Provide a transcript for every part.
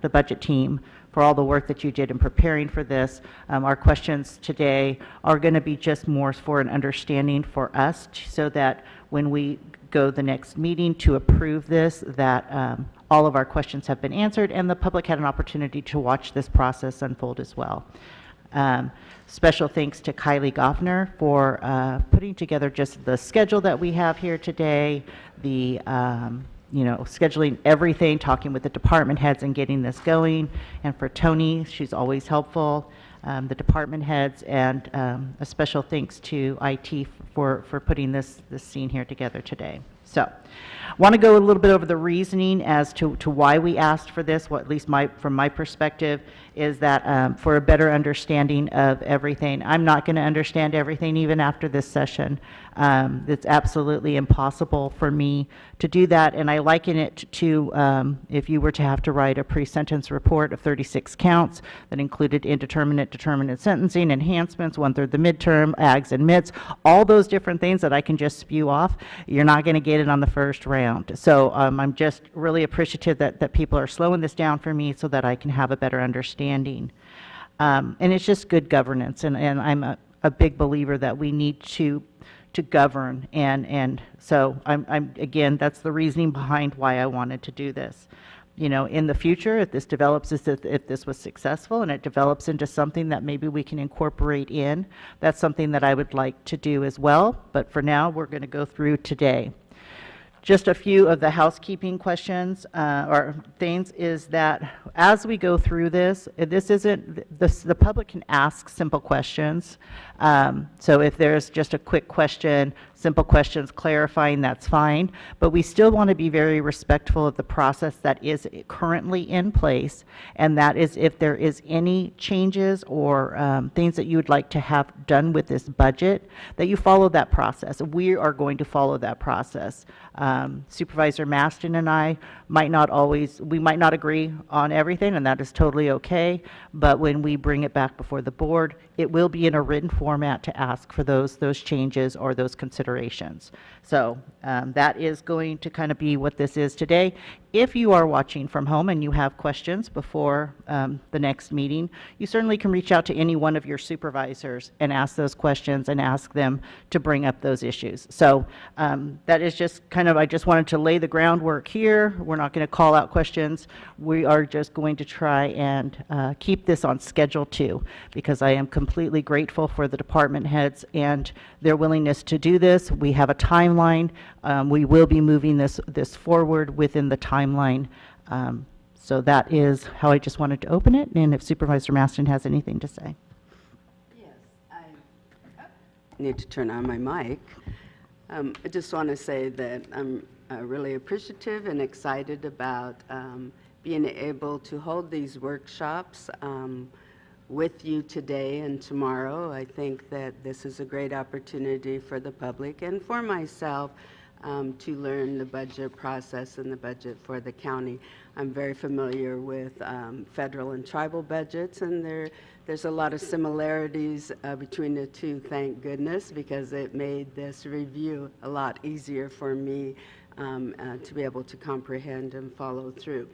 the budget team for all the work that you did in preparing for this. Our questions today are going to be just more for an understanding for us, so that when we go the next meeting to approve this, that all of our questions have been answered and the public had an opportunity to watch this process unfold as well. Special thanks to Kylie Goffner for putting together just the schedule that we have here today, the scheduling everything, talking with the department heads and getting this going. And for Tony, she's always helpful, the department heads, and a special thanks to IT for putting this scene here together today. So I want to go a little bit over the reasoning as to why we asked for this. At least from my perspective is that for a better understanding of everything. I'm not going to understand everything even after this session. It's absolutely impossible for me to do that, and I liken it to if you were to have to write a pre-sentence report of 36 counts that included indeterminate, determinate sentencing, enhancements, 1/3 the midterm, ags and mits, all those different things that I can just spew off. You're not going to get it on the first round. So I'm just really appreciative that people are slowing this down for me so that I can have a better understanding. And it's just good governance, and I'm a big believer that we need to govern, and so I'm again, that's the reasoning behind why I wanted to do this. In the future, if this develops, if this was successful and it develops into something that maybe we can incorporate in, that's something that I would like to do as well. But for now, we're going to go through today. Just a few of the housekeeping questions or things is that as we go through this the public can ask simple questions. So if there's just a quick question, simple questions clarifying, that's fine. But we still want to be very respectful of the process that is currently in place, and that is if there is any changes or things that you would like to have done with this budget, that you follow that process. We are going to follow that process. Supervisor Maston and I might not agree on everything, and that is totally okay, but when we bring it back before the board, it will be in a written format to ask for those changes or those considerations. So that is going to kind of be what this is today. If you are watching from home and you have questions before the next meeting, you certainly can reach out to any one of your supervisors and ask those questions and ask them to bring up those issues. So that is just kind of, I just wanted to lay the groundwork here. We're not going to call out questions. We are just going to try and keep this on schedule too, because I am completely grateful for the department heads and their willingness to do this. We have a timeline. We will be moving this forward within the timeline. So that is how I just wanted to open it, and if Supervisor Maston has anything to say. Yes, I need to turn on my mic. I just want to say that I'm really appreciative and excited about being able to hold these workshops with you today and tomorrow. I think that this is a great opportunity for the public and for myself to learn the budget process and the budget for the county. I'm very familiar with federal and tribal budgets, and there's a lot of similarities between the two, thank goodness, because it made this review a lot easier for me to be able to comprehend and follow through.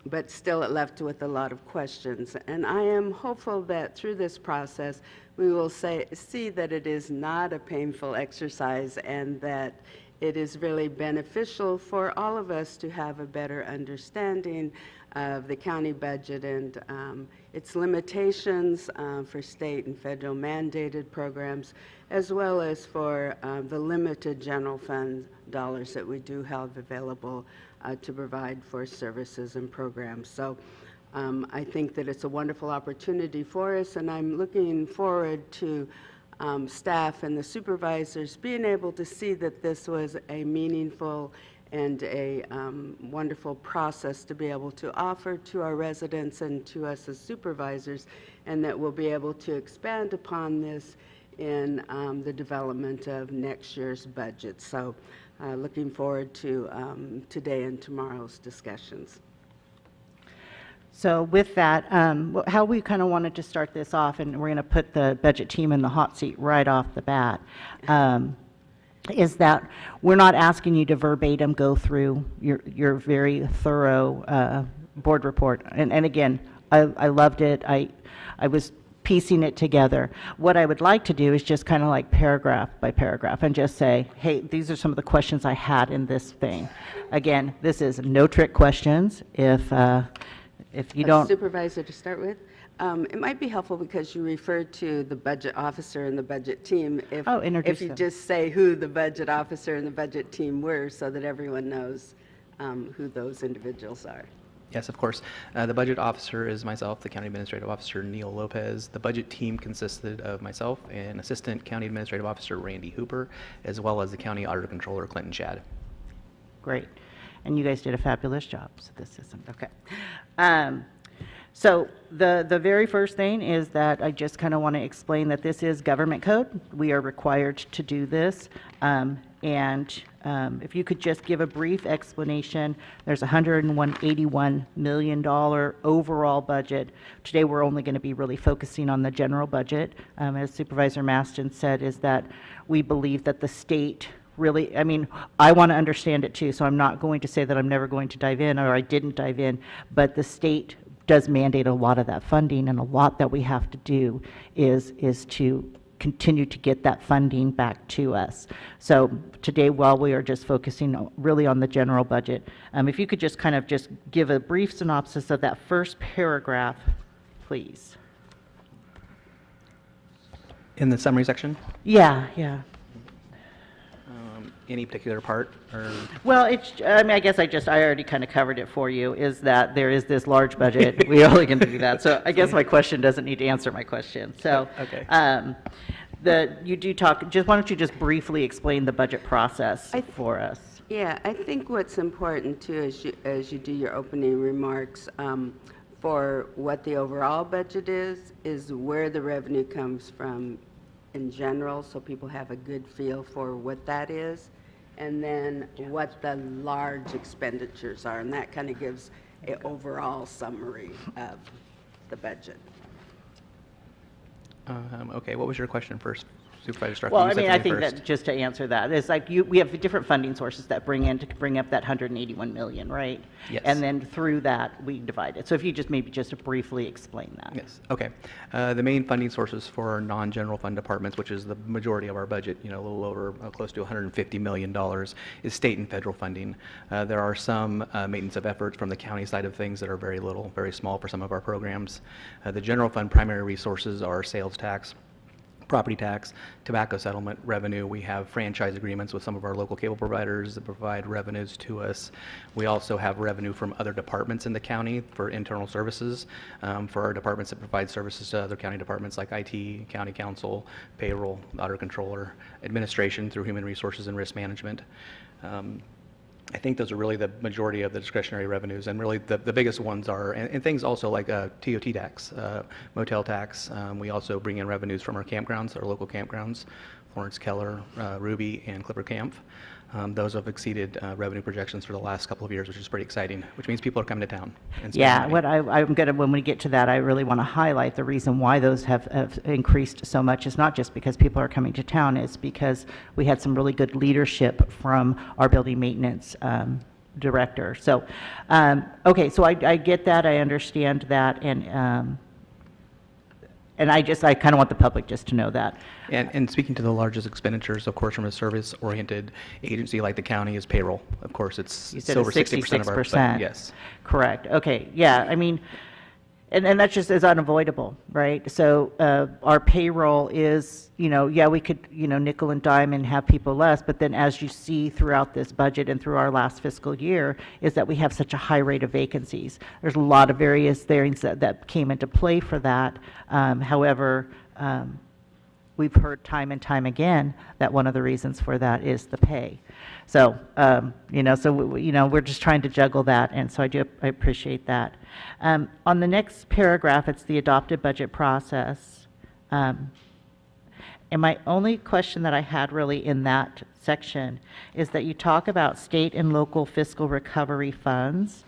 But still it left with a lot of questions. And I am hopeful that through this process, we will see that it is not a painful exercise and that it is really beneficial for all of us to have a better understanding of the county budget and its limitations for state and federal mandated programs, as well as for the limited general fund dollars that we do have available to provide for services and programs. So I think that it's a wonderful opportunity for us, and I'm looking forward to staff and the supervisors being able to see that this was a meaningful and a wonderful process to be able to offer to our residents and to us as supervisors, and that we'll be able to expand upon this in the development of next year's budget. So looking forward to today and tomorrow's discussions. So with that, how we kind of wanted to start this off, and we're going to put the budget team in the hot seat right off the bat, is that we're not asking you to verbatim go through your very thorough board report. And again, I loved it. I was piecing it together. What I would like to do is just kind of like paragraph by paragraph and just say, hey, these are some of the questions I had in this thing. Again, this is no trick questions. If you don't. Supervisor, to start with, it might be helpful because you referred to the budget officer and the budget team. If you them. just say who the budget officer and the budget team were so that everyone knows who those individuals are. Yes, of course. The budget officer is myself, the county administrative officer, Neil Lopez. The budget team consisted of myself and assistant county administrative officer, Randy Hooper, as well as the county auditor controller, Clinton Shad. Great. And you guys did a fabulous job. So this isn't, okay. So the very first thing is that I just kind of want to explain that this is government code. We are required to do this. If you could just give a brief explanation, there's $181 million overall budget. Today we're only going to be really focusing on the general budget. As Supervisor Maston said, is that we believe that the state really, I mean, I want to understand it too, so I'm not going to say that I'm never going to dive in or I didn't dive in, but the state does mandate a lot of that funding, and a lot that we have to do is to continue to get that funding back to us. So today, while we are just focusing really on the general budget, if you could just kind of just give a brief synopsis of that first paragraph, please. In the summary section, Yeah. any particular part? Or Well, I mean, I guess I already kind of covered it for you, is that there is this large budget. We're only going to do that. So I guess my question doesn't need to answer my question. So, Okay. You do talk, why don't you just briefly explain the budget process for us? Yeah, I think what's important too, as you do your opening remarks, for what the overall budget is where the revenue comes from in general, so people have a good feel for what that is, and then what the large expenditures are, and that kind of gives an overall summary of the budget. Okay, what was your question first, Supervisor Stark? Well, You I said mean, I something think first. that just to answer that, it's like we have different funding sources that bring up that 181 million, right? Yes. And then through that, we divide it. So if you just maybe just briefly explain that. Yes, okay. The main funding sources for our non-general fund departments, which is the majority of our budget, a little over close to $150 million, is state and federal funding. There are some maintenance of efforts from the county side of things that are very little, very small for some of our programs. The general fund primary resources are sales tax, property tax, tobacco settlement revenue. We have franchise agreements with some of our local cable providers that provide revenues to us. We also have revenue from other departments in the county for internal services, for our departments that provide services to other county departments like IT, county council, payroll, auditor controller, administration through human resources and risk management. I think those are really the majority of the discretionary revenues, and really the biggest ones are, and things also like TOT tax, motel tax. We also bring in revenues from our campgrounds, our local campgrounds, Florence Keller, Ruby, and Clipper Camp. Those have exceeded revenue projections for the last couple of years, which is pretty exciting, which means people are coming to town and spending Yeah, money. what I'm going to, when we get to that, I really want to highlight the reason why those have increased so much. It's not just because people are coming to town, it's because we had some really good leadership from our building maintenance director. So, okay, so I get that, I understand that, and I kind of want the public just to know that. And speaking to the largest expenditures, of course, from a service-oriented agency like the county is payroll. Of course, it's You said over it's 60% of our 66%. yes. Correct. Okay. Yeah. I mean, and that just is unavoidable, right? So our payroll is, we could, nickel and dime and have people less, but then as you see throughout this budget and through our last fiscal year, is that we have such a high rate of vacancies. There's a lot of various things that came into play for that. However, we've heard time and time again that one of the reasons for that is the pay. So, we're just trying to juggle that, and so I appreciate that. On the next paragraph, it's the adopted budget process. And my only question that I had really in that section is that you talk about state and local fiscal recovery funds.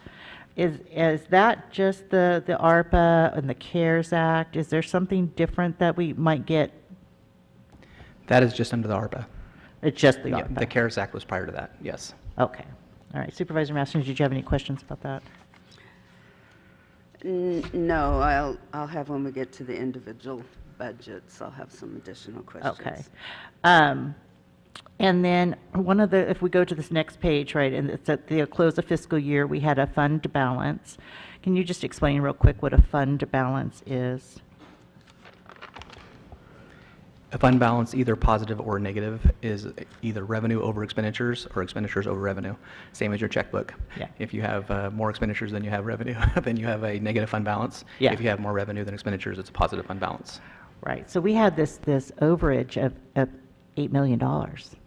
Is that just the ARPA and the CARES Act? Is there something different that we might get? That is just under the ARPA. It's just the Yeah, ARPA? the CARES Act was prior to that, yes. Okay. All right. Supervisor Masters, did you have any questions about that? No, I'll have when we get to the individual budgets, I'll have some additional questions. Okay. And then if we go to this next page, right, and it's at the close of fiscal year, we had a fund balance. Can you just explain real quick what a fund balance is? A fund balance, either positive or negative, is either revenue over expenditures or expenditures over revenue, same as your checkbook. Yeah. If you have more expenditures than you have revenue, then you have a negative fund balance. Yeah. If you have more revenue than expenditures, it's a positive fund balance. Right. So we had this overage of $8 million.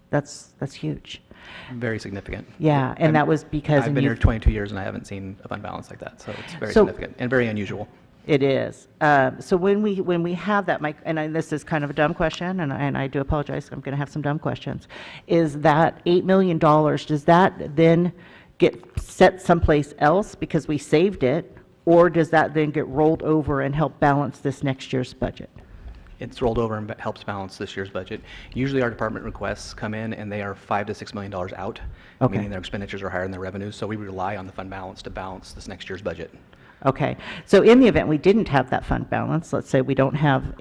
That's huge. Very significant. Yeah, and that was because... I've been here 22 years and I haven't seen a fund balance like that, so it's very significant and very unusual. It is. So when we have that, Mike, and this is kind of a dumb question, and I do apologize, I'm going to have some dumb questions, is that $8 million, does that then get set someplace else because we saved it, or does that then get rolled over and help balance this next year's budget? It's rolled over and helps balance this year's budget. Usually our department requests come in and they are $5 to $6 million out, Okay. meaning their expenditures are higher than their revenues, so we rely on the fund balance to balance this next year's budget. Okay, so in the event we didn't have that fund balance, let's say we don't have,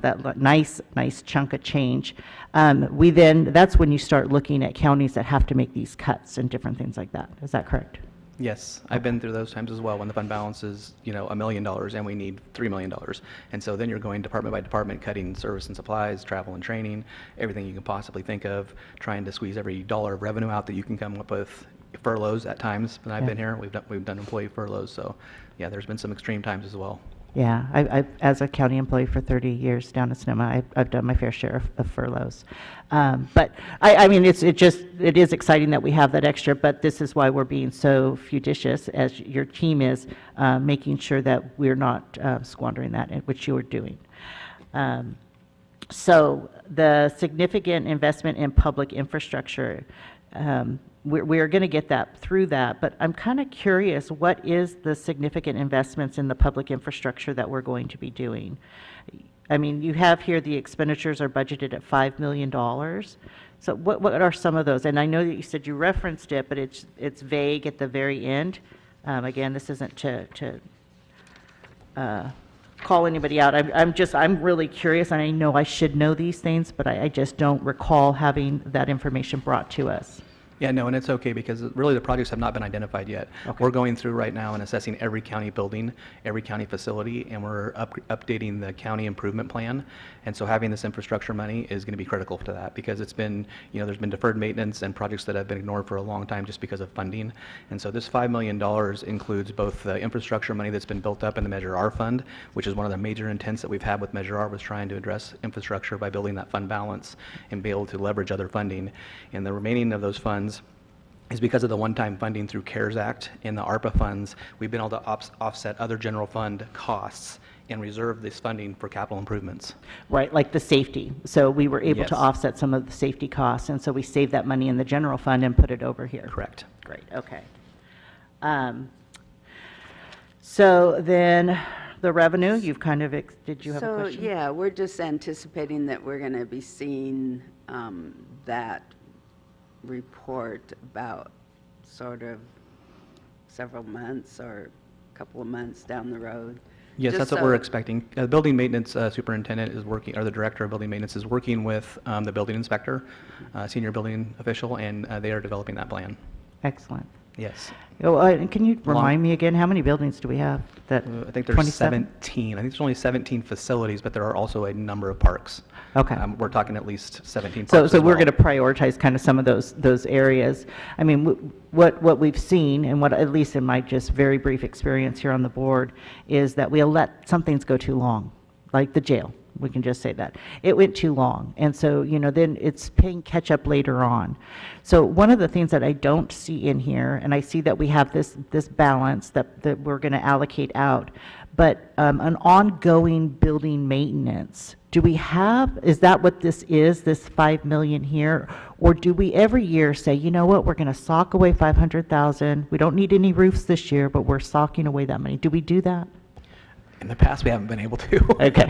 that nice chunk of change, that's when you start looking at counties that have to make these cuts and different things like that. Is that correct? Yes, I've been through those times as well when the fund balance is, $1 million and we need $3 million. And so then you're going department by department, cutting service and supplies, travel and training, everything you can possibly think of, trying to squeeze every dollar of revenue out that you can come up with. Furloughs at times when I've been here, we've done employee furloughs. So yeah, there's been some extreme times as well. Yeah, I've as a county employee for 30 years down in Sonoma, I've done my fair share of furloughs. But I mean, it is exciting that we have that extra, but this is why we're being so judicious, as your team is, making sure that we're not squandering that, which you are doing. So the significant investment in public infrastructure, we're going to get that through that, but I'm kind of curious, what is the significant investments in the public infrastructure that we're going to be doing? I mean, you have here the expenditures are budgeted at $5 million. So what are some of those? And I know that you said you referenced it, but it's vague at the very end. Again, this isn't to call anybody out. I'm really curious, and I know I should know these things, but I just don't recall having that information brought to us. Yeah, no, and it's okay because really the projects have not been identified yet. Okay. We're going through right now and assessing every county building, every county facility, and we're updating the county improvement plan. And so having this infrastructure money is going to be critical to that because it's been, there's been deferred maintenance and projects that have been ignored for a long time just because of funding. And so this $5 million includes both the infrastructure money that's been built up in the Measure R fund, which is one of the major intents that we've had with Measure R, was trying to address infrastructure by building that fund balance and be able to leverage other funding. And the remaining of those funds is because of the one-time funding through CARES Act and the ARPA funds. We've been able to offset other general fund costs and reserve this funding for capital improvements. Right, like the safety. So we were able Yes. to offset some of the safety costs, and so we saved that money in the general fund and put it over here. Correct. Great, okay. So then the revenue, you've kind of, did you have a question? So, yeah, we're just anticipating that we're going to be seeing that report about sort of several months or a couple of months down the road. Yes, Just that's what so- we're expecting. The building maintenance superintendent is working, or the director of building maintenance is working with the building inspector, senior building official, and they are developing that plan. Excellent. Yes. Oh, and can you remind me again, how many buildings do we have? That I think there's 17. I think there's only 17 facilities, but there are also a number of parks. Okay. We're talking at least 17 So parks we're as well. going to prioritize kind of some of those areas. I mean, what we've seen, and what, at least in my just very brief experience here on the board, is that we'll let some things go too long, like the jail. We can just say that. It went too long. And so, then it's paying catch up later on. So one of the things that I don't see in here, and I see that we have this balance that we're going to allocate out, but an ongoing building maintenance. Do we have, is that what this is, this $5 million here? Or do we every year say, you know what, we're going to sock away $500,000. We don't need any roofs this year, but we're socking away that money. Do we do that? In the past, we haven't been able to. Okay.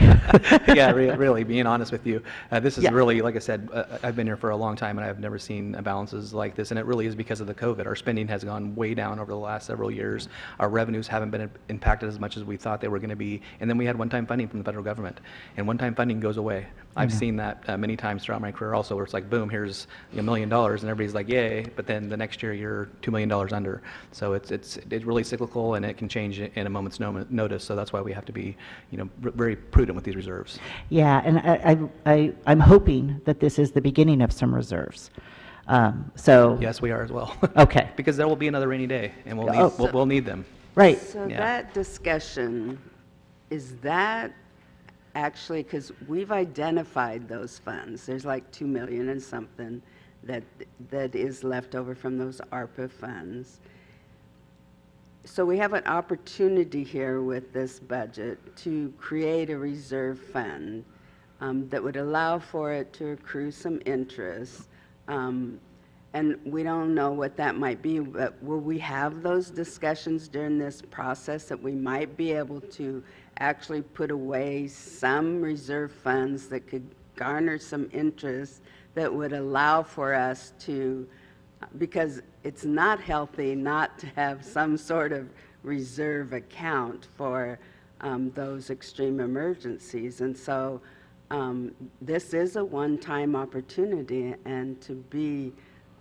Yeah, really, being honest with you. This is Yeah. really, like I said, I've been here for a long time, and I've never seen balances like this, and it really is because of the COVID. Our spending has gone way down over the last several years. Our revenues haven't been impacted as much as we thought they were going to be, and then we had one-time funding from the federal government, and one-time funding goes away. I've seen that many times throughout my career also, where it's like, boom, here's $1 million, and everybody's like, yay, but then the next year you're $2 million under. So it's really cyclical, and it can change in a moment's notice, so that's why we have to be, very prudent with these reserves. Yeah, and I'm hoping that this is the beginning of some reserves. So. Yes, we are as well. Okay. Because there will be another rainy day, and we'll need, Oh. we'll need them. Right. So Yeah. that discussion, is that actually, because we've identified those funds, there's like 2 million and something that is left over from those ARPA funds. So we have an opportunity here with this budget to create a reserve fund that would allow for it to accrue some interest. And we don't know what that might be, but will we have those discussions during this process that we might be able to actually put away some reserve funds that could garner some interest that would allow for us to, because it's not healthy not to have some sort of reserve account for those extreme emergencies. And so this is a one-time opportunity, and to be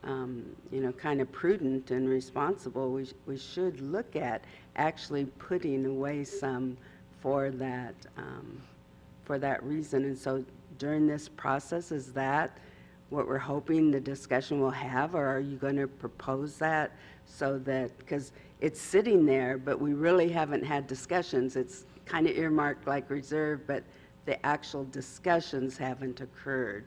kind of prudent and responsible, we should look at actually putting away some for that reason. And so during this process, is that what we're hoping the discussion will have, or are you going to propose that so that, because it's sitting there, but we really haven't had discussions. It's kind of earmarked like reserve, but the actual discussions haven't occurred.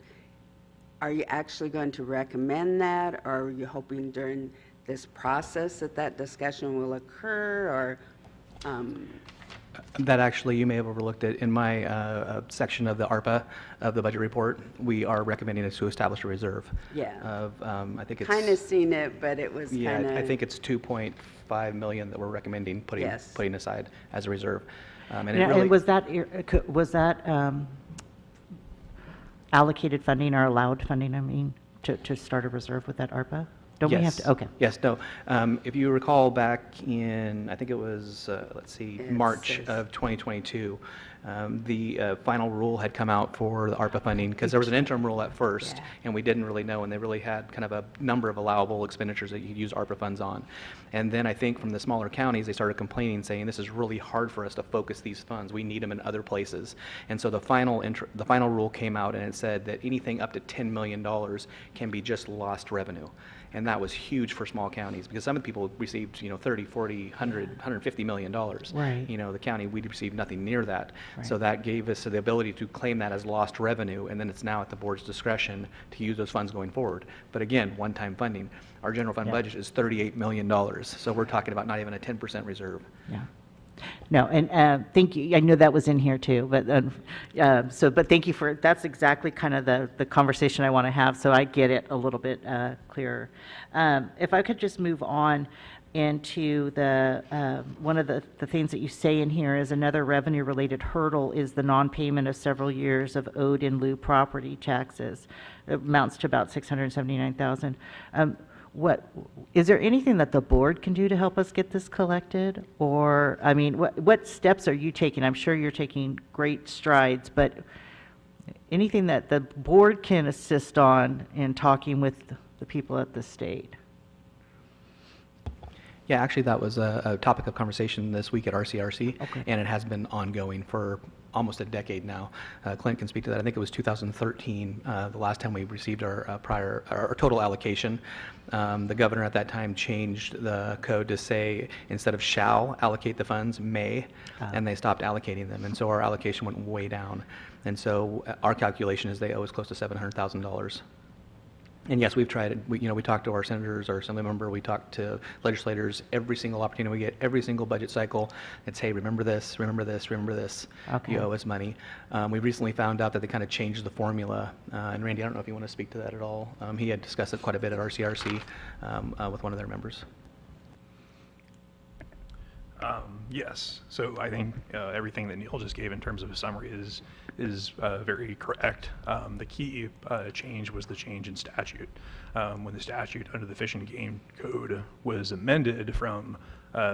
Are you actually going to recommend that, or are you hoping during this process that discussion will occur, or? That actually, you may have overlooked it. In my section of the ARPA of the budget report, we are recommending us to establish a reserve. Yeah. Of, I think it's. Kind of seen it, but it was Yeah, kind of. I think it's 2.5 million that we're recommending putting aside as a reserve. And it Now, really. and was that allocated funding or allowed funding, I mean, to start a reserve with that ARPA? Don't we have to? Okay. Yes, no. If you recall back in, I think it was, let's see, It March says- of 2022, the final rule had come out for the ARPA funding, because there was an interim rule at first, Yeah. and we didn't really know, and they really had kind of a number of allowable expenditures that you could use ARPA funds on. And then I think from the smaller counties, they started complaining, saying, this is really hard for us to focus these funds. We need them in other places. And so the final rule came out, and it said that anything up to $10 million can be just lost revenue. And that was huge for small counties, because some of the people received, 30, 40, 100, $150 million. Right. The county, we received nothing near that. Right. So that gave us the ability to claim that as lost revenue, and then it's now at the board's discretion to use those funds going forward. But again, one-time funding. Our general fund Yeah. budget is $38 million, so we're talking about not even a 10% reserve. Yeah. No, and thank you. I know that was in here too, but but thank you for, that's exactly kind of the conversation I want to have, so I get it a little bit clearer. If I could just move on into the, one of the things that you say in here is another revenue-related hurdle is the non-payment of several years of owed in lieu property taxes. It amounts to about $679,000. What, is there anything that the board can do to help us get this collected? Or, I mean, what steps are you taking? I'm sure you're taking great strides, but anything that the board can assist on in talking with the people at the state? Yeah, actually, that was a topic of conversation this week at RCRC, Okay. and it has been ongoing for almost a decade now. Clint can speak to that. I think it was 2013, the last time we received our total allocation. The governor at that time changed the code to say, instead of shall allocate the funds, may, and they stopped allocating them, and so our allocation went way down. And so our calculation is they owe us close to $700,000. And yes, we've tried it. We talked to our senators, our assembly member, we talked to legislators every single opportunity we get, every single budget cycle. It's, hey, remember this, remember this, remember this. Okay. You owe us money. We recently found out that they kind of changed the formula. And Randy, I don't know if you want to speak to that at all. He had discussed it quite a bit at RCRC with one of their members. Yes. So I think everything that Neil just gave in terms of a summary is very correct. The key change was the change in statute. When the statute under the Fish and Game Code was amended from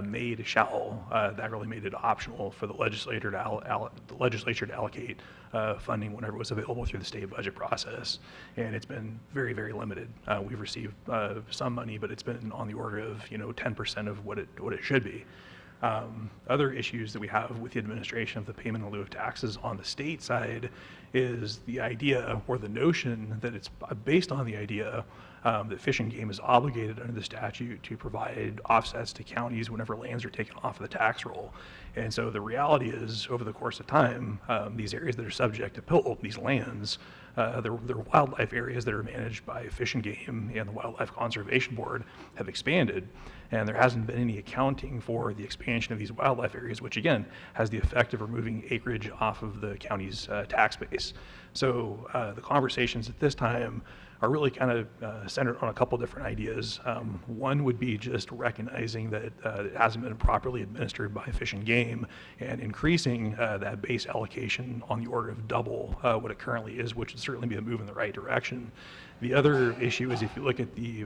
may to shall, that really made it optional for the legislature to allocate funding whenever it was available through the state budget process. And it's been very, very limited. We've received some money, but it's been on the order of 10% of what it should be. Other issues that we have with the administration of the payment in lieu of taxes on the state side is the idea or the notion that it's based on the idea that Fish and Game is obligated under the statute to provide offsets to counties whenever lands are taken off of the tax roll. And so the reality is, over the course of time, these areas that are subject to PIL, these lands, they're wildlife areas that are managed by Fish and Game and the Wildlife Conservation Board have expanded, and there hasn't been any accounting for the expansion of these wildlife areas, which again has the effect of removing acreage off of the county's tax base. So the conversations at this time are really kind of centered on a couple different ideas. One would be just recognizing that it hasn't been properly administered by Fish and Game and increasing that base allocation on the order of double what it currently is, which would certainly be a move in the right direction. The other issue is if you look at the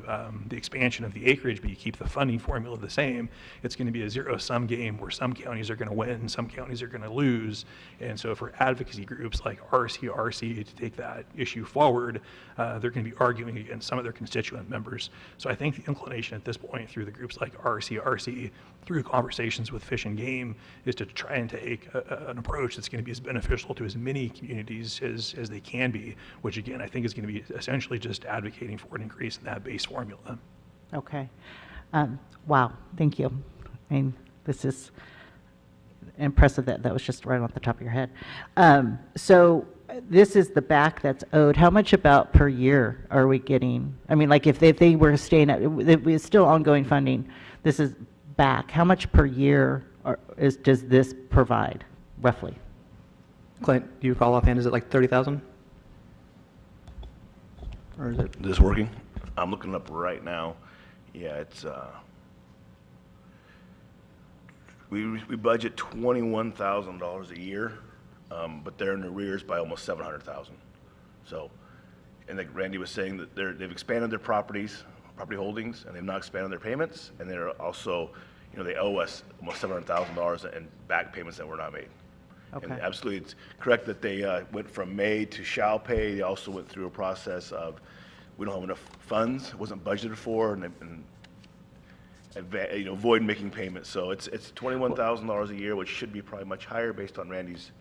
expansion of the acreage, but you keep the funding formula the same, it's going to be a zero-sum game where some counties are going to win, some counties are going to lose. And so for advocacy groups like RCRC to take that issue forward, they're going to be arguing against some of their constituent members. So I think the inclination at this point through the groups like RCRC, through conversations with Fish and Game, is to try and take an approach that's going to be as beneficial to as many communities as they can be, which again I think is going to be essentially just advocating for an increase in that base formula. Okay. Wow, thank you. I mean, this is impressive that was just right off the top of your head. So this is the back that's owed. How much about per year are we getting? I mean, like if they were staying at, it's still ongoing funding. This is back. How much per year does this provide, roughly? Clint, do you recall offhand, is it like 30,000? Or is it? Is this working? I'm looking it up right now. Yeah, it's, we budget $21,000 a year, but they're in arrears by almost 700,000. So, and like Randy was saying, that they've expanded their property holdings, and they've not expanded their payments, and they're also, they owe us almost $700,000 in back payments that were not made. Okay. And absolutely, it's correct that they went from may to shall pay. They also went through a process of, we don't have enough funds, it wasn't budgeted for, and avoid making payments. So it's $21,000 a year, which should be probably much higher based on Randy's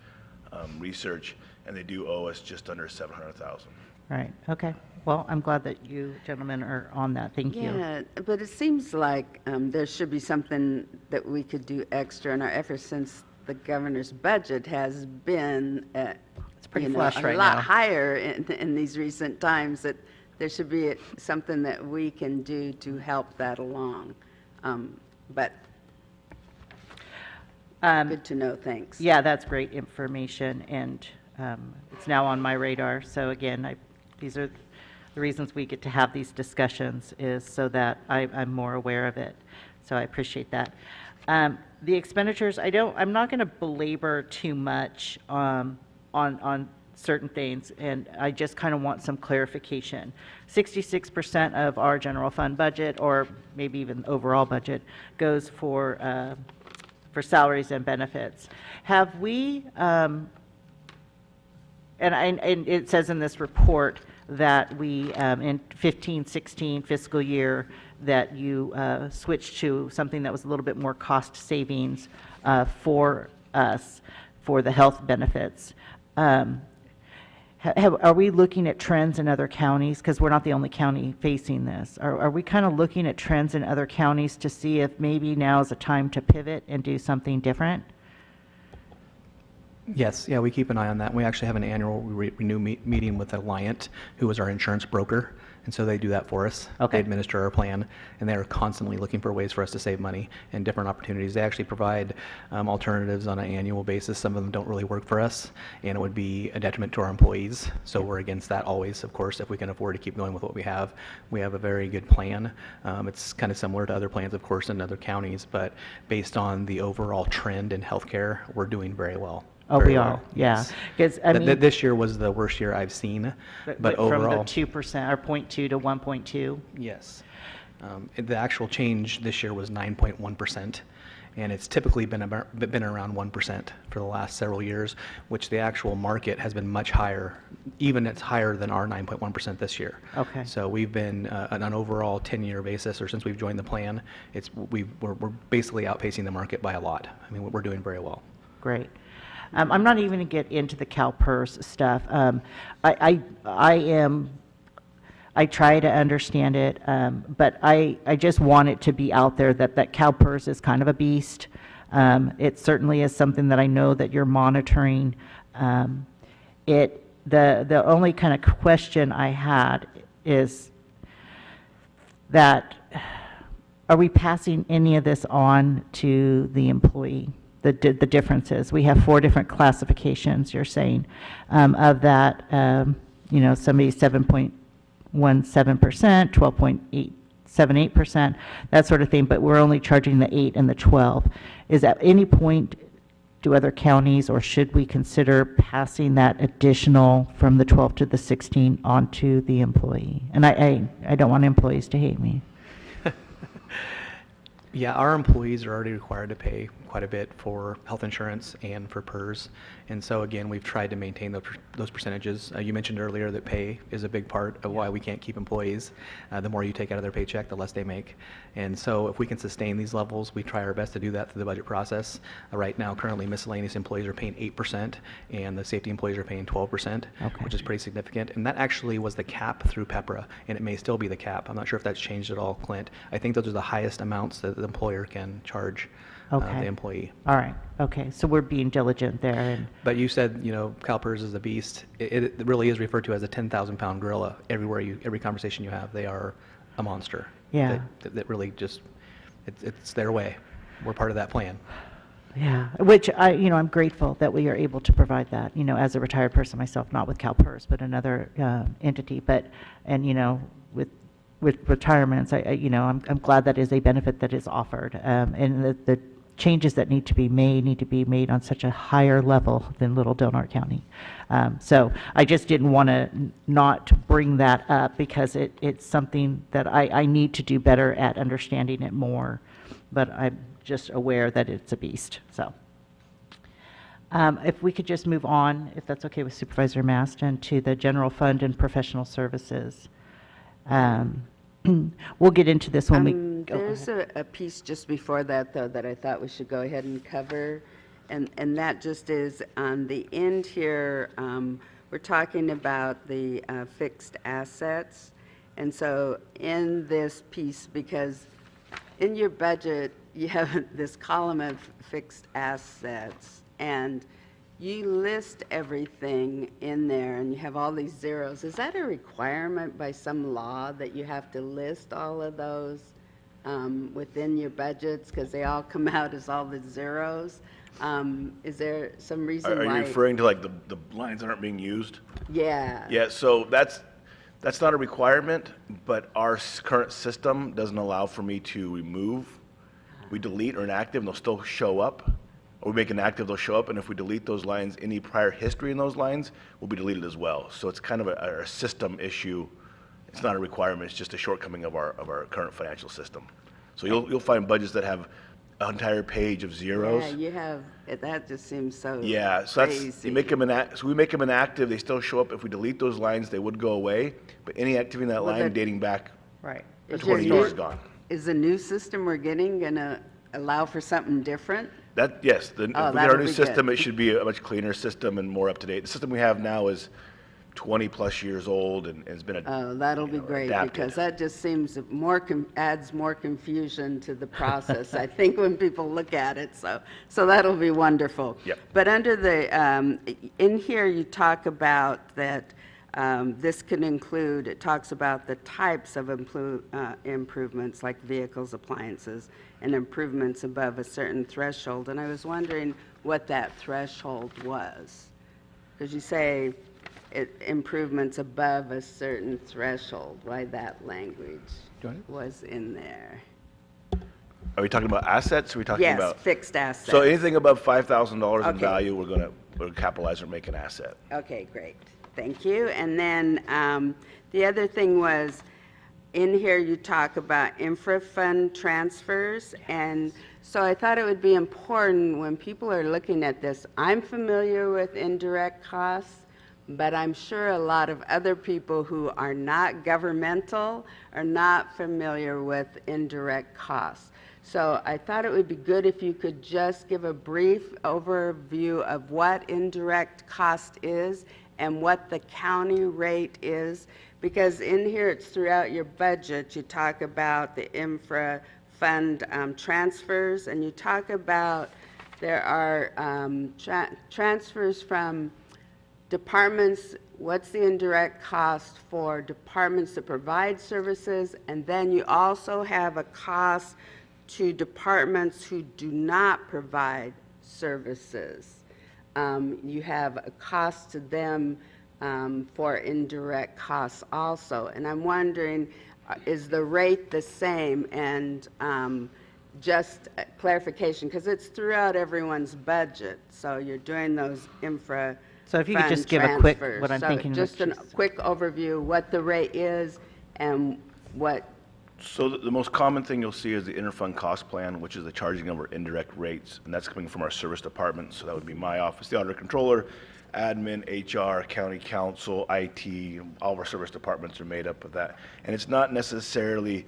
research, and they do owe us just under $700,000. Right, okay. Well, I'm glad that you gentlemen are on that. Thank you. Yeah, but it seems like there should be something that we could do extra in our efforts, since the governor's budget has been It's pretty flush right a lot now. higher in these recent times, that there should be something that we can do to help that along. But good to know, thanks. Yeah, that's great information, and it's now on my radar. So again, these are the reasons we get to have these discussions, is so that I'm more aware of it. So I appreciate that. The expenditures, I'm not going to belabor too much on certain things, and I just kind of want some clarification. 66% of our general fund budget, or maybe even overall budget, goes for salaries and benefits. Have we, and it says in this report that we, in 15-16 fiscal year, that you switched to something that was a little bit more cost savings for us for the health benefits. Are we looking at trends in other counties? Because we're not the only county facing this. Are we kind of looking at trends in other counties to see if maybe now is a time to pivot and do something different? Yes, yeah, we keep an eye on that. We actually have an annual renew meeting with Alliant, who is our insurance broker, and so they do that for us. Okay. They administer our plan, and they are constantly looking for ways for us to save money and different opportunities. They actually provide alternatives on an annual basis. Some of them don't really work for us, and it would be a detriment to our employees. So we're against that always, of course, if we can afford to keep going with what we have. We have a very good plan. It's kind of similar to other plans, of course, in other counties, but based on the overall trend in healthcare, we're doing very well. Oh, Very we well. are, yeah. Yes. 'Cause, I mean, This year was the worst year I've seen, but from the overall. 2% or 0.2 to 1.2. Yes. The actual change this year was 9.1%, and it's typically been around 1% for the last several years, which the actual market has been much higher. Even it's higher than our 9.1% this year. Okay. So we've been on an overall 10-year basis, or since we've joined the plan, we're basically outpacing the market by a lot. I mean, we're doing very well. Great. I'm not even going to get into the CalPERS stuff. I try to understand it, but I just want it to be out there that CalPERS is kind of a beast. It certainly is something that I know that you're monitoring. The only kind of question I had is that, are we passing any of this on to the employee? The differences. We have 4 different classifications, you're saying, of that, somebody's 7.17%, 12.878%, that sort of thing, but we're only charging the 8 and the 12. Is at any point, do other counties, or should we consider passing that additional from the 12 to the 16 onto the employee? And I don't want employees to hate me. Yeah, our employees are already required to pay quite a bit for health insurance and for PERS. And so again, we've tried to maintain those percentages. You mentioned earlier that pay is a big part of why we can't keep employees. The more you take out of their paycheck, the less they make. And so if we can sustain these levels, we try our best to do that through the budget process. Right now, currently miscellaneous employees are paying 8%, and the safety employees are paying 12%, Okay. which is pretty significant. And that actually was the cap through PEPRA, and it may still be the cap. I'm not sure if that's changed at all, Clint. I think those are the highest amounts that the employer can charge Okay. the employee. All right, okay, so we're being diligent there, and, But you said, CalPERS is a beast. It really is referred to as a 10,000-pound gorilla. Every conversation you have, they are a monster. Yeah. That really just, it's their way. We're part of that plan. yeah, which I'm grateful that we are able to provide that, as a retired person myself, not with CalPERS, but another entity, with retirements, I'm glad that is a benefit that is offered, and the changes that need to be made on such a higher level than Little Del Norte County. So I just didn't want to not bring that up, because it's something that I need to do better at understanding it more, but I'm just aware that it's a beast, so. If we could just move on, if that's okay with Supervisor Maston, to the general fund and professional services. We'll get into this when we go. There's a piece just before that, though, that I thought we should go ahead and cover, and that just is on the end here. We're talking about the fixed assets, and so in this piece, because in your budget, you have this column of fixed assets, and you list everything in there, and you have all these zeros. Is that a requirement by some law that you have to list all of those within your budgets, because they all come out as all the zeros? Is there some reason Are why? you referring to like the lines that aren't being used? Yeah. Yeah, so that's not a requirement, but our current system doesn't allow for me to remove. We delete or inactive, and they'll still show up. Or we make inactive, they'll show up, and if we delete those lines, any prior history in those lines will be deleted as well. So it's kind of a system issue. It's not a requirement, it's just a shortcoming of our current financial system. So you'll find budgets that have an entire page of zeros. Yeah, you have, that just seems so Yeah, so crazy. so we make them inactive, they still show up. If we delete those lines, they would go away, but any activity in that Well, line that- dating back Right. Is 20 your years is new- gone. Is the new system we're getting going to allow for something different? Yes, if we get that'll our new be system, good. it should be a much cleaner system and more up to date. The system we have now is 20-plus years old and has been Oh, that'll be great, adapted. because that just seems adds more confusion to the process, I think, when people look at it, so that'll be wonderful. Yep. But under the, in here, you talk about that This can include, it talks about the types of improvements like vehicles, appliances, and improvements above a certain threshold. And I was wondering what that threshold was. Because you say improvements above a certain threshold, why that language was in there. Are we talking about assets? Or are we talking Yes, about? fixed assets. So anything above $5,000 in Okay. value, we're going to capitalize or make an asset. Okay, great. Thank you. And then the other thing was, in here you talk about infra-fund transfers. And so I thought it would be important when people are looking at this. I'm familiar with indirect costs, but I'm sure a lot of other people who are not governmental are not familiar with indirect costs. So I thought it would be good if you could just give a brief overview of what indirect cost is and what the county rate is, because in here it's throughout your budget. You talk about the infra fund transfers, and you talk about there are transfers from departments. What's the indirect cost for departments that provide services? And then you also have a cost to departments who do not provide services. You have a cost to them for indirect costs also. And I'm wondering, is the rate the same? And just clarification, because it's throughout everyone's budget. So you're doing those infra So if you could fund just give a quick, transfers. what I'm So thinking. just a quick overview, what the rate is and what. So the most common thing you'll see is the interfund cost plan, which is the charging of our indirect rates, and that's coming from our service department. So that would be my office, the auditor controller, admin, HR, county council, IT, all of our service departments are made up of that. And it's not necessarily,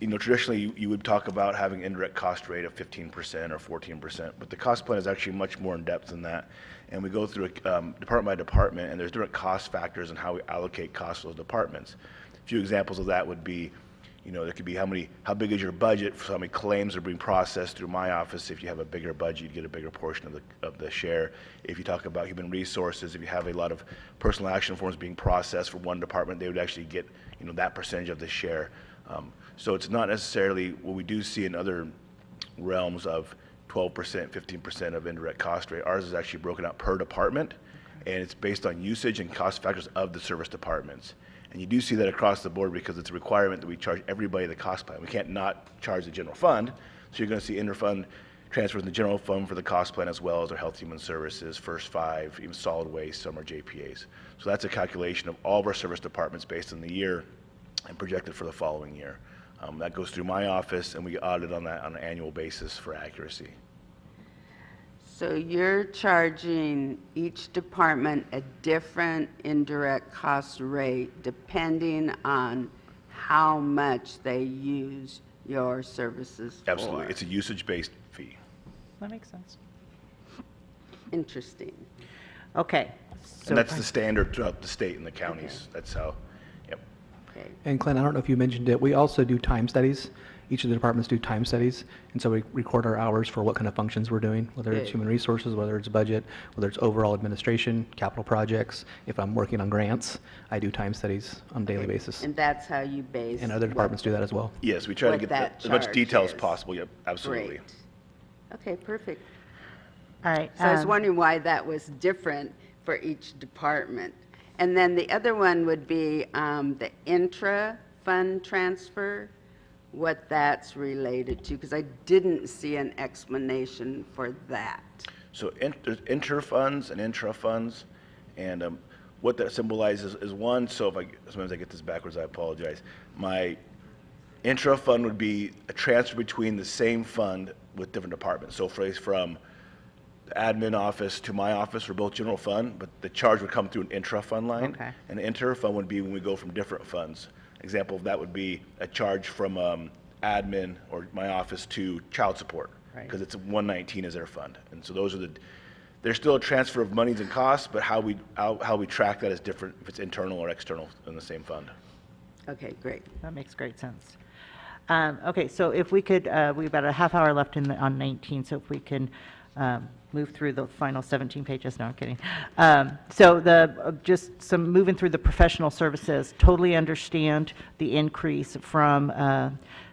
traditionally you would talk about having indirect cost rate of 15% or 14%, but the cost plan is actually much more in depth than that. And we go through department by department, and there's different cost factors and how we allocate costs to those departments. A few examples of that would be, there could be how big is your budget for how many claims are being processed through my office. If you have a bigger budget, you get a bigger portion of the share. If you talk about human resources, if you have a lot of personal action forms being processed for one department, they would actually get, that percentage of the share. So it's not necessarily what we do see in other realms of 12%, 15% of indirect cost rate. Ours is actually broken out per department, and it's based on usage and cost factors of the service departments. And you do see that across the board because it's a requirement that we charge everybody the cost plan. We can't not charge the general fund, so you're going to see interfund transfers in the general fund for the cost plan as well as our health human services, first five, even solid waste, some are JPAs. So that's a calculation of all of our service departments based on the year and projected for the following year. That goes through my office, and we audit on that on an annual basis for accuracy. So you're charging each department a different indirect cost rate depending on how much they use your services for? Absolutely. It's a usage-based fee. That makes sense. Interesting. Okay. And that's the standard throughout the state and the counties. Okay. That's how, yep. Okay. And Glenn, I don't know if you mentioned it, we also do time studies. Each of the departments do time studies, and so we record our hours for what kind of functions we're doing, whether it's Good. human resources, whether it's budget, whether it's overall administration, capital projects. If I'm working on grants, I do time studies on a daily basis. And that's how you base. And other departments do that as well. Yes, we try to What get that as much charge detail as is. possible. Yep, absolutely. Great. Okay, perfect. All right. So I was wondering why that was different for each department. And then the other one would be the intra-fund transfer, what that's related to, because I didn't see an explanation for that. So there's inter-funds and intra-funds, and what that symbolizes is one, so sometimes I get this backwards, I apologize. My intra-fund would be a transfer between the same fund with different departments. So from the admin office to my office for both general fund, but the charge would come through an intra-fund line. Okay. And the inter-fund would be when we go from different funds. Example of that would be a charge from admin or my office to child support, Right. because it's 119 is their fund. And so there's still a transfer of monies and costs, but how we track that is different if it's internal or external in the same fund. Okay, great. That makes great sense. Okay, so if we could, we have about a half hour left on 19, so if we can move through the final 17 pages. No, I'm kidding. Just some moving through the professional services, totally understand the increase from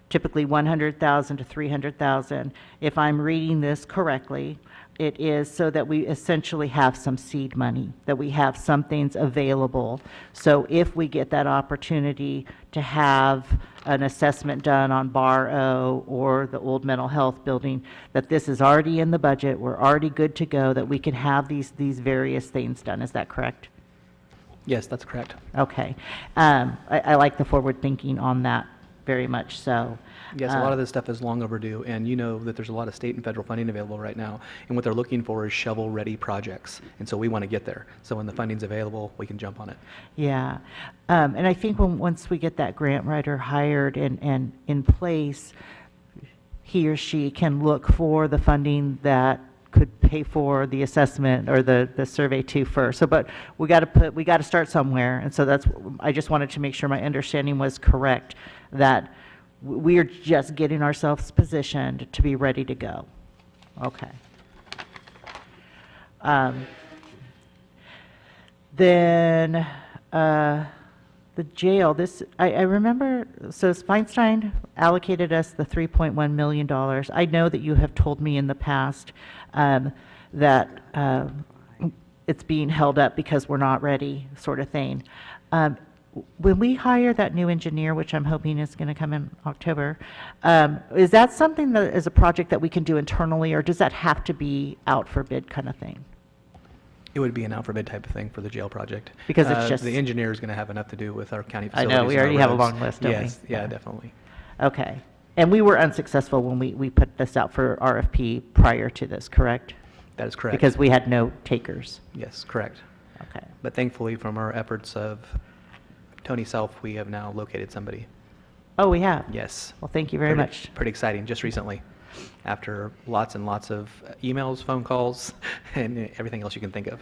typically 100,000 to 300,000. If I'm reading this correctly, it is so that we essentially have some seed money, that we have some things available. So if we get that opportunity to have an assessment done on Bar O or the old mental health building, that this is already in the budget, we're already good to go, that we can have these various things done. Is that correct? Yes, that's correct. Okay. I like the forward thinking on that very much so. Yes, a lot of this stuff is long overdue, and you know that there's a lot of state and federal funding available right now, and what they're looking for is shovel-ready projects, and so we want to get there. So when the funding's available, we can jump on it. Yeah. And I think once we get that grant writer hired and in place, he or she can look for the funding that could pay for the assessment or the survey too first. So, but we got to start somewhere. And so I just wanted to make sure my understanding was correct, that we are just getting ourselves positioned to be ready to go. Okay. Then the jail, I remember, so Feinstein allocated us the $3.1 million. I know that you have told me in the past that it's being held up because we're not ready, sort of thing. When we hire that new engineer, which I'm hoping is going to come in October, is that something that is a project that we can do internally, or does that have to be out for bid kind of thing? It would be an out for bid type of thing for the jail project. Because it's just... The engineer is going to have enough to do with our county I facilities. know, we and our already have a roads. long list, don't we? Yes, yeah, definitely. Okay. And we were unsuccessful when we put this out for RFP prior to this, correct? That is correct. Because we had no takers. Yes, correct. Okay. But thankfully, from our efforts of Tony Self, we have now located somebody. Oh, we have? Yes. Well, thank you very much. Pretty exciting, just recently, after lots and lots of emails, phone calls, and everything else you can think of.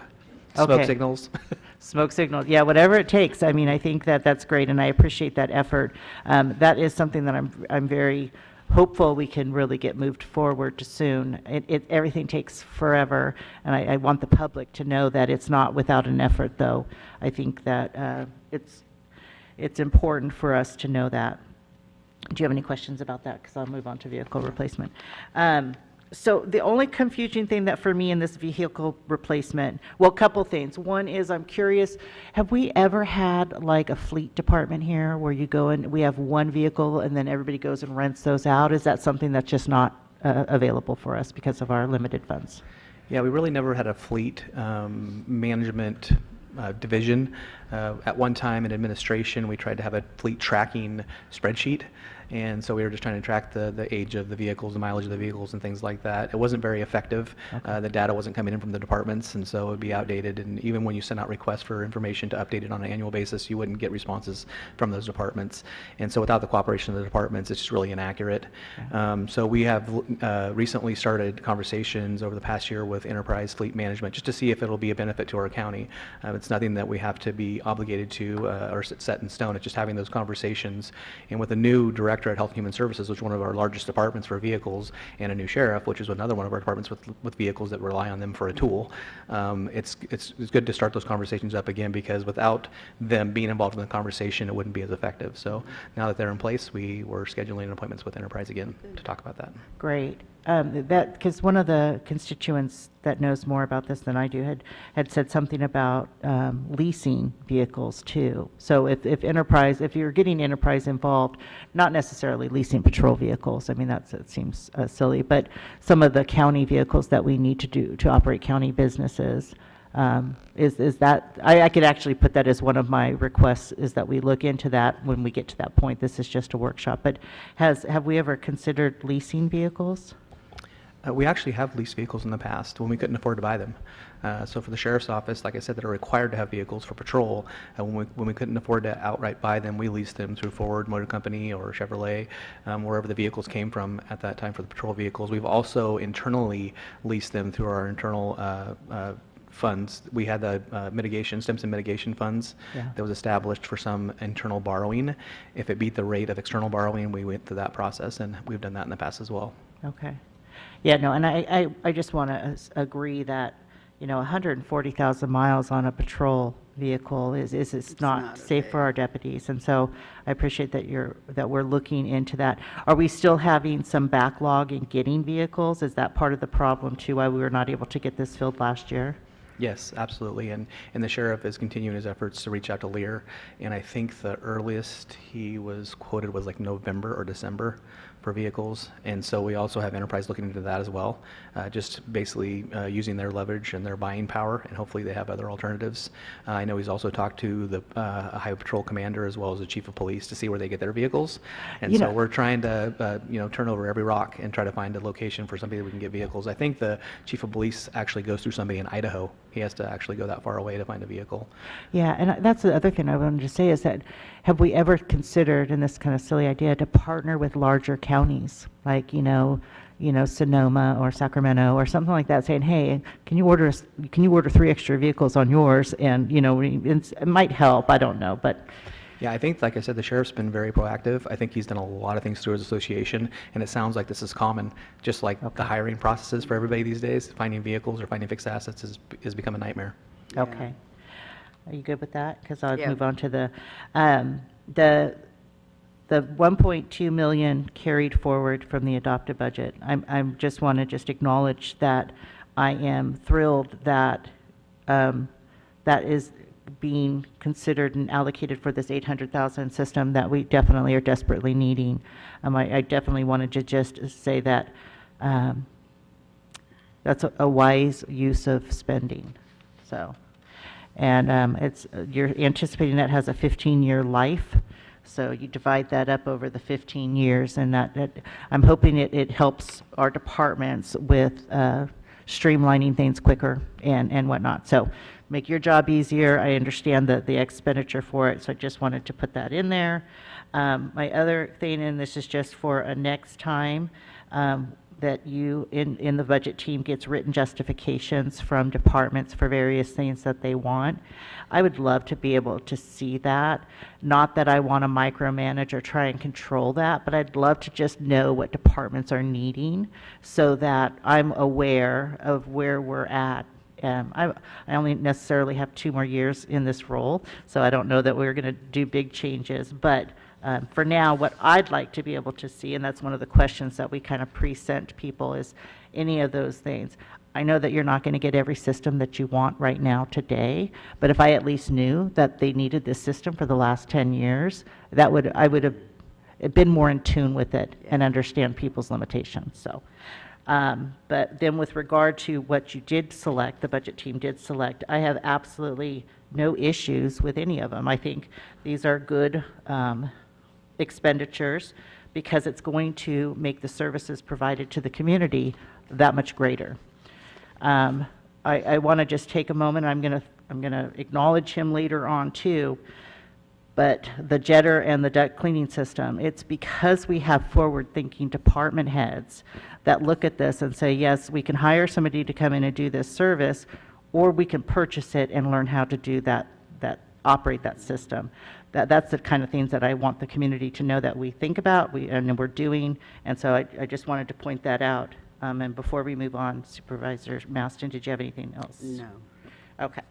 Smoke Okay. signals. Smoke signals, yeah, whatever it takes. I mean, I think that's great, and I appreciate that effort. That is something that I'm very hopeful we can really get moved forward to soon. Everything takes forever, and I want the public to know that it's not without an effort, though. I think that it's important for us to know that. Do you have any questions about that? Because I'll move on to vehicle replacement. So the only confusing thing that for me in this vehicle replacement, well, a couple things. One is I'm curious, have we ever had like a fleet department here where you go and we have one vehicle and then everybody goes and rents those out? Is that something that's just not available for us because of our limited funds? Yeah, we really never had a fleet management division. At one time in administration, we tried to have a fleet tracking spreadsheet. And so we were just trying to track the age of the vehicles, the mileage of the vehicles, and things like that. It wasn't very effective. Okay. The data wasn't coming in from the departments, and so it would be outdated. And even when you sent out requests for information to update it on an annual basis, you wouldn't get responses from those departments. And so without the cooperation of the departments, it's just really inaccurate. Okay. So we have recently started conversations over the past year with Enterprise Fleet Management just to see if it'll be a benefit to our county. It's nothing that we have to be obligated to or set in stone. It's just having those conversations. And with a new director at Health and Human Services, which is one of our largest departments for vehicles, and a new sheriff, which is another one of our departments with vehicles that rely on them for a tool. It's good to start those conversations up again, because without them being involved in the conversation, it wouldn't be as effective. So now that they're in place, we're scheduling appointments with Enterprise again to talk about that. Great. Because one of the constituents that knows more about this than I do had said something about leasing vehicles too. So if you're getting Enterprise involved, not necessarily leasing patrol vehicles, I mean, it seems silly, but some of the county vehicles that we need to operate county businesses, is that, I could actually put that as one of my requests, is that we look into that when we get to that point. This is just a workshop, but have we ever considered leasing vehicles? We actually have leased vehicles in the past when we couldn't afford to buy them. So for the sheriff's office, like I said, that are required to have vehicles for patrol. When we couldn't afford to outright buy them, we leased them through Ford Motor Company or Chevrolet, wherever the vehicles came from at that time for the patrol vehicles. We've also internally leased them through our internal funds. We had the Stimson mitigation funds that was established for some internal borrowing. If it beat the rate of external borrowing, we went through that process, and we've done that in the past as well. Okay. Yeah, no, and I just want to agree that, 140,000 miles on a patrol vehicle is not not safe for okay. our deputies. And so I appreciate that we're looking into that. Are we still having some backlog in getting vehicles? Is that part of the problem too, why we were not able to get this filled last year? Yes, absolutely. And the sheriff is continuing his efforts to reach out to Lear. And I think the earliest he was quoted was like November or December for vehicles. And so we also have Enterprise looking into that as well, just basically using their leverage and their buying power, and hopefully they have other alternatives. I know he's also talked to the Highway Patrol commander as well as the chief of police to see where they get their vehicles. And You so know- we're trying to, turn over every rock and try to find a location for somebody that we can get vehicles. I think the chief of police actually goes through somebody in Idaho. He has to actually go that far away to find a vehicle. Yeah, and that's the other thing I wanted to say is that have we ever considered, and this kind of silly idea, to partner with larger counties, like, Sonoma or Sacramento or something like that, saying, hey, can you order 3 extra vehicles on yours? And, it might help, I don't know, but Yeah, I think, like I said, the sheriff's been very proactive. I think he's done a lot of things through his association, and it sounds like this is common, just like the hiring processes for everybody these days. Finding vehicles or finding fixed assets is become a nightmare. okay. Are you good with that? Because I'll Yeah. move on to the 1.2 million carried forward from the adopted budget. I'm just want to just acknowledge that I am thrilled that that is being considered and allocated for this 800,000 system that we definitely are desperately needing. I definitely wanted to just say that that's a wise use of spending. So, and you're anticipating that has a 15-year life. So you divide that up over the 15 years, and that I'm hoping it helps our departments with streamlining things quicker and whatnot. So make your job easier. I understand the expenditure for it, so I just wanted to put that in there. My other thing, and this is just for a next time, that you, in the budget team, gets written justifications from departments for various things that they want. I would love to be able to see that. Not that I want to micromanage or try and control that, but I'd love to just know what departments are needing so that I'm aware of where we're at. I only necessarily have 2 more years in this role, so I don't know that we're going to do big changes, but for now, what I'd like to be able to see, and that's one of the questions that we kind of present people, is any of those things. I know that you're not going to get every system that you want right now today, but if I at least knew that they needed this system for the last 10 years, I would have been more in tune with it and understand people's limitations. So, but then with regard to what you did select, the budget team did select, I have absolutely no issues with any of them. I think these are good expenditures because it's going to make the services provided to the community that much greater. I want to just take a moment. I'm going to acknowledge him later on too. But the jetter and the duct cleaning system, it's because we have forward-thinking department heads that look at this and say, yes, we can hire somebody to come in and do this service, or we can purchase it and learn how to do that operate that system. That's the kind of things that I want the community to know that we think about, and we're doing. And so I just wanted to point that out. And before we move on, Supervisor Maston, did you have anything else? No. Okay.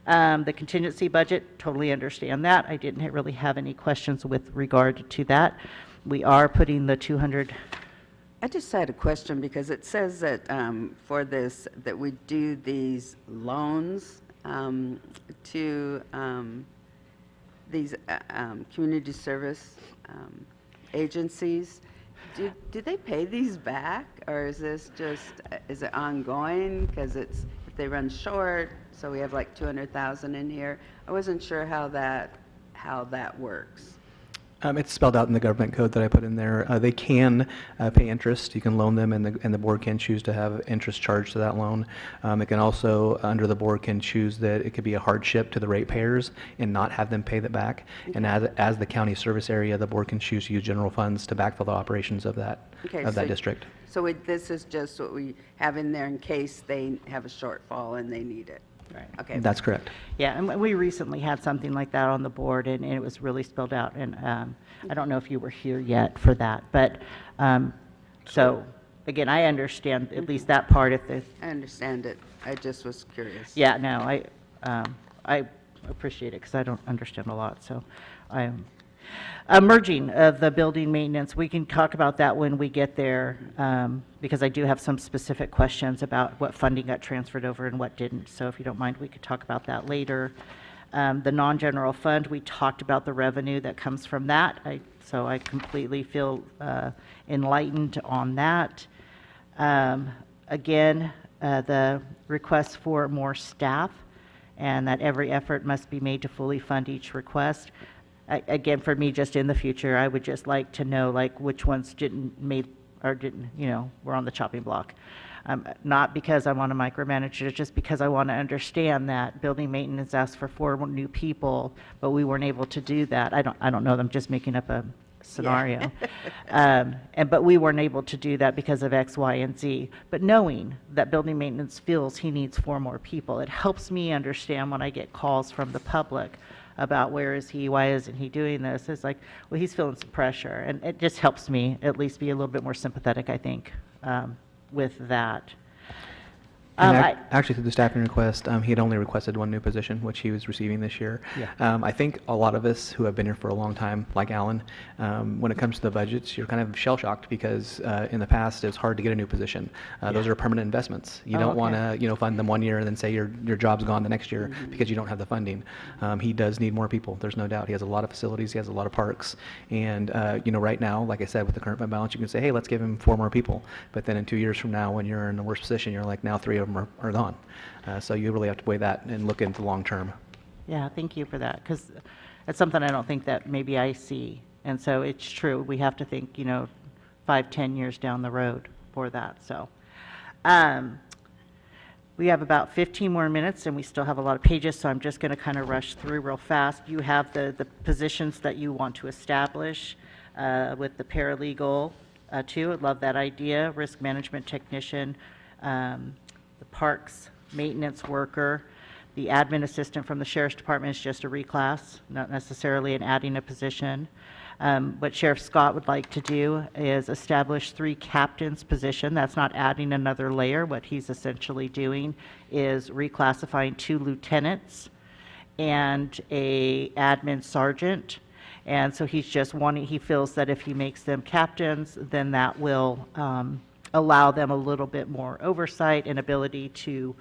The contingency budget, totally understand that. I didn't really have any questions with regard to that. We are putting the 200. I just had a question because it says that for this, that we do these loans to these community service agencies. Do they pay these back, or is this just, is it ongoing? Because if they run short, so we have like 200,000 in here. I wasn't sure how that works. It's spelled out in the government code that I put in there. They can pay interest. You can loan them, and the board can choose to have interest charged to that loan. It can also, under the board, can choose that it could be a hardship to the ratepayers and not have them pay that back. And as the county service area, the board can choose to use general funds to backfill the operations of that district. So this is just what we have in there in case they have a shortfall and they need it. Right. Okay. That's correct. Yeah, and we recently had something like that on the board, and it was really spelled out. And I don't know if you were here yet for that, but so again, I understand at least that part if the, I understand it. I just was curious. yeah, no, I appreciate it because I don't understand a lot, so I'm. Merging of the building maintenance, we can talk about that when we get there, because I do have some specific questions about what funding got transferred over and what didn't. So if you don't mind, we could talk about that later. The non-general fund, we talked about the revenue that comes from that. So I completely feel enlightened on that. Again, the request for more staff and that every effort must be made to fully fund each request. Again, for me, just in the future, I would just like to know, like, which ones didn't, were on the chopping block. Not because I want to micromanage it, just because I want to understand that building maintenance asked for 4 new people, but we weren't able to do that. I don't know, I'm just making up a scenario. But we weren't able to do that because of X, Y, and Z. But knowing that building maintenance feels he needs 4 more people, it helps me understand when I get calls from the public about where is he, why isn't he doing this? It's like, well, he's feeling some pressure. And it just helps me at least be a little bit more sympathetic, I think, with that. Actually, through the staffing request, he had only requested 1 new position, which he was receiving this year. Yeah. I think a lot of us who have been here for a long time, like Alan, when it comes to the budgets, you're kind of shell-shocked because in the past it's hard to get a new position. Those are permanent investments. You don't want to, fund them 1 year and then say your job's gone the next year because you don't have the funding. He does need more people. There's no doubt. He has a lot of facilities. He has a lot of parks. And right now, like I said, with the current fund balance, you can say, hey, let's give him 4 more people. But then in 2 years from now, when you're in the worst position, you're like, now 3 of them are gone. So you really have to weigh that and look into long term. Yeah, thank you for that, because it's something I don't think that maybe I see. And so it's true, we have to think, 5, 10 years down the road for that. So we have about 15 more minutes and we still have a lot of pages, so I'm just going to kind of rush through real fast. You have the positions that you want to establish with the paralegal too. I love that idea. Risk management technician, the parks maintenance worker, the admin assistant from the sheriff's department is just a reclass, not necessarily an adding a position. What Sheriff Scott would like to do is establish 3 captains position. That's not adding another layer. What he's essentially doing is reclassifying 2 lieutenants and a admin sergeant. And so he's just he feels that if he makes them captains, then that will allow them a little bit more oversight and ability to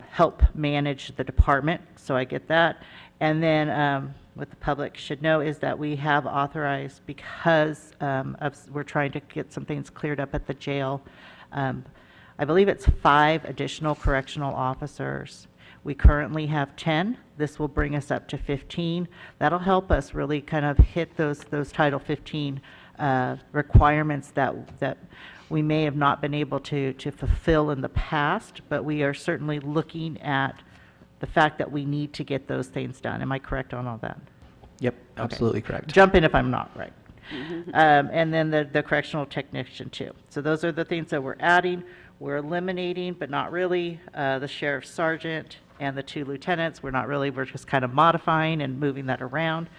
help manage the department. So I get that. And then what the public should know is that we have authorized, because we're trying to get some things cleared up at the jail, I believe it's 5 additional correctional officers. We currently have 10. This will bring us up to 15. That'll help us really kind of hit those Title 15 requirements that we may have not been able to fulfill in the past, but we are certainly looking at the fact that we need to get those things done. Am I correct on all that? Yep, absolutely correct. Jump in if I'm not right. And then the correctional technician too. So those are the things that we're adding. We're eliminating, but not really, the sheriff's sergeant and the 2 lieutenants. We're just kind of modifying and moving that around.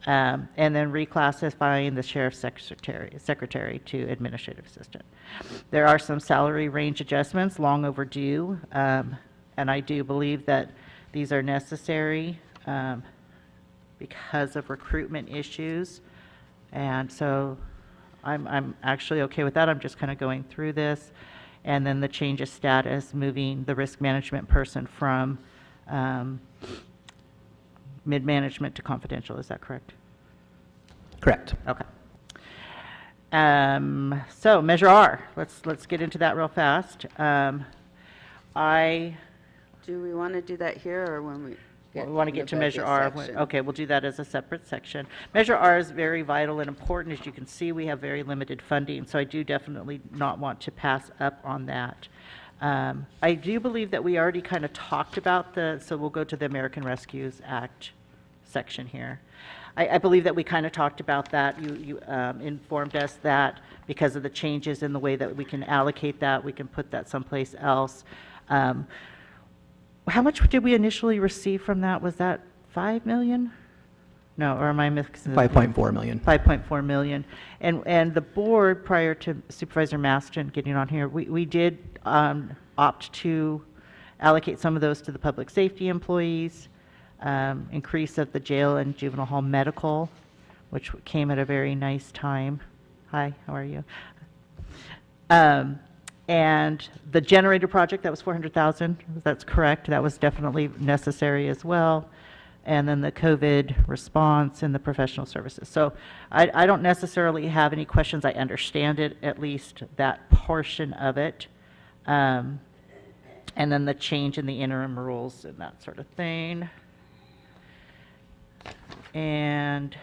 And then reclassifying the sheriff's secretary to administrative assistant. There are some salary range adjustments, long overdue, and I do believe that these are necessary because of recruitment issues. And so I'm actually okay with that. I'm just kind of going through this. And then the change of status, moving the risk management person from mid-management to confidential. Is that correct? Correct. Okay. So Measure R. Let's get into that real fast. Do we want to do that here or when we we want to get to Measure R. section? Okay, we'll do that as a separate section. Measure R is very vital and important. As you can see, we have very limited funding, so I do definitely not want to pass up on that. I do believe that we already kind of talked about so we'll go to the American Rescues Act section here. I believe that we kind of talked about that. You informed us that because of the changes in the way that we can allocate that, we can put that someplace else. How much did we initially receive from that? Was that $5 million? No, or am I mixing? 5.4 million. 5.4 million. And the board, prior to Supervisor Maston getting on here, we did opt to allocate some of those to the public safety employees, increase of the jail and juvenile hall medical, which came at a very nice time. Hi, how are you? And the generator project, that was 400,000, that's correct. That was definitely necessary as well. And then the COVID response and the professional services. So I don't necessarily have any questions. I understand it, at least that portion of it. And then the change in the interim rules and that sort of thing. And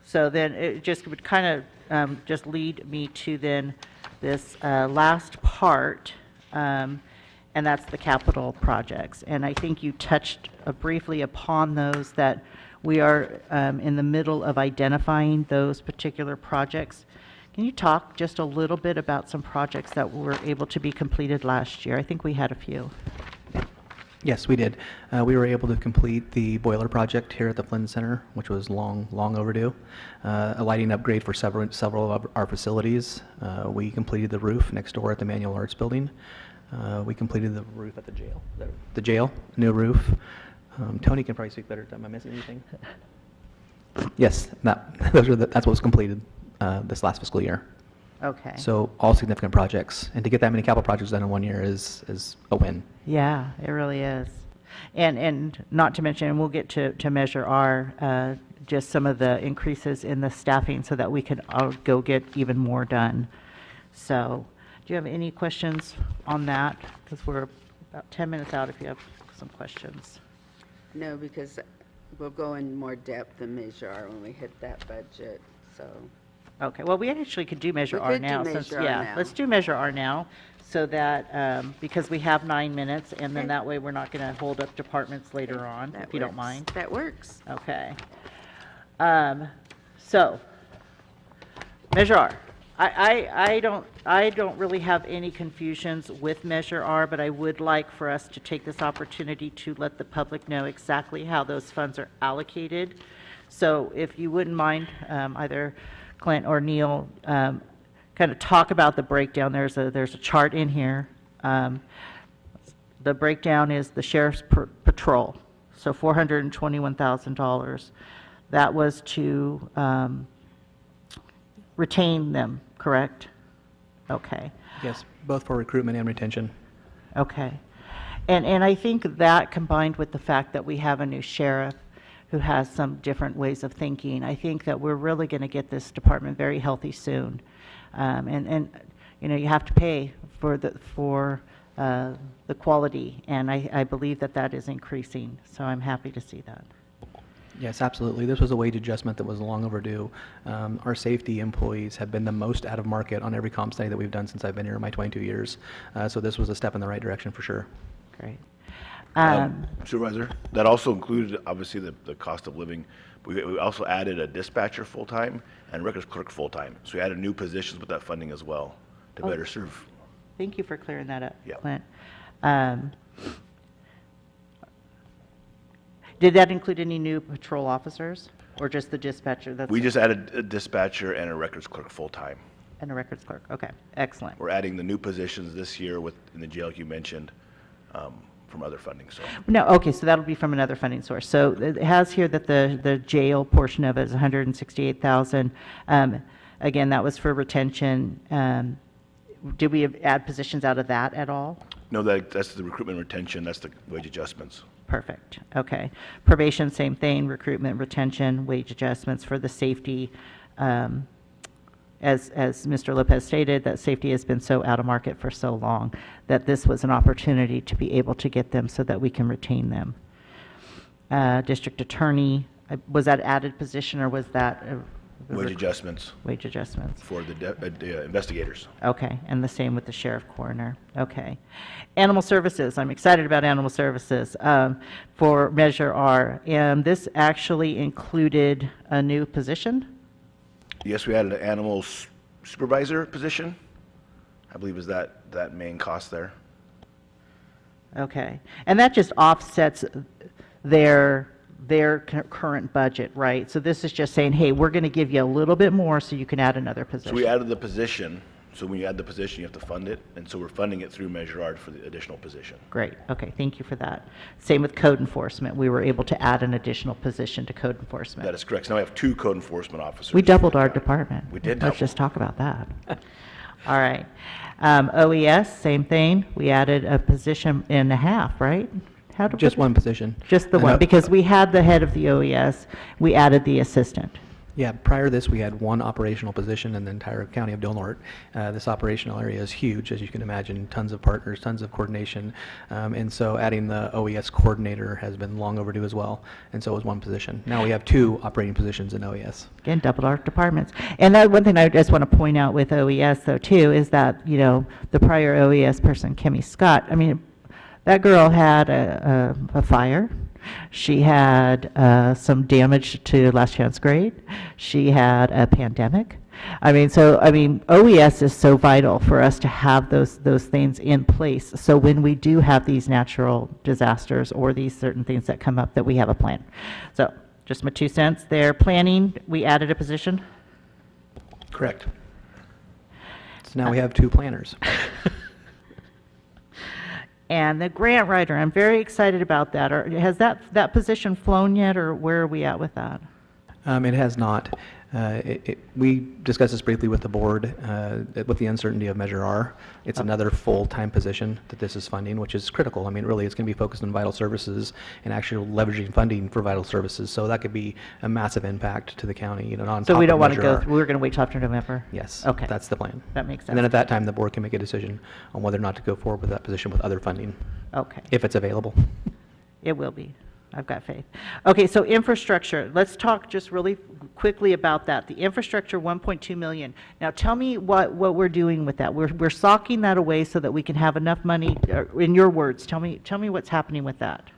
so then it just would kind of just lead me to then this last part, and that's the capital projects. And I think you touched briefly upon those, that we are in the middle of identifying those particular projects. Can you talk just a little bit about some projects that were able to be completed last year? I think we had a few. Yes, we did. We were able to complete the boiler project here at the Flynn Center, which was long overdue. A lighting upgrade for several of our facilities. We completed the roof next door at the Manual Arts Building. We completed the roof at the jail. The jail, new roof. Tony can probably speak better. Am I missing anything? Yes, that's what was completed this last fiscal year. Okay. So all significant projects, and to get that many capital projects done in 1 year is a win. Yeah, it really is. And not to mention, and we'll get to Measure R, just some of the increases in the staffing so that we can go get even more done. So, do you have any questions on that? Because we're about 10 minutes out if you have some questions. No, because we'll go in more depth in Measure R when we hit that budget, so. Okay, well, we actually could do Measure We R could do now. Measure R Yeah, now. let's do Measure R now, so that, because we have 9 minutes, and then Okay. that way we're not going to hold up departments later on, That if you don't works. mind. That works. Okay. So, Measure R. I don't really have any confusions with Measure R, but I would like for us to take this opportunity to let the public know exactly how those funds are allocated. So if you wouldn't mind, either Clint or Neil, kind of talk about the breakdown. There's a chart in here. The breakdown is the sheriff's patrol, so $421,000. That was to retain them, correct? Okay. Yes, both for recruitment and retention. Okay. And I think that, combined with the fact that we have a new sheriff who has some different ways of thinking, I think that we're really going to get this department very healthy soon. And you know, you have to pay for the quality, and I believe that is increasing. So I'm happy to see that. Yes, absolutely. This was a wage adjustment that was long overdue. Our safety employees have been the most out of market on every comp study that we've done since I've been here in my 22 years. So this was a step in the right direction for sure. Great. Supervisor, that also included, obviously, the cost of living. We also added a dispatcher full-time and records clerk full-time. So we added new positions with that funding as well to better serve. Thank you for clearing that up, Yeah. Clint. Did that include any new patrol officers, or just the dispatcher? We just added a dispatcher and a records clerk full-time. And a records clerk. Okay, excellent. We're adding the new positions this year in the jail, like you mentioned, from other funding, so. No, okay, so that'll be from another funding source. So it has here that the jail portion of it is 168,000. Again, that was for retention. Did we add positions out of that at all? No, that's the recruitment retention, that's the wage adjustments. Perfect, okay. Probation, same thing, recruitment, retention, wage adjustments for the safety. As Mr. Lopez stated, that safety has been so out of market for so long that this was an opportunity to be able to get them so that we can retain them. District attorney, was that added position, or was that? Wage adjustments Wage adjustments. for the investigators. Okay, and the same with the sheriff coroner. Okay. Animal services, I'm excited about animal services for Measure R. And this actually included a new position? Yes, we added an animal supervisor position. I believe is that main cost there. Okay. And that just offsets their their current budget, right? So this is just saying, hey, we're going to give you a little bit more so you can add another So position. we added the position, so when you add the position, you have to fund it, and so we're funding it through Measure R for the additional position. Great, okay, thank you for that. Same with code enforcement, we were able to add an additional position to code enforcement. That is correct. So now we have 2 code enforcement officers. We doubled our department. We did Let's double. just talk about that. All right. OES, same thing, we added a position and a half, right? How did Just one position. Just the And, one, because we had the head of the OES, we added the assistant. Yeah, prior to this, we had one operational position in the entire county of Del Norte. This operational area is huge, as you can imagine, tons of partners, tons of coordination. And so adding the OES coordinator has been long overdue as well. And so it was one position. Now we have 2 operating positions in OES. Again, doubled our departments. And that one thing I just want to point out with OES though too, is that, you know, the prior OES person, Kimmy Scott, I mean, that girl had a fire. She had some damage to last chance grade. She had a pandemic. I mean, OES is so vital for us to have those things in place. So when we do have these natural disasters or these certain things that come up, that we have a plan. So just my 2 cents there. Planning, we added a position. Correct. So now we have 2 planners. And the grant writer, I'm very excited about that. Has that position flown yet, or where are we at with that? It has not. We discussed this briefly with the board, with the uncertainty of Measure R. It's another full-time position that this is funding, which is critical. I mean, really, it's going to be focused on vital services and actually leveraging funding for vital services. So that could be a massive impact to the county, you know, on So top we of don't want to Measure go R. through, we're going to wait till after November? Yes. Okay. That's the plan. That makes And then sense. at that time, the board can make a decision on whether or not to go forward with that position with other funding, Okay. if it's available. It will be. I've got faith. Okay, so infrastructure. Let's talk just really quickly about that. The infrastructure, 1.2 million. Now tell me what we're doing with that. We're socking that away so that we can have enough money, in your words, tell me what's happening with that.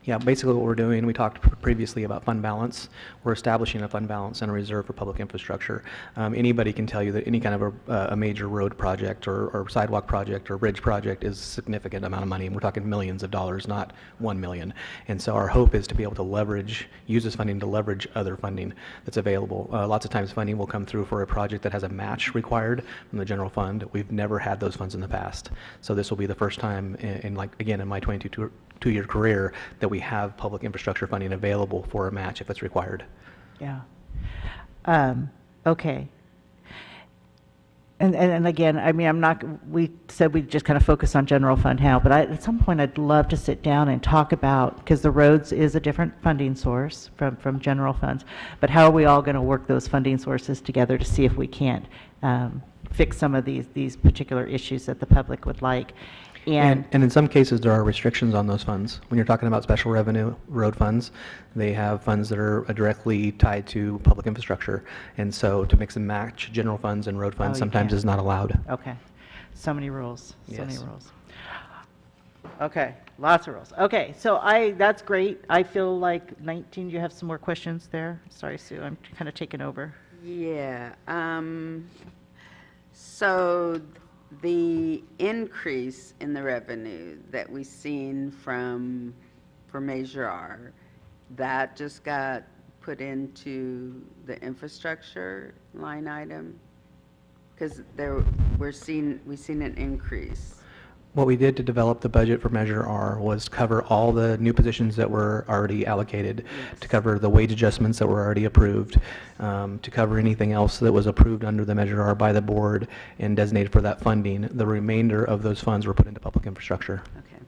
Yeah, basically what we're doing, we talked previously about fund balance. We're establishing a fund balance and a reserve for public infrastructure. Anybody can tell you that any kind of a major road project or sidewalk project or bridge project is a significant amount of money. And we're talking millions of dollars, not 1 million. And so our hope is to be able to use this funding to leverage other funding that's available. Lots of times funding will come through for a project that has a match required from the general fund. We've never had those funds in the past. So this will be the first time in my 22-year career that we have public infrastructure funding available for a match if it's required. Yeah. Okay. And again, I mean, we said we just kind of focus on general fund now, but at some point I'd love to sit down and talk about, because the roads is a different funding source from general funds, but how are we all going to work those funding sources together to see if we can't fix some of these particular issues that the public would like. And in some cases, there are restrictions on those funds. When you're talking about special revenue road funds, they have funds that are directly tied to public infrastructure. And so to mix and match general funds and road funds you sometimes can't. is not allowed. Okay. So many rules, so many Yes. rules. Okay, lots of rules. Okay, so that's great. I feel like 19, you have some more questions there? Sorry, Sue, I'm kind of taking over. Yeah, so the increase in the revenue that we've seen for Measure R, that just got put into the infrastructure line item? Because we've seen an increase. What we did to develop the budget for Measure R was cover all the new positions that were already allocated, to cover the wage adjustments that were already approved, to cover anything else that was approved under the Measure R by the board and designated for that funding. The remainder of those funds were put into public infrastructure. Okay,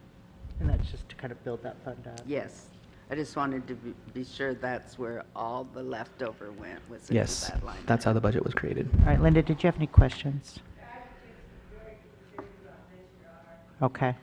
And that's just to kind of build that fund up. yes. I just wanted to be sure that's where all the leftover was into Yes, that line. that's how the budget was created. All right, Linda, did you have any questions? Okay.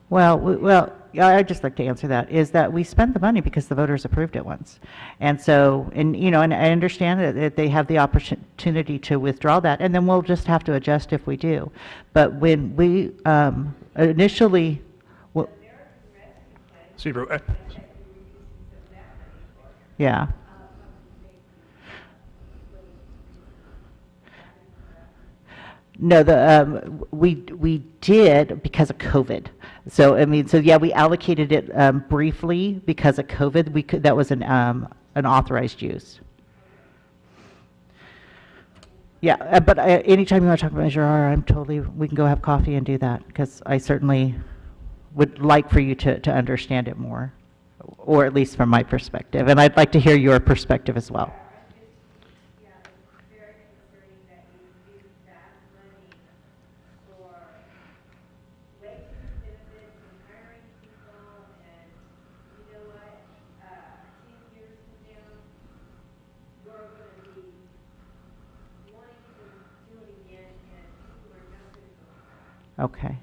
Well, yeah, I'd just like to answer that, is that we spent the money because the voters approved it once. And so, and I understand that they have the opportunity to withdraw that, and then we'll just have to adjust if we do. But when we initially, well, Super, Yeah. No, we did because of COVID. So, I mean, so yeah, we allocated it briefly because of COVID. That was an authorized use. Yeah, but anytime you want to talk about Measure R, we can go have coffee and do that, because I certainly would like for you to understand it more, or at least from my perspective. And I'd like to hear your perspective as well. Okay.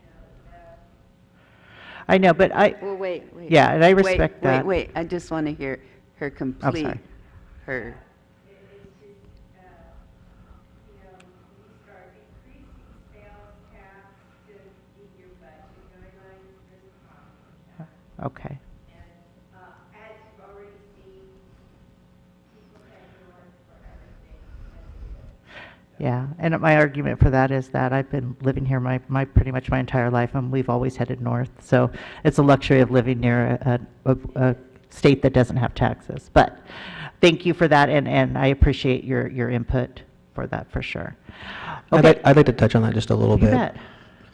I know, but Well, wait. yeah, and I respect that. Wait, I just want to hear her complete, sorry. her. Okay. Yeah, and my argument for that is that I've been living here pretty much my entire life, and we've always headed north. So it's a luxury of living near a state that doesn't have taxes. But thank you for that, and I appreciate your input for that for sure. Okay. I'd like to touch on that just a little You bit. bet.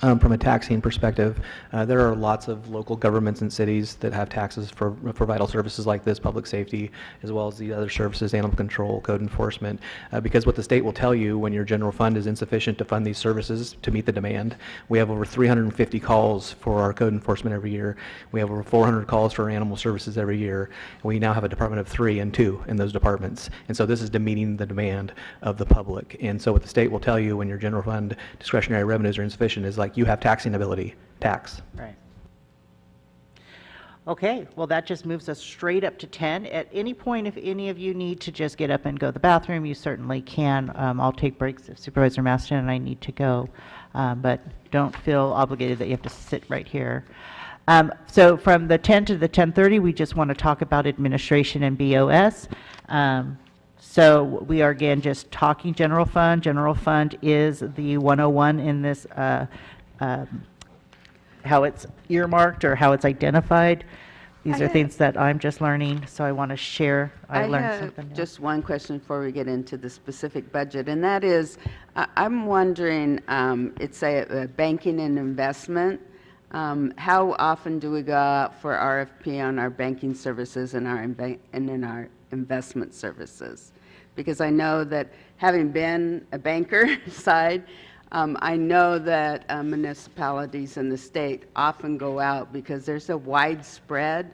From a taxing perspective, there are lots of local governments and cities that have taxes for vital services like this, public safety, as well as the other services, animal control, code enforcement, because what the state will tell you when your general fund is insufficient to fund these services to meet the demand. We have over 350 calls for our code enforcement every year. We have over 400 calls for our animal services every year. We now have a department of 3 and 2 in those departments. And so this is to meeting the demand of the public. And so what the state will tell you when your general fund discretionary revenues are insufficient is like, you have taxing ability, tax. Right. Okay, well, that just moves us straight up to 10. At any point, if any of you need to just get up and go to the bathroom, you certainly can. I'll take breaks if Supervisor Maston and I need to go, but don't feel obligated that you have to sit right here. So from the 10 to the 10:30, we just want to talk about administration and BOS. So we are, again, just talking general fund. General fund is the 101 in this, how it's earmarked or how it's identified. These are things that I'm just learning, so I want to share. I learned something new. Just one question before we get into the specific budget, and that is, I'm wondering, it's a banking and investment. How often do we go out for RFP on our banking services and in our investment services? Because I know that, having been a banker side, I know that municipalities in the state often go out because there's a widespread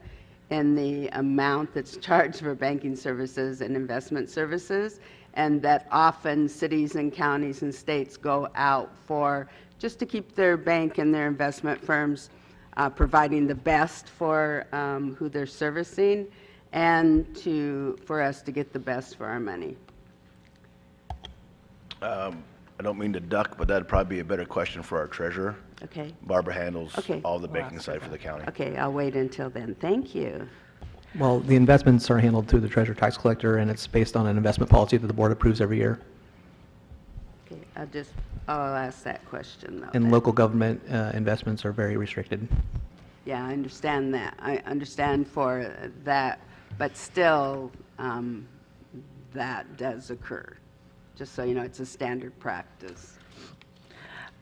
in the amount that's charged for banking services and investment services, and that often cities and counties and states go out for just to keep their bank and their investment firms providing the best for who they're servicing, and for us to get the best for our money. I don't mean to duck, but that'd probably be a better question for our treasurer. Okay. Barbara handles Okay. all the banking side for the county. Okay, I'll wait until then. Thank you. Well, the investments are handled through the treasurer tax collector, and it's based on an investment policy that the board approves every year. Okay, I'll ask that question though. And then. local government investments are very restricted. Yeah, I understand that. I understand for that, but still, that does occur. Just so you know, it's a standard practice.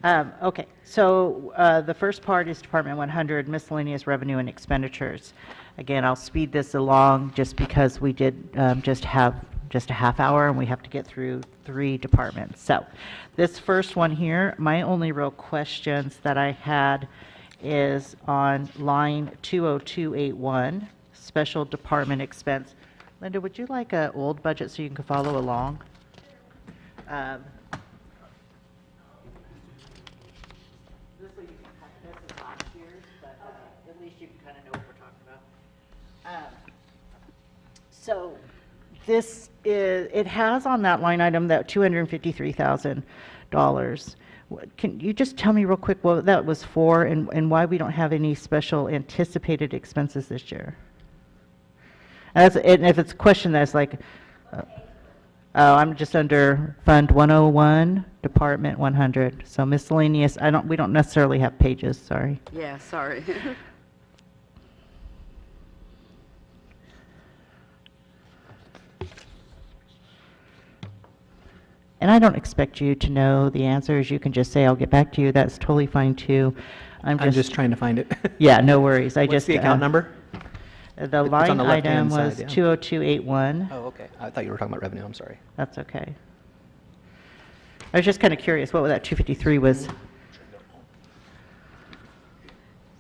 Okay, so the first part is Department 100, miscellaneous revenue and expenditures. Again, I'll speed this along just because we did just have a half hour and we have to get through 3 departments. So this first one here, my only real questions that I had is on line 20281, special department expense. Linda, would you like an old budget so you can follow along? This is last year's, but at least you can kind of know what we're talking about. So this is, it has on that line item that $253,000, Can you just tell me real quick what that was for and why we don't have any special anticipated expenses this year? And if it's a question that's like, oh, I'm just under Fund 101, Department 100. So miscellaneous, we don't necessarily have pages, sorry. Yeah, sorry. And I don't expect you to know the answers. You can just say, I'll get back to you. That's totally fine too. I'm just trying to find it. Yeah, no worries. What's the account number? The on line the item left-hand was side, yeah. 20281. Oh, okay. I thought you were talking about revenue. I'm sorry. That's okay. I was just kind of curious what that 253 was.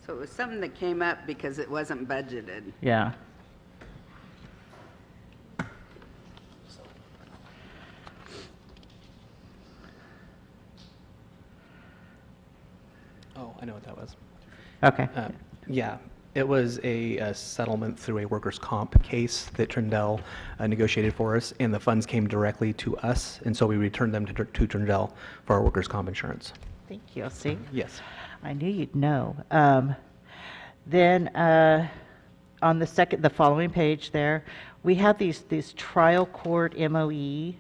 So it was something that came up because it wasn't budgeted. Yeah. Oh, I know what that was. Okay. Yeah, it was a settlement through a workers' comp case that Trindle negotiated for us, and the funds came directly to us, and so we returned them to Trindle for our workers' comp insurance. Thank you. See? Yes. I knew you'd know. Then on the following page there, we have these trial court MOE.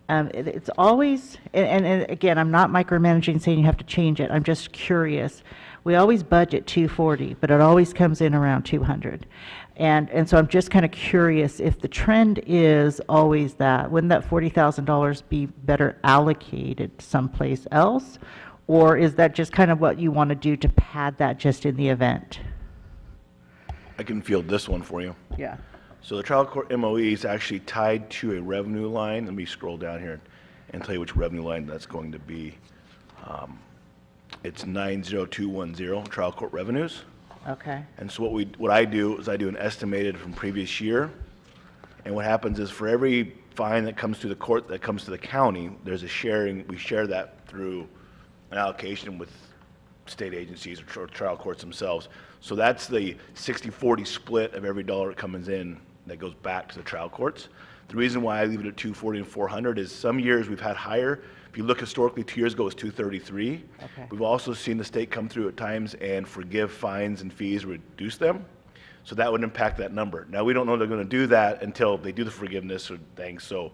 It's always, and again, I'm not micromanaging saying you have to change it. I'm just curious. We always budget 240, but it always comes in around 200. And so I'm just kind of curious if the trend is always that. Wouldn't that $40,000 be better allocated someplace else? Or is that just kind of what you want to do to pad that just in the event? I can field this one for you. Yeah. So the trial court MOE is actually tied to a revenue line. Let me scroll down here and tell you which revenue line that's going to be. It's 90210, trial court revenues. Okay. And so what I do is I do an estimated from previous year. And what happens is for every fine that comes to the court that comes to the county, there's a sharing, we share that through an allocation with state agencies or trial courts themselves. So that's the 60-40 split of every dollar that comes in that goes back to the trial courts. The reason why I leave it at 240 and 400 is some years we've had higher. If you look historically, 2 years ago it was 233. Okay. We've also seen the state come through at times and forgive fines and fees, reduce them. So that would impact that number. Now, we don't know they're going to do that until they do the forgiveness or things. So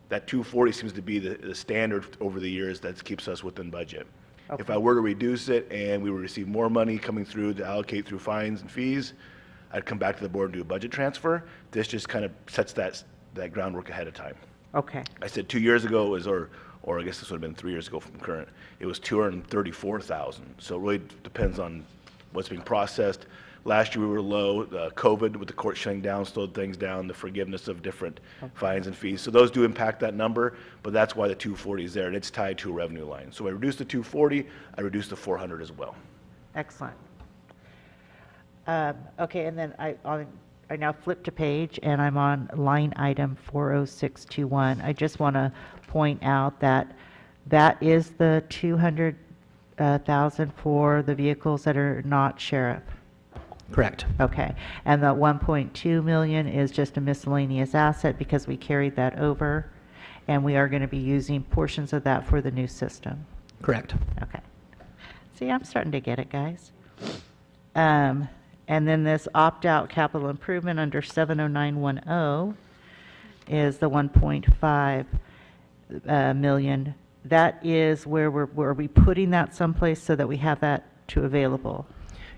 that 240 seems to be the standard over the years that keeps us within budget. Okay. If I were to reduce it and we were to receive more money coming through to allocate through fines and fees, I'd come back to the board and do a budget transfer. This just kind of sets that groundwork ahead of time. Okay. I said 2 years ago it was, or I guess this would have been 3 years ago from current, it was 234,000. So it really depends on what's being processed. Last year we were low. COVID with the court shutting down slowed things down, the forgiveness of different fines and fees. So those do impact that number, but that's why the 240 is there, and it's tied to a revenue line. So I reduced the 240, I reduced the 400 as well. Excellent. Okay, and then I now flip to page, and I'm on line item 40621. I just want to point out that that is the 200,000 for the vehicles that are not sheriff. Correct. Okay, and the 1.2 million is just a miscellaneous asset because we carried that over, and we are going to be using portions of that for the new system. Correct. Okay. See, I'm starting to get it, guys. And then this opt-out capital improvement under 70910 is the 1.5 million. That is where are we putting that someplace so that we have that available?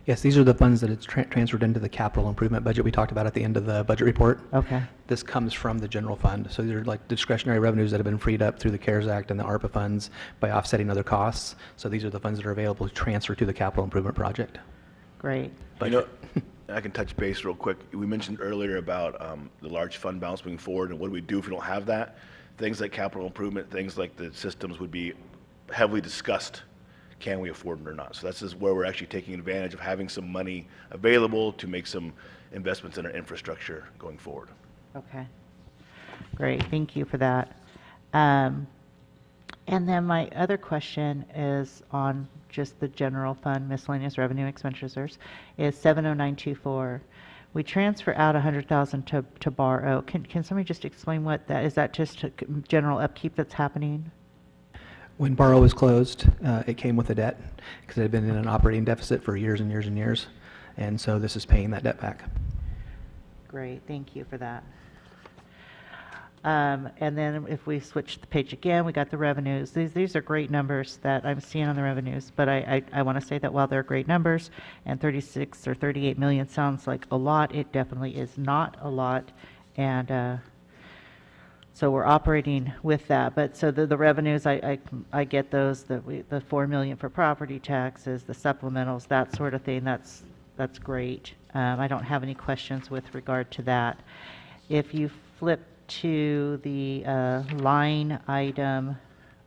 Yes, these are the funds that it's transferred into the capital improvement budget we talked about at the end of the budget report. Okay. This comes from the general fund. So these are like discretionary revenues that have been freed up through the CARES Act and the ARPA funds by offsetting other costs. So these are the funds that are available to transfer to the capital improvement project. Great. You know, I can touch base real quick. We mentioned earlier about the large fund balance moving forward, and what do we do if we don't have that? Things like capital improvement, things like the systems would be heavily discussed. Can we afford it or not? So this is where we're actually taking advantage of having some money available to make some investments in our infrastructure going forward. Okay. Great. Thank you for that. And then my other question is on just the general fund miscellaneous revenue expenditures is 70924. We transfer out 100,000 to borrow. Can somebody just explain what that is? That just general upkeep that's happening? When Barrow was closed, it came with a debt because it had been in an operating deficit for years and years and years. And so this is paying that debt back. Great, thank you for that. And then if we switch the page again, we got the revenues. These are great numbers that I'm seeing on the revenues, but I want to say that while they're great numbers, and 36 or 38 million sounds like a lot, it definitely is not a lot. And so we're operating with that. But so the revenues, I get those, the 4 million for property taxes, the supplementals, that sort of thing. That's great. I don't have any questions with regard to that. If you flip to the line item,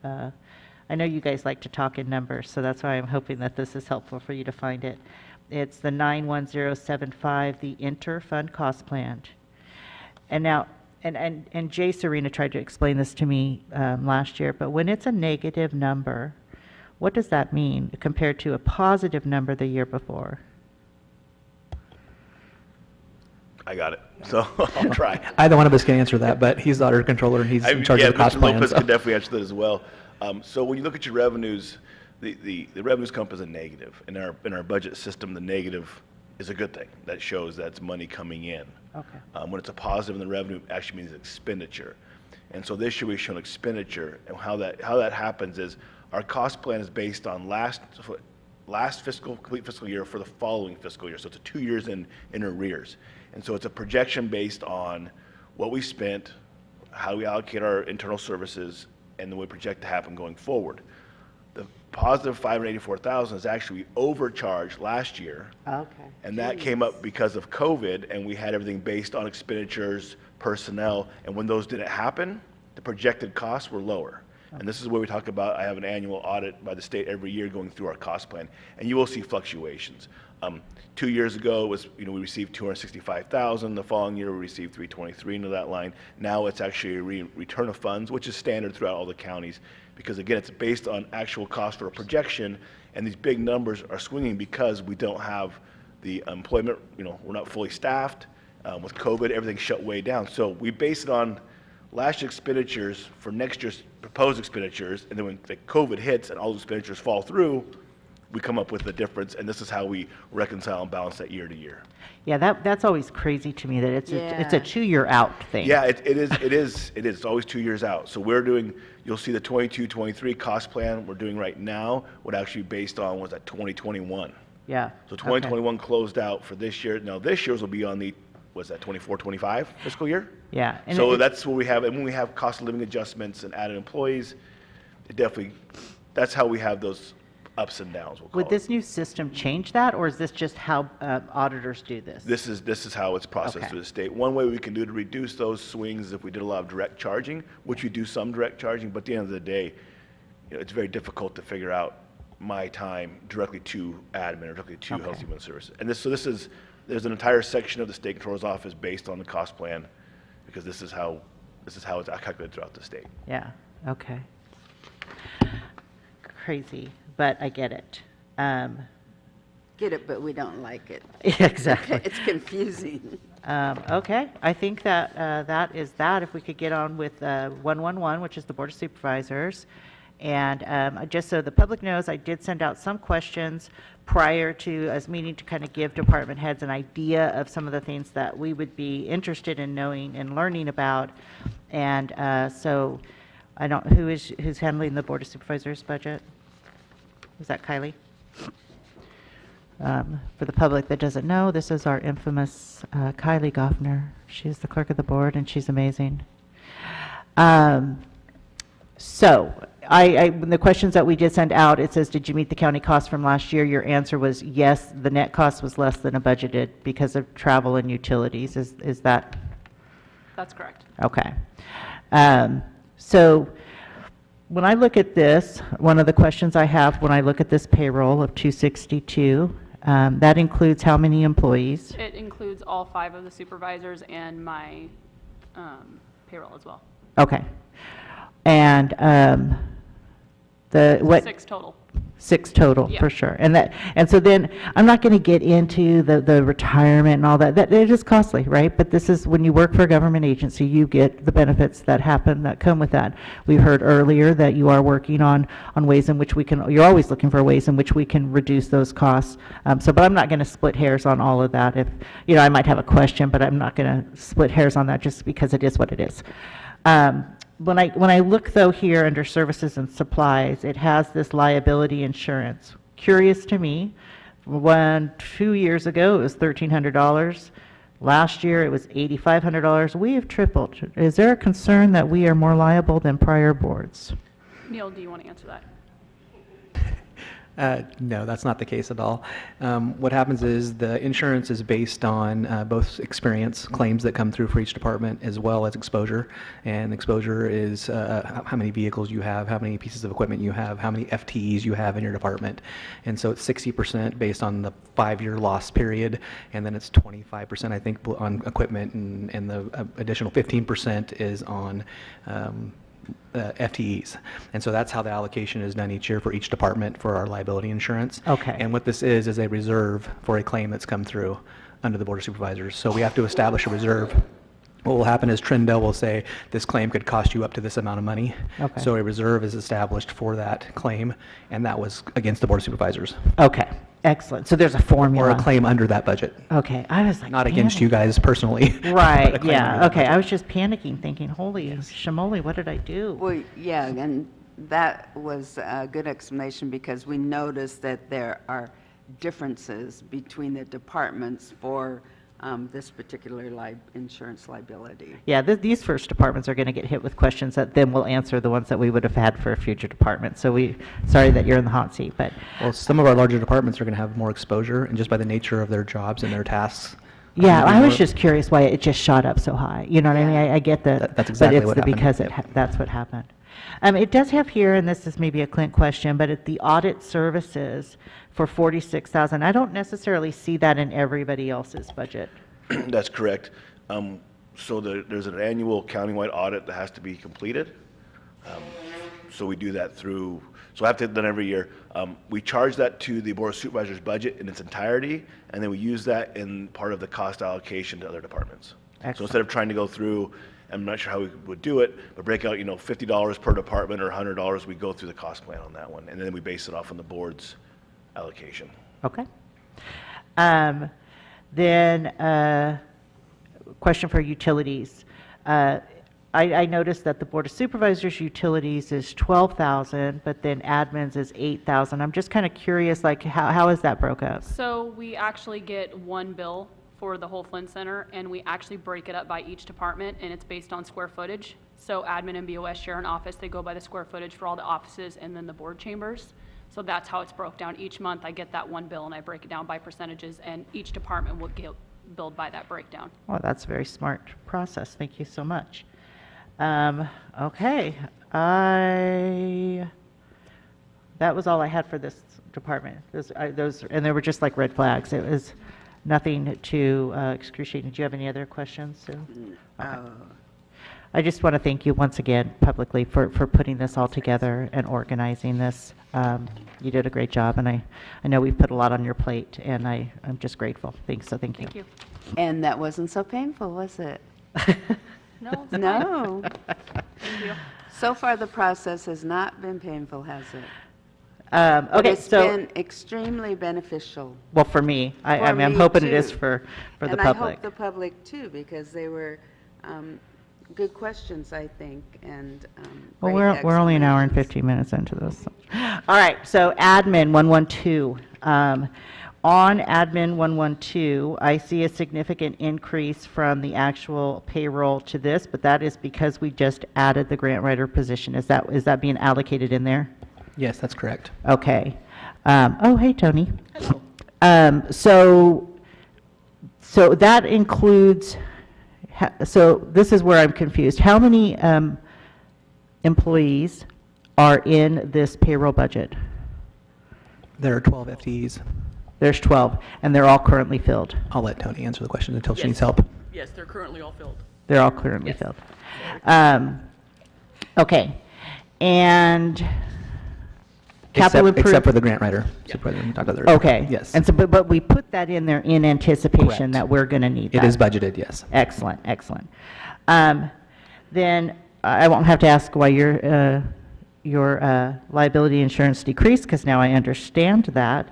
I know you guys like to talk in numbers, so that's why I'm hoping that this is helpful for you to find it. It's the 91075, the inter-fund cost plan. And now, and Jay Serena tried to explain this to me last year, but when it's a negative number, what does that mean compared to a positive number the year before? I got it. So I'll try. Either one of us can answer that, but he's the auditor controller and he's in charge of the cost Mr. plan. Lopez so. can definitely answer that as well. So when you look at your revenues, the revenues come up as a negative. In our budget system, the negative is a good thing. That shows that's money coming in. Okay. When it's a positive in the revenue, it actually means expenditure. And so this year we've shown expenditure, and how that happens is our cost plan is based on last complete fiscal year for the following fiscal year. So it's 2 years in arrears. And so it's a projection based on what we spent, how we allocate our internal services, and then we project to happen going forward. The positive 584,000 is actually overcharged last year. Okay. And that came up because of COVID, and we had everything based on expenditures, personnel, and when those didn't happen, the projected costs were lower. And this is where we talk about, I have an annual audit by the state every year going through our cost plan, and you will see fluctuations. 2 years ago, it was, we received 265,000. The following year, we received 323 into that line. Now it's actually a return of funds, which is standard throughout all the counties, because again, it's based on actual cost for a projection, and these big numbers are swinging because we don't have the employment, we're not fully staffed. With COVID, everything's shut way down. So we base it on last year's expenditures for next year's proposed expenditures, and then when the COVID hits and all those expenditures fall through, we come up with the difference, and this is how we reconcile and balance that year to year. Yeah, that's always crazy to me that it's a 2-year out thing. Yeah, it is. It's always 2 years out. So you'll see the 22-23 cost plan we're doing right now would actually be based on, was that 2021? Yeah. So 2021 closed out for this year. Now this year's will be on the, was that 24-25 fiscal year? Yeah. And So that's what we have, and when we have cost of living adjustments and added employees, that's how we have those ups and downs, we'll call would it. this new system change that, or is this just how auditors do this? This is how it's processed Okay. through the state. One way we can do to reduce those swings is if we did a lot of direct charging, which we do some direct charging, but at the end of the day, it's very difficult to figure out my time directly to admin or directly to Health and Human Services. And there's an entire section of the state controller's office based on the cost plan, because this is how it's calculated throughout the state. Yeah, okay. Crazy, but I get it. Get it, but we don't like it. Exactly. It's confusing. Okay, I think that that is that. If we could get on with 111, which is the Board of Supervisors. And just so the public knows, I did send out some questions prior to us meeting to kind of give department heads an idea of some of the things that we would be interested in knowing and learning about. And so I don't, who's handling the Board of Supervisors budget? Is that Kylie? For the public that doesn't know, this is our infamous Kylie Goffner. She's the clerk of the board, and she's amazing. So, the questions that we did send out, it says, did you meet the county costs from last year? Your answer was yes, the net cost was less than a budgeted because of travel and utilities. Is that? That's correct. Okay. So, when I look at this, one of the questions I have when I look at this payroll of 262, that includes how many employees? It includes all 5 of the supervisors and my payroll as well. Okay. And 6 total. 6 total, Yeah. for sure. And so then, I'm not going to get into the retirement and all that. That it is costly, right? But this is, when you work for a government agency, you get the benefits that come with that. We heard earlier that you are working on ways in which we can, you're always looking for ways in which we can reduce those costs. But I'm not going to split hairs on all of that. If, I might have a question, but I'm not going to split hairs on that just because it is what it is. When I look, though, here under services and supplies, it has this liability insurance. Curious to me, 2 years ago, it was $1,300. Last year, it was $8,500. We have tripled. Is there a concern that we are more liable than prior boards? Neil, do you want to answer that? No, that's not the case at all. What happens is the insurance is based on both experience, claims that come through for each department, as well as exposure. And exposure is how many vehicles you have, how many pieces of equipment you have, how many FTEs you have in your department. And so it's 60% based on the 5-year loss period, and then it's 25%, I think, on equipment, and the additional 15% is on FTEs. And so that's how the allocation is done each year for each department for our liability insurance. Okay. And what this is a reserve for a claim that's come through under the Board of Supervisors. So we have to establish a reserve. What will happen is Trindle will say, this claim could cost you up to this amount of money. Okay. So a reserve is established for that claim, and that was against the Board of Supervisors. Okay, excellent. So there's a formula. Or a claim under that budget. Okay, I was like, Not against you panicking. guys personally. but a Right, claim under yeah, that okay. budget. I was just panicking, thinking, holy shamoly, what did I do? Well, yeah, and that was a good explanation because we noticed that there are differences between the departments for this particular insurance liability. Yeah, these first departments are going to get hit with questions that then will answer the ones that we would have had for a future department. So sorry that you're in the hot seat, but Well, some of our larger departments are going to have more exposure, and just by the nature of their jobs and their tasks. yeah, I was more- just curious why it just shot up so high. You know what I mean? I get that. That's exactly what But it's happened. because that's what happened. It does have here, and this is maybe a Clint question, but at the audit services for $46,000, I don't necessarily see that in everybody else's budget. That's correct. So there's an annual countywide audit that has to be completed. So we do that through, so I have to have done every year. We charge that to the Board of Supervisors budget in its entirety, and then we use that in part of the cost allocation to other departments. So Excellent. instead of trying to go through, I'm not sure how we would do it, but break out, $50 per department or $100, we go through the cost plan on that one, and then we base it off on the board's allocation. Okay. Then, question for utilities. I noticed that the Board of Supervisors utilities is $12,000, but then admins is $8,000. I'm just kind of curious, like, how is that broke up? So we actually get one bill for the whole Flint Center, and we actually break it up by each department, and it's based on square footage. So admin and BOS share an office. They go by the square footage for all the offices and then the board chambers. So that's how it's broke down. Each month I get that one bill and I break it down by percentages, and each department will get billed by that breakdown. Well, that's a very smart process. Thank you so much. Okay, that was all I had for this department. And they were just like red flags. It was nothing too excruciating. Do you have any other questions, Sue? Okay. I just want to thank you once again publicly for putting this all together and organizing this. You did a great job, and I know we've put a lot on your plate, and I'm just grateful. Thanks, so thank you. Thank you. And that wasn't so painful, was it? No, it's fine. No. Thank you. So far, the process has not been painful, has it? But Okay, it's so, been extremely beneficial. well, for me, I'm me, hoping it is too. for the And public. I hope the public too, because they were good questions, I think, and Well, great we're only an hour and explanations. 15 minutes into this. All right, so admin 112. On admin 112, I see a significant increase from the actual payroll to this, but that is because we just added the grant writer position. Is that being allocated in there? Yes, that's correct. Okay. Oh, hey, Tony. So that includes, so this is where I'm confused. How many employees are in this payroll budget? There are 12 FTEs. There's 12, and they're all currently filled. I'll let Tony answer the question until she Yes. needs help. Yes, they're currently all filled. They're all currently Yes. filled. Okay. And capital Except for improve. the grant writer, Supervisor. We talked about that earlier. Okay. Yes. And so, but we put that in there in anticipation Correct. that we're going to need It that. is budgeted, yes. Excellent, excellent. Then I won't have to ask why your liability insurance decreased, because now I understand that.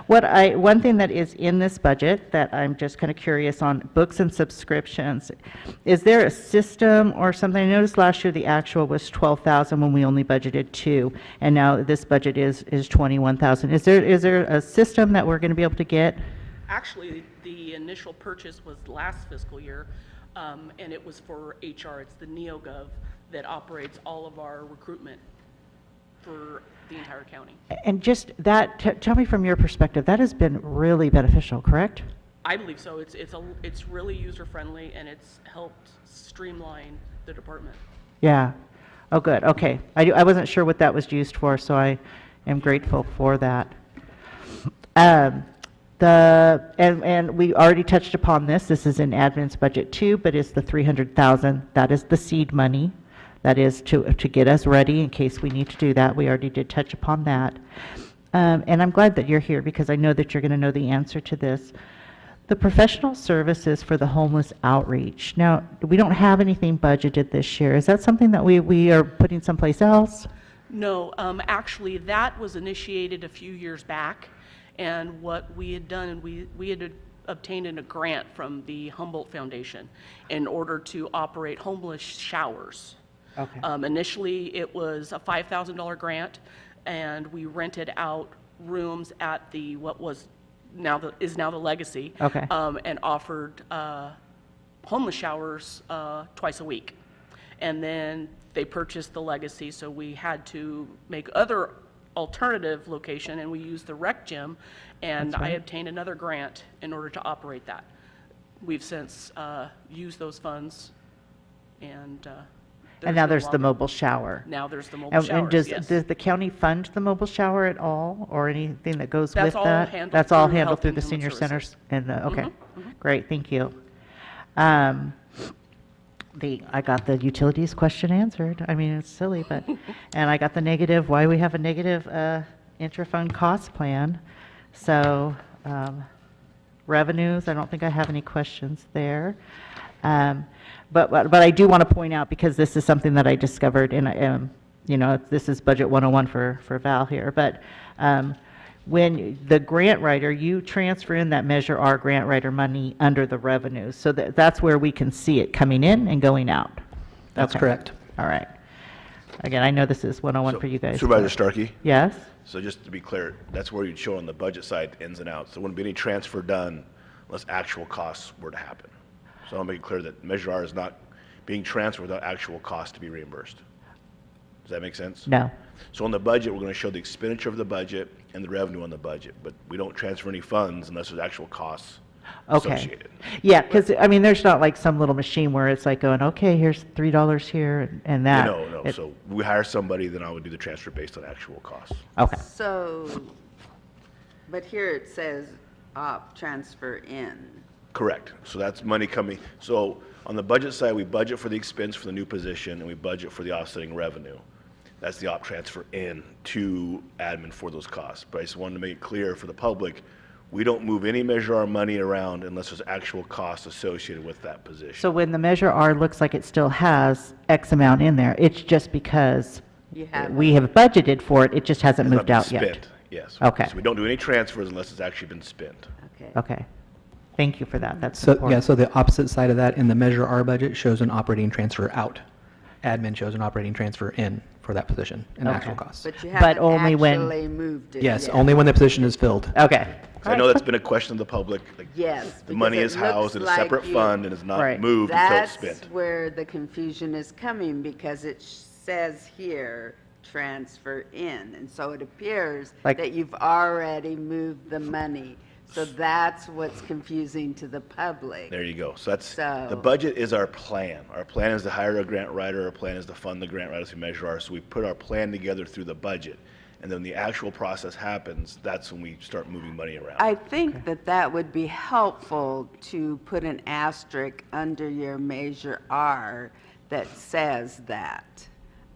One thing that is in this budget that I'm just kind of curious on, books and subscriptions, is there a system or something? I noticed last year the actual was 12,000 when we only budgeted 2, and now this budget is 21,000. Is there a system that we're going to be able to get? Actually, the initial purchase was last fiscal year, and it was for HR. It's the NeoGov that operates all of our recruitment for the entire county. And just that, tell me from your perspective, that has been really beneficial, correct? I believe so. It's really user-friendly, and it's helped streamline the department. Yeah. Oh, good. Okay. I wasn't sure what that was used for, so I am grateful for that. And we already touched upon this. This is in admin's budget too, but it's the 300,000. That is the seed money. That is to get us ready in case we need to do that. We already did touch upon that. And I'm glad that you're here because I know that you're going to know the answer to this. The professional services for the homeless outreach. Now, we don't have anything budgeted this year. Is that something that we are putting someplace else? No, actually, that was initiated a few years back, and what we had done, and we had obtained a grant from the Humboldt Foundation in order to operate homeless showers. Okay. Initially, it was a $5,000 grant, and we rented out rooms at the what was now the Legacy. Okay. And offered homeless showers twice a week. And then they purchased the Legacy, so we had to make other alternative location, and we used the rec gym, and I obtained another grant in order to operate that. We've since used those funds, and now there's the mobile shower. Now there's the mobile showers, And yes. does the county fund the mobile shower at all, or anything that goes That's with all that? handled That's all through handled Health through and the Human senior centers? Services. And okay, great, thank you. I got the utilities question answered. I mean, it's silly, but, and I got the negative, why we have a negative intrafund cost plan. So revenues, I don't think I have any questions there. But I do want to point out, because this is something that I discovered, and you know, this is budget 101 for Val here, but when the grant writer, you transfer in that Measure R grant writer money under the revenues, so that's where we can see it coming in and going out. That's Okay. correct. All right. Again, I know this is 101 So, for you guys. Supervisor but- Starkey? Yes? So just to be clear, that's where you'd show on the budget side ins and outs. There wouldn't be any transfer done unless actual costs were to happen. So I'll make it clear that Measure R is not being transferred without actual costs to be reimbursed. Does that make sense? No. So on the budget, we're going to show the expenditure of the budget and the revenue on the budget, but we don't transfer any funds unless there's actual costs Okay. associated. Yeah, because, I mean, there's not like some little machine where it's like going, okay, here's $3 here and that. No. So we hire somebody, then I would do the transfer based on actual costs. Okay. So, but here it says transfer in. Correct. So that's money coming. So on the budget side, we budget for the expense for the new position, and we budget for the offsetting revenue. That's the op transfer in to admin for those costs. But I just wanted to make it clear for the public, we don't move any Measure R money around unless there's actual costs associated with that position. So when the Measure R looks like it still has X amount in there, it's just because You have we have budgeted for it, it just hasn't It's not moved been out yet. spent, yes. Okay. So we don't do any transfers unless it's actually been spent. Okay. Okay. Thank you for that. That's So, important. yeah, so the opposite side of that, in the Measure R budget, shows an operating transfer out. Admin shows an operating transfer in for that position and actual Okay. costs. But you But haven't only when- actually moved it Yes, yet. only when the position is filled. Okay. So I know that's been a question of the public. Like, Yes. the money because is it housed in a looks separate like you- fund and is not Right. moved until it's That's spent. where the confusion is coming, because it says here, transfer in. And so it appears Like- that you've already moved the money. So that's what's confusing to the public. There you go. So that's, So- the budget is our plan. Our plan is to hire a grant writer, our plan is to fund the grant writer through Measure R. So we put our plan together through the budget. And then the actual process happens, that's when we start moving money around. I think that would be helpful to put an asterisk under your Measure R that says that.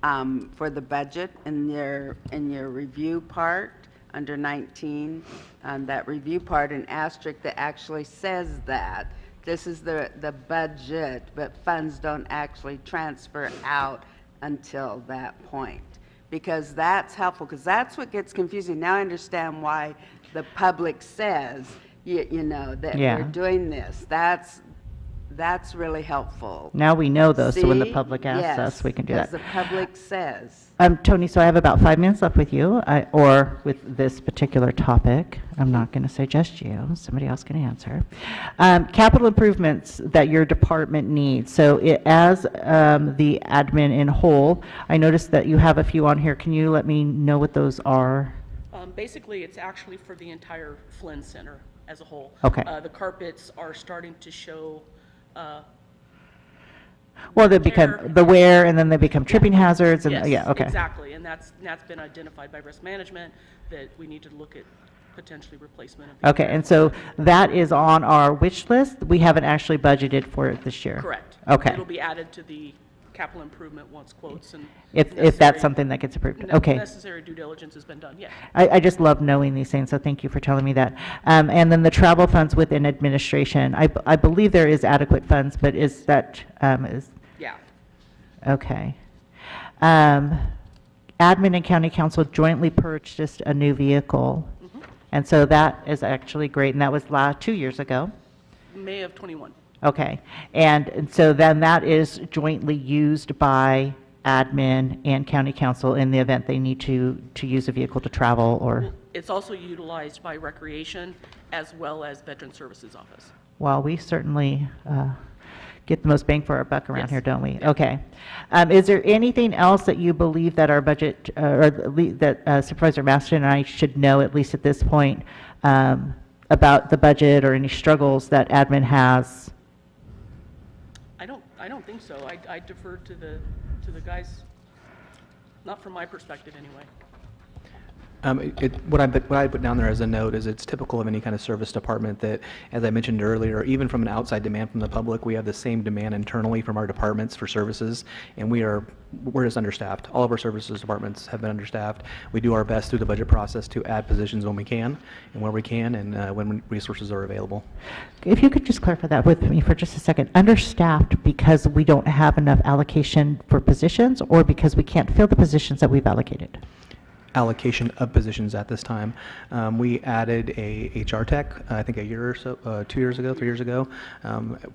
for the budget in your review part, under 19, that review part in asterisk that actually says that. This is the budget, but funds don't actually transfer out until that point. Because that's helpful, because that's what gets confusing. Now I understand why the public says, you know, that Yeah. we're doing this. That's really helpful. Now we know those, so when the See? public asks us, we can do that. Because the public says. Tony, so I have about 5 minutes left with you, or with this particular topic. I'm not going to say just you. Somebody else can answer. Capital improvements that your department needs. So as the admin in whole, I noticed that you have a few on here. Can you let me know what those are? Basically, it's actually for the entire Flynn Center as a whole. Okay. The carpets are starting to show, Well, they become Tear. the wear, and then they become tripping hazards, and yes, yeah, okay. exactly, and that's been identified by risk management, that we need to look at potentially replacement of the Okay, and so that is on our wish list. We haven't actually budgeted for it this year. Correct. Okay. It'll be added to the capital improvement once quotes and. If that's necessary- something that gets approved. ne- Okay. Necessary due diligence has been done, yes. I just love knowing these things, so thank you for telling me that. And then the travel funds within administration, I believe there is adequate funds, but is that, is, Yeah. okay. Admin and county council jointly purchased a new vehicle. And so that is actually great, and that was 2 years ago. May of '21. Okay, and so then that is jointly used by admin and county council in the event they need to use a vehicle to travel or, It's also utilized by recreation as well as Veteran Services Office. well, we certainly get the most bang for our buck around Yes. here, don't we? Okay. Is there anything else that you believe that our budget, or that Supervisor Maston and I should know, at least at this point, about the budget or any struggles that admin has? I don't think so. I defer to the guys, not from my perspective anyway. What I put down there as a note is it's typical of any kind of service department that, as I mentioned earlier, even from an outside demand from the public, we have the same demand internally from our departments for services, and we're just understaffed. All of our services departments have been understaffed. We do our best through the budget process to add positions when we can, and where we can, and when resources are available. If you could just clarify that with me for just a second. Understaffed because we don't have enough allocation for positions, or because we can't fill the positions that we've allocated? Allocation of positions at this time. We added a HR tech, I think a year or so, 2 years ago, 3 years ago.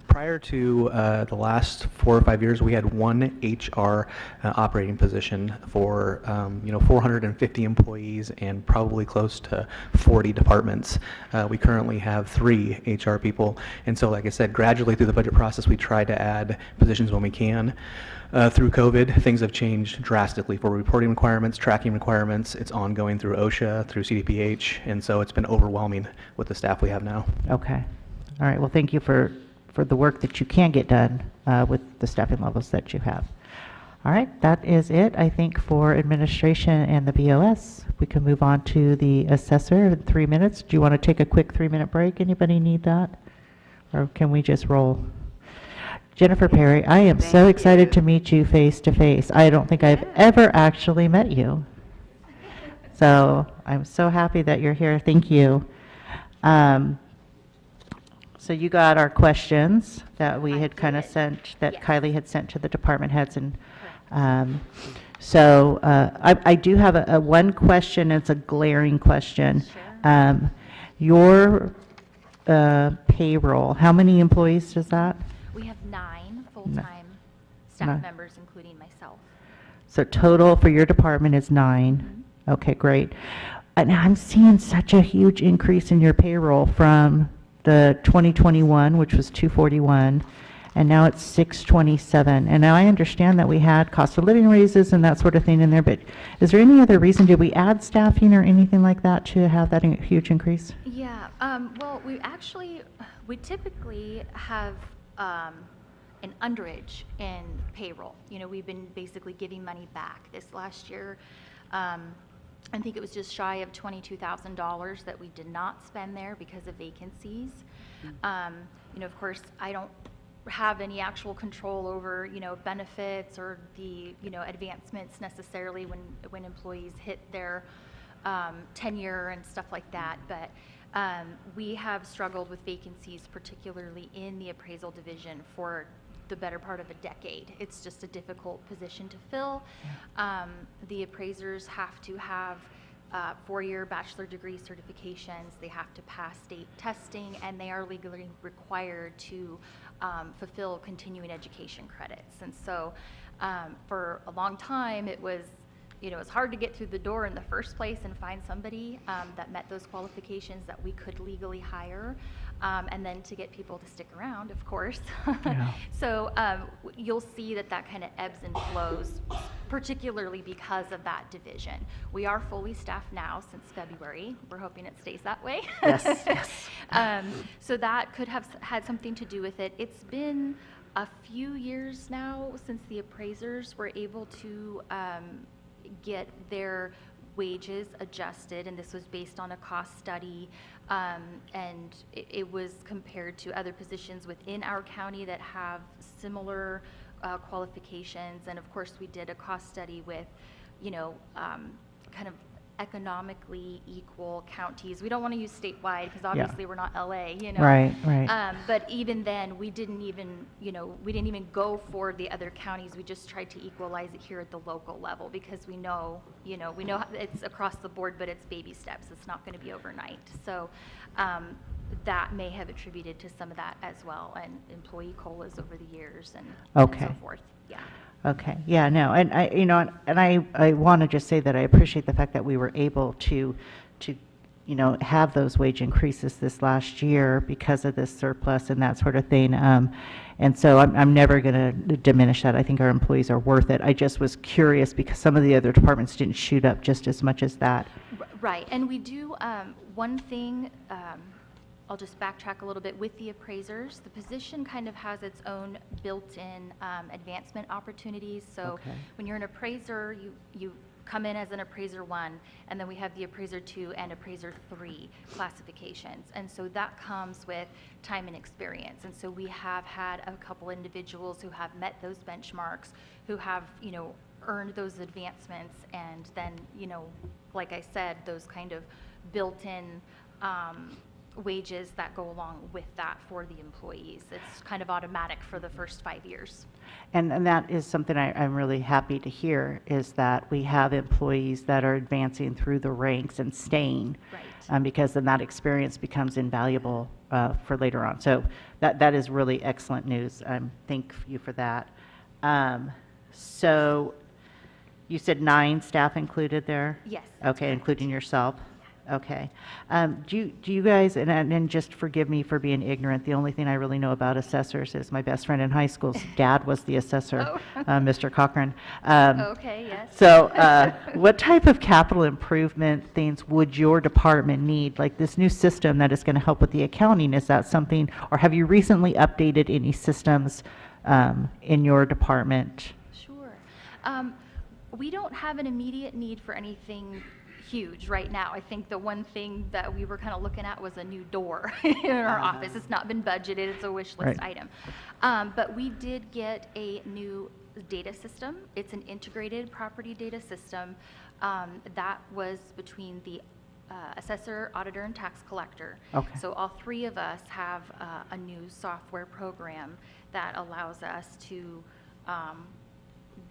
Prior to the last 4 or 5 years, we had one HR operating position for 450 employees and probably close to 40 departments. We currently have 3 HR people, and so, like I said, gradually through the budget process, we try to add positions when we can. Through COVID, things have changed drastically for reporting requirements, tracking requirements. It's ongoing through OSHA, through CDPH, and so it's been overwhelming with the staff we have now. Okay. All right. Well, thank you for the work that you can get done with the staffing levels that you have. All right. That is it, I think, for administration and the BOS. We can move on to the assessor in 3 minutes. Do you want to take a quick 3-minute break? Anybody need that? Or can we just roll? Jennifer Perry, I am so Thank excited you. to meet you face to face. I don't think I've ever actually met you. So I'm so happy that you're here. Thank you. So you got our questions that we had kind of sent, that Kylie had sent to the department heads. And so I do have a one question. It's a glaring question. Your payroll, how many employees does that? We have 9 full-time staff 9. members, including myself. So total for your department is 9. Okay, great. And I'm seeing such a huge increase in your payroll from the 2021, which was 241, and now it's 627. And now I understand that we had cost of living raises and that sort of thing in there, but is there any other reason? Did we add staffing or anything like that to have that huge increase? Yeah, well, we typically have an underage in payroll. You know, we've been basically giving money back. This last year, I think it was just shy of $22,000 that we did not spend there because of vacancies. You know, of course, I don't have any actual control over, benefits or the, advancements necessarily when employees hit their tenure and stuff like that. But we have struggled with vacancies, particularly in the appraisal division, for the better part of a decade. It's just a difficult position to fill. The appraisers have to have 4-year bachelor degree certifications. They have to pass state testing, and they are legally required to fulfill continuing education credits. And so for a long time, it was hard to get through the door in the first place and find somebody that met those qualifications that we could legally hire, and then to get people to stick around, of course. Yeah. So you'll see that kind of ebbs and flows, particularly because of that division. We are fully staffed now since February. We're hoping it stays that way. Yes, yes. So that could have had something to do with it. It's been a few years now since the appraisers were able to get their wages adjusted, and this was based on a cost study, and it was compared to other positions within our county that have similar qualifications. And of course, we did a cost study with, kind of economically equal counties. We don't want to use statewide because obviously we're not LA, Right, right. But even then, we didn't even go for the other counties. We just tried to equalize it here at the local level because we know it's across the board, but it's baby steps. It's not going to be overnight. So that may have attributed to some of that as well, and employee COLAs over the years and so forth. Yeah. Okay, yeah, no, and I want to just say that I appreciate the fact that we were able to have those wage increases this last year because of this surplus and that sort of thing. And so I'm never going to diminish that. I think our employees are worth it. I just was curious because some of the other departments didn't shoot up just as much as that. Right, and we do, one thing, I'll just backtrack a little bit with the appraisers. The position kind of has its own built-in advancement opportunities. So when you're an appraiser, you come in as an appraiser 1, and then we have the appraiser 2 and appraiser 3 classifications. And so that comes with time and experience. And so we have had a couple individuals who have met those benchmarks, who have, earned those advancements, and then, like I said, those kind of built-in wages that go along with that for the employees. It's kind of automatic for the first 5 years. And that is something I'm really happy to hear, is that we have employees that are advancing through the ranks and staying. Right. Because then that experience becomes invaluable for later on. So that is really excellent news. Thank you for that. So you said 9 staff included there? Yes. Okay, including yourself? Okay. Do you guys, and just forgive me for being ignorant, the only thing I really know about assessors is my best friend in high school's dad was the assessor, Mr. Cochran. Okay, yes. So what type of capital improvement things would your department need? Like this new system that is going to help with the accounting, is that something, or have you recently updated any systems in your department? Sure. We don't have an immediate need for anything huge right now. I think the one thing that we were kind of looking at was a new door in our office. It's not been budgeted. It's a wish list item. But we did get a new data system. It's an integrated property data system that was between the assessor, auditor, and tax collector. Okay. So all 3 of us have a new software program that allows us to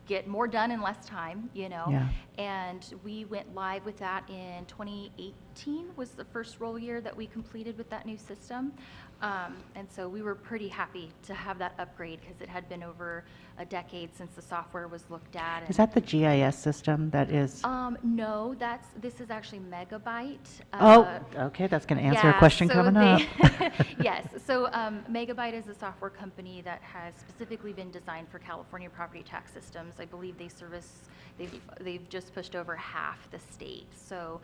get more done in less time, Yeah. And we went live with that in 2018 was the first roll year that we completed with that new system. And so we were pretty happy to have that upgrade because it had been over a decade since the software was looked at. Is that the GIS system that is? No, this is actually Megabyte. Okay, that's going to answer a question so coming up. Yes, so Megabyte is a software company that has specifically been designed for California property tax systems. I believe they've just pushed over half the state. So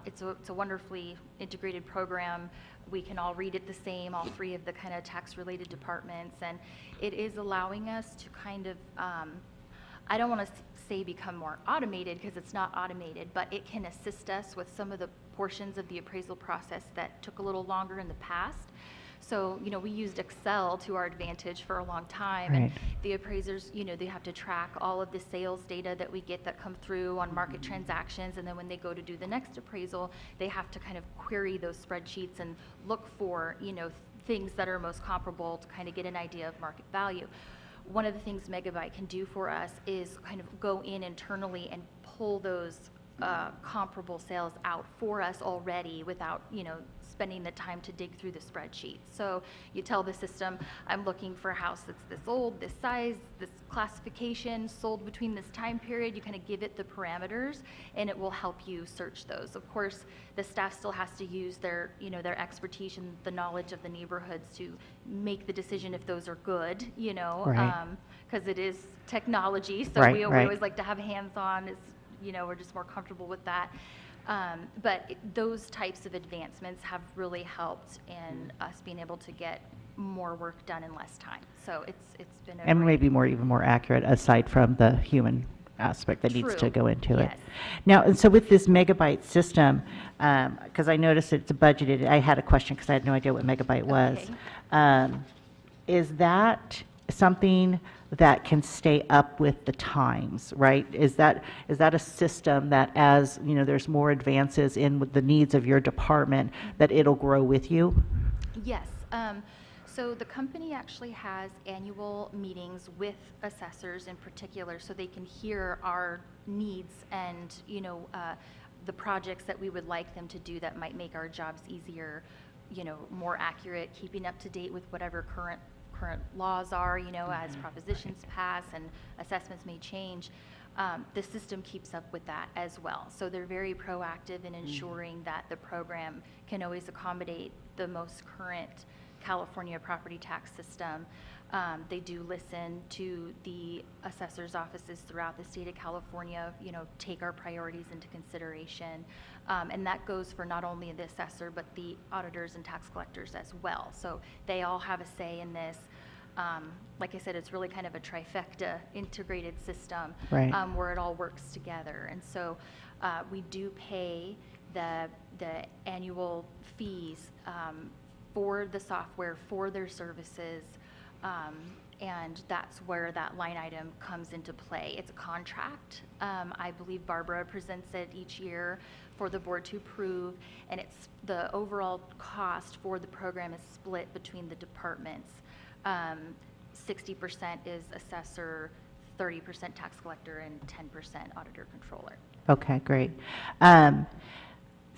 it's a wonderfully integrated program. We can all read it the same, all 3 of the kind of tax-related departments, and it is allowing us to kind of, I don't want to say become more automated because it's not automated, but it can assist us with some of the portions of the appraisal process that took a little longer in the past. So, we used Excel to our advantage for a long time. And Right. the appraisers, they have to track all of the sales data that we get that come through on market transactions. And then when they go to do the next appraisal, they have to kind of query those spreadsheets and look for, things that are most comparable to kind of get an idea of market value. One of the things Megabyte can do for us is kind of go in internally and pull those comparable sales out for us already without, spending the time to dig through the spreadsheet. So you tell the system, I'm looking for a house that's this old, this size, this classification, sold between this time period. You kind of give it the parameters, and it will help you search those. Of course, the staff still has to use their, their expertise and the knowledge of the neighborhoods to make the decision if those are good, Right. because it is technology. So Right, we right. always like to have hands-on. We're just more comfortable with that. But those types of advancements have really helped in us being able to get more work done in less time. So it's been a And great- maybe even more accurate, aside from the human aspect that needs to True. go into it. Yes. Now, and so with this Megabyte system, because I noticed it's budgeted, I had a question because I had no idea what Megabyte was. Okay. Is that something that can stay up with the times, right? Is that a system that, as there's more advances in with the needs of your department, that it'll grow with you? Yes. So the company actually has annual meetings with assessors in particular, so they can hear our needs and, the projects that we would like them to do that might make our jobs easier, more accurate, keeping up to date with whatever current laws are, as propositions pass and assessments may change. The system keeps up with that as well. So they're very proactive in ensuring that the program can always accommodate the most current California property tax system. They do listen to the assessor's offices throughout the state of California, take our priorities into consideration. And that goes for not only the assessor, but the auditors and tax collectors as well. So they all have a say in this. Like I said, it's really kind of a trifecta integrated system, Right. Where it all works together. And so we do pay the annual fees for the software, for their services, and that's where that line item comes into play. It's a contract. I believe Barbara presents it each year for the board to approve, and it's the overall cost for the program is split between the departments. 60% is assessor, 30% tax collector, and 10% auditor controller. Okay, great.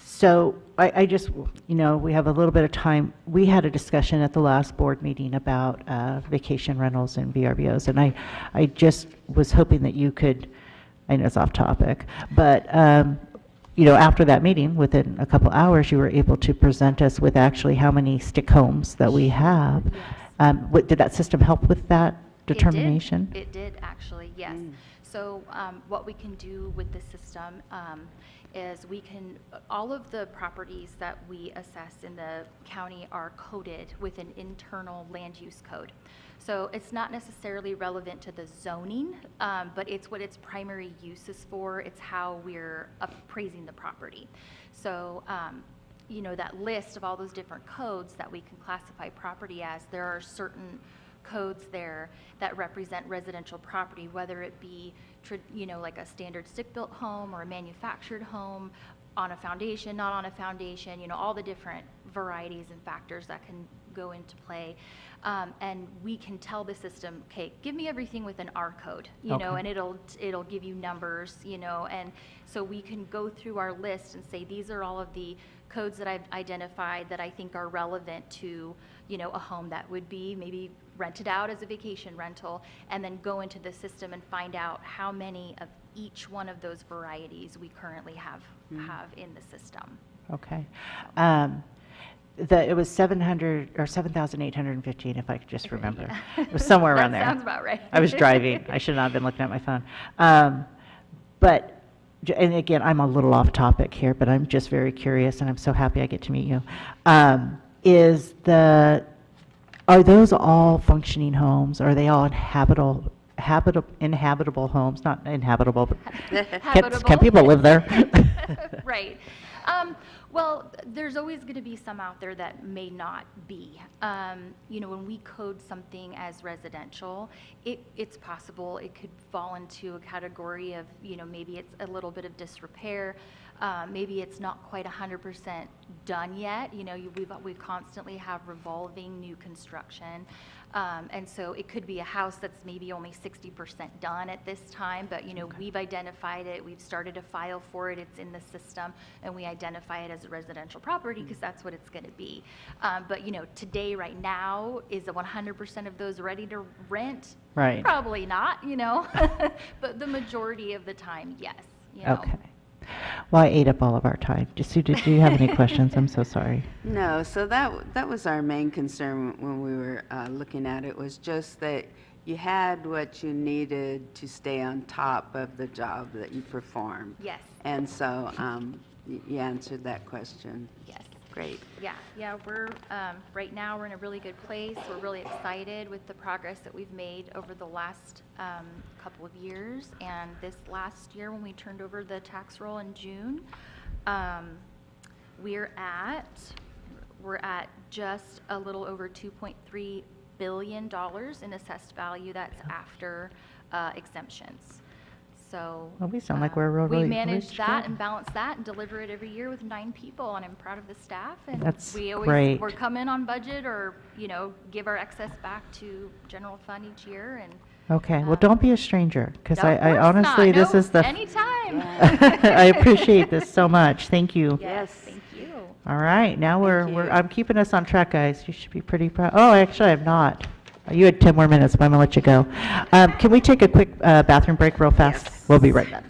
So I just, we have a little bit of time. We had a discussion at the last board meeting about vacation rentals and VRBOs, and I just was hoping that you could, I know it's off topic, but, after that meeting, within a couple hours, you were able to present us with actually how many stick homes that we have. Did that system help with that determination? It did actually, yes. So what we can do with the system is all of the properties that we assess in the county are coded with an internal land use code. So it's not necessarily relevant to the zoning, but it's what its primary use is for. It's how we're appraising the property. So, that list of all those different codes that we can classify property as, there are certain codes there that represent residential property, whether it be, like a standard stick-built home or a manufactured home, on a foundation, not on a foundation, all the different varieties and factors that can go into play. And we can tell the system, okay, give me everything with an R code, Okay. and it'll give you numbers, and so we can go through our list and say, these are all of the codes that I've identified that I think are relevant to, a home that would be maybe rented out as a vacation rental, and then go into the system and find out how many of each one of those varieties we currently have in the system. Okay. It was 700 or 7,815, if I could just remember. It was somewhere around there. That sounds about right. I was driving. I should not have been looking at my phone. And again, I'm a little off topic here, but I'm just very curious, and I'm so happy I get to meet you. Are those all functioning homes? Are they all inhabitable homes? Not inhabitable, but can Habitable. people live there? Right. Well, there's always going to be some out there that may not be. When we code something as residential, it's possible it could fall into a category of, maybe it's a little bit of disrepair. Maybe it's not quite 100% done yet. We constantly have revolving new construction. And so it could be a house that's maybe only 60% done at this time, but, we've identified it, we've started a file for it, it's in the system, and we identify it as a residential property because that's what it's going to be. But, today, right now, is 100% of those ready to rent? Right. Probably not, but the majority of the time, yes. Okay. Well, I ate up all of our time. Sue, did you have any questions? I'm so sorry. No, so that was our main concern when we were looking at it, was just that you had what you needed to stay on top of the job that you performed. Yes. And so you answered that question. Yes. Great. Yeah, we're, right now, we're in a really good place. We're really excited with the progress that we've made over the last couple of years. And this last year, when we turned over the tax roll in June, we're at just a little over $2.3 billion in assessed value. That's after exemptions. So Well, we sound like we're really we manage rich that job. and balance that and deliver it every year with 9 people, and I'm proud of the staff. And That's we always great. we're come in on budget, or give our excess back to general fund each year. And Okay, well, don't be a stranger, because Of I course honestly, not. this No, is the, anytime. I appreciate this so much. Thank you. Yes, thank you. All right, now Thank you. I'm keeping us on track, guys. You should be pretty proud. Oh, actually, I'm not. You had 10 more minutes, but I'm going to let you go. Can we take a quick bathroom break real fast? Yes. We'll be right back.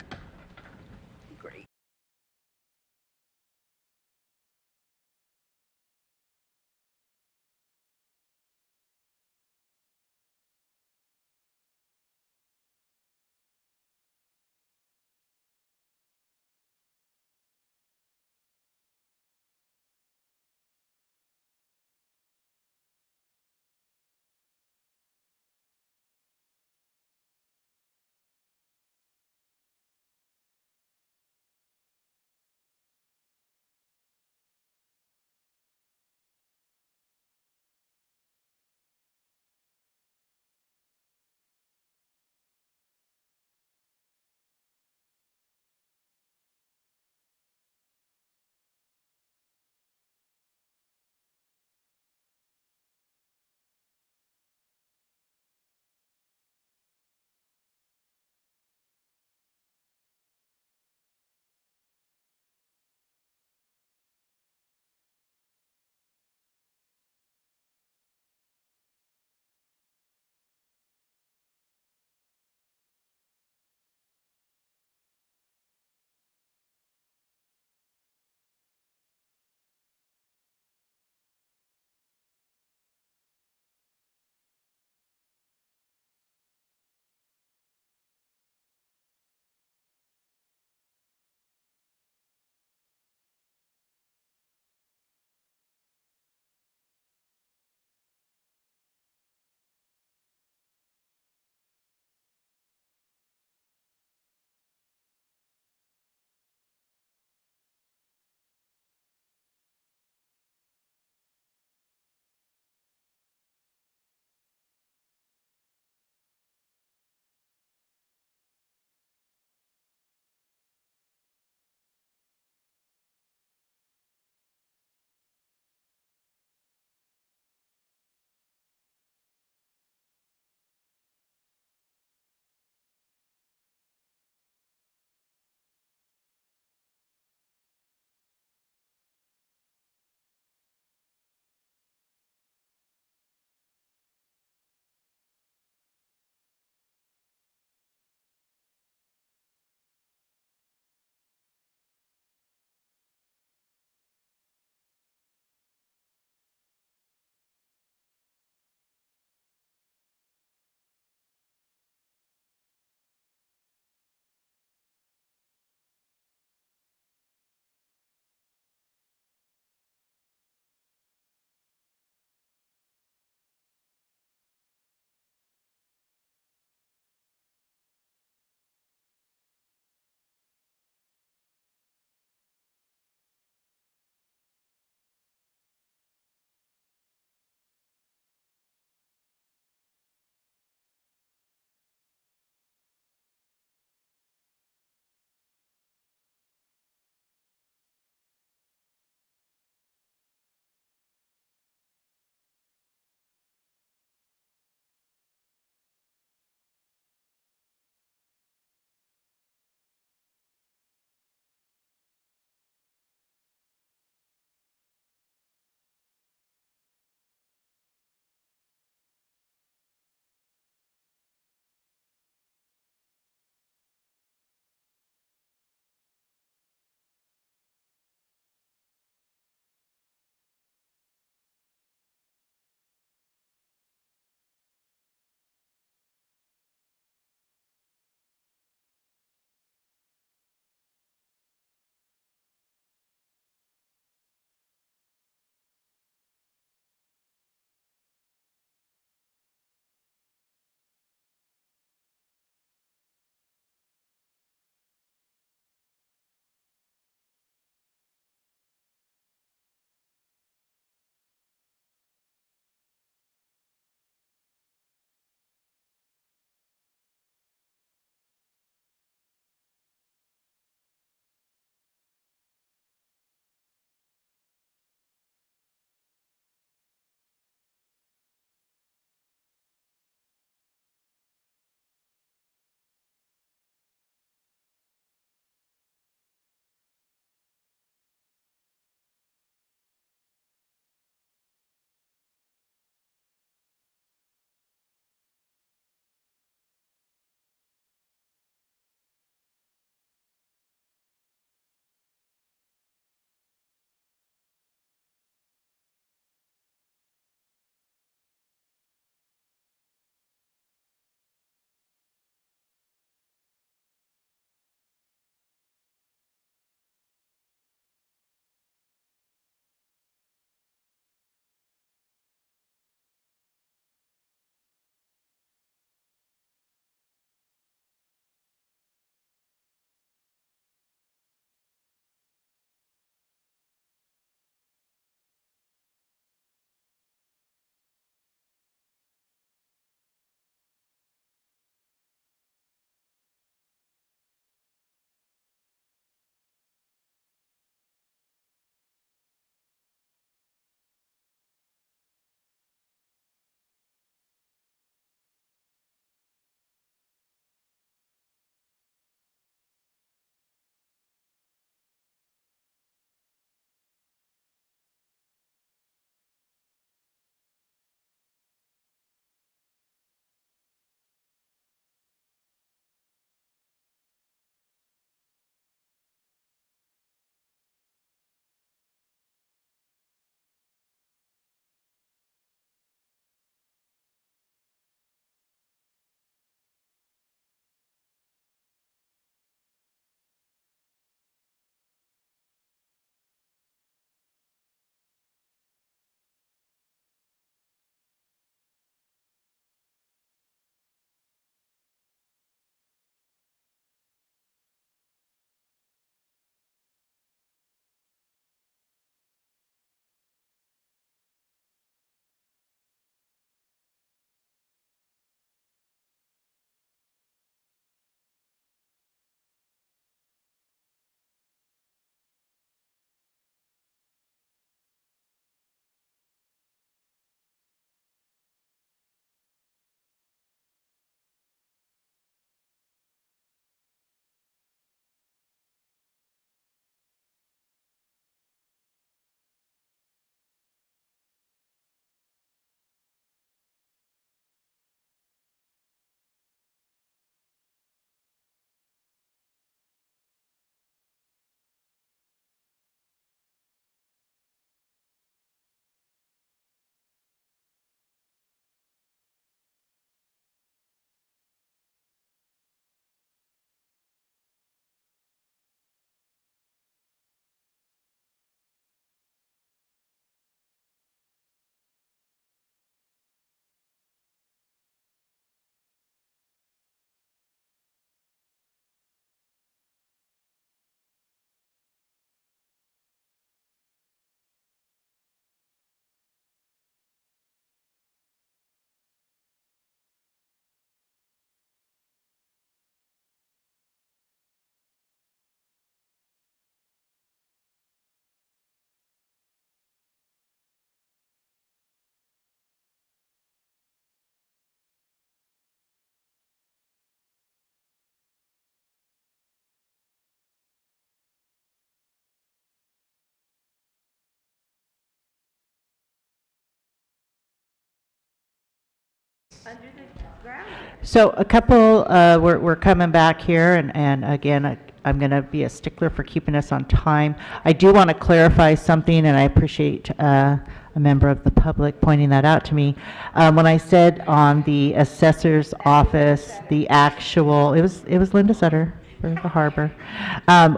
So a couple, we're coming back here, and again, I'm going to be a stickler for keeping us on time. I do want to clarify something, and I appreciate a member of the public pointing that out to me. When I said on the assessor's office, the actual, it was Linda Sutter for the harbor.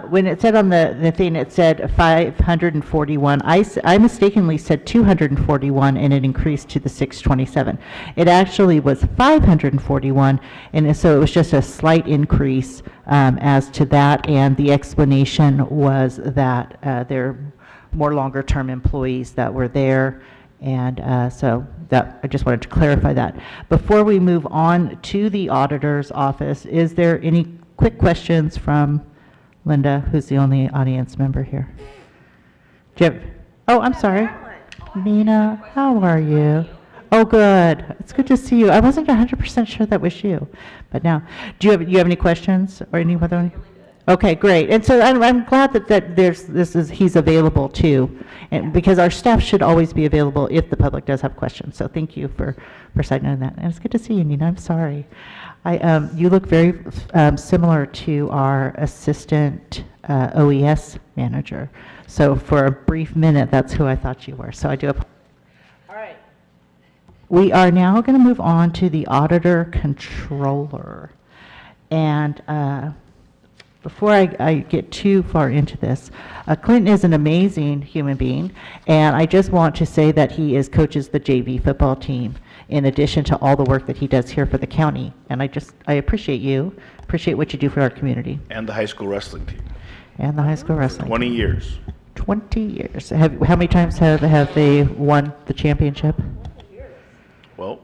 When it said on the thing, it said 541. I mistakenly said 241, and it increased to the 627. It actually was 541, and so it was just a slight increase as to that, and the explanation was that they're more longer-term employees that were there, and so that I just wanted to clarify that. Before we move on to the auditor's office, is there any quick questions from Linda, who's the only audience member here? Do you have, oh, I'm sorry. Nina, how are you? Oh, good. It's good to see you. I wasn't 100% sure that was you, but now, do you have any questions or any other one? Okay, great. And so I'm glad that he's available too, and because our staff should always be available if the public does have questions. So thank you for citing on that. And it's good to see you, Nina. I'm sorry. You look very similar to our assistant OES manager. So for a brief minute, that's who I thought you were. So I do apologize. All right. We are now going to move on to the auditor controller. And before I get too far into this, Clinton is an amazing human being, and I just want to say that he coaches the JV football team in addition to all the work that he does here for the county. And I appreciate you, appreciate what you do for our community. And the high school wrestling team. And the high school wrestling. 20 years. 20 years. How many times have they won the championship? Well,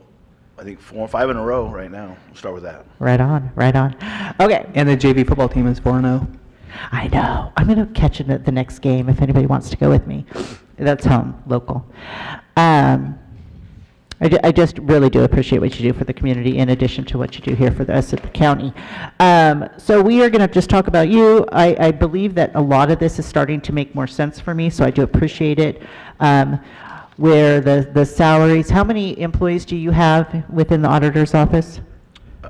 I think 4 or 5 in a row right now. We'll start with that. Right on, right on. Okay. And the JV football team is 4-0. I know. I'm going to catch it at the next game if anybody wants to go with me. That's home, local. I just really do appreciate what you do for the community in addition to what you do here for us at the county. So we are going to just talk about you. I believe that a lot of this is starting to make more sense for me, so I do appreciate it. Where the salaries, how many employees do you have within the auditor's office?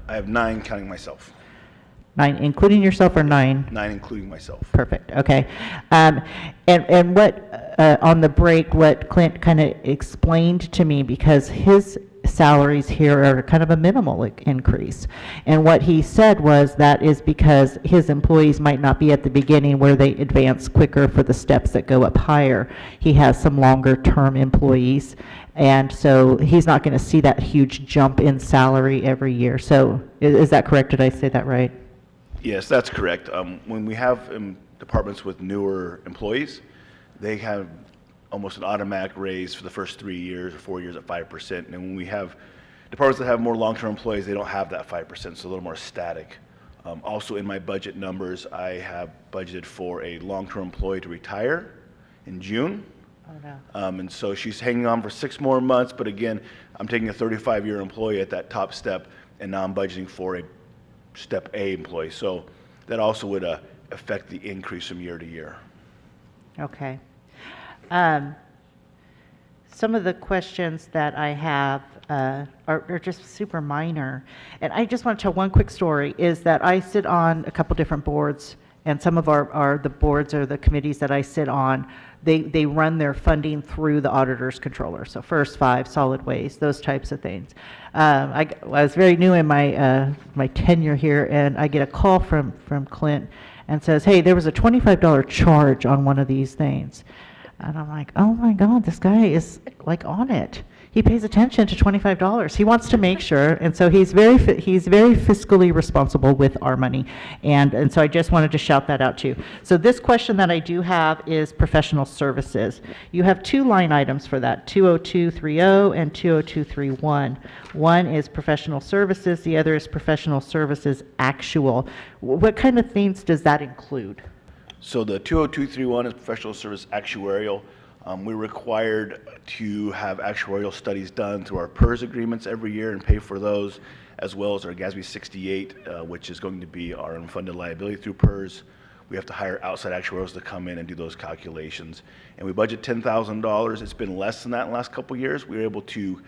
I have 9 counting myself. 9, including yourself, or 9? 9 including myself. Perfect, okay. And what, on the break, what Clint kind of explained to me, because his salaries here are kind of a minimal increase. And what he said was that is because his employees might not be at the beginning where they advance quicker for the steps that go up higher. He has some longer term employees, and so he's not going to see that huge jump in salary every year. So is that correct? Did I say that right? Yes, that's correct. When we have departments with newer employees, they have almost an automatic raise for the first 3 years or 4 years at 5%. And when we have departments that have more long-term employees, they don't have that 5%, so a little more static. Also in my budget numbers, I have budgeted for a long-term employee to retire in June. Oh, no. And so she's hanging on for 6 more months, but again, I'm taking a 35-year employee at that top step, and now I'm budgeting for a step A employee. So that also would affect the increase from year to year. Okay. Some of the questions that I have are just super minor. And I just want to tell one quick story, is that I sit on a couple different boards, and some of the boards or the committees that I sit on, they run their funding through the auditor's controller. So First 5, solid waste, those types of things. I was very new in my tenure here, and I get a call from Clint and says, hey, there was a $25 charge on one of these things. And I'm like, oh my God, this guy is like on it. He pays attention to $25. He wants to make sure, and so he's very fiscally responsible with our money. And so I just wanted to shout that out to you. So this question that I do have is professional services. You have 2 line items for that, 20230 and 20231. One is professional services, the other is professional services actual. What kind of things does that include? So the 20231 is professional service actuarial. We're required to have actuarial studies done through our PERS agreements every year and pay for those, as well as our GASB 68, which is going to be our unfunded liability through PERS. We have to hire outside actuarials to come in and do those calculations. And we budget $10,000. It's been less than that in the last couple of years. We were able to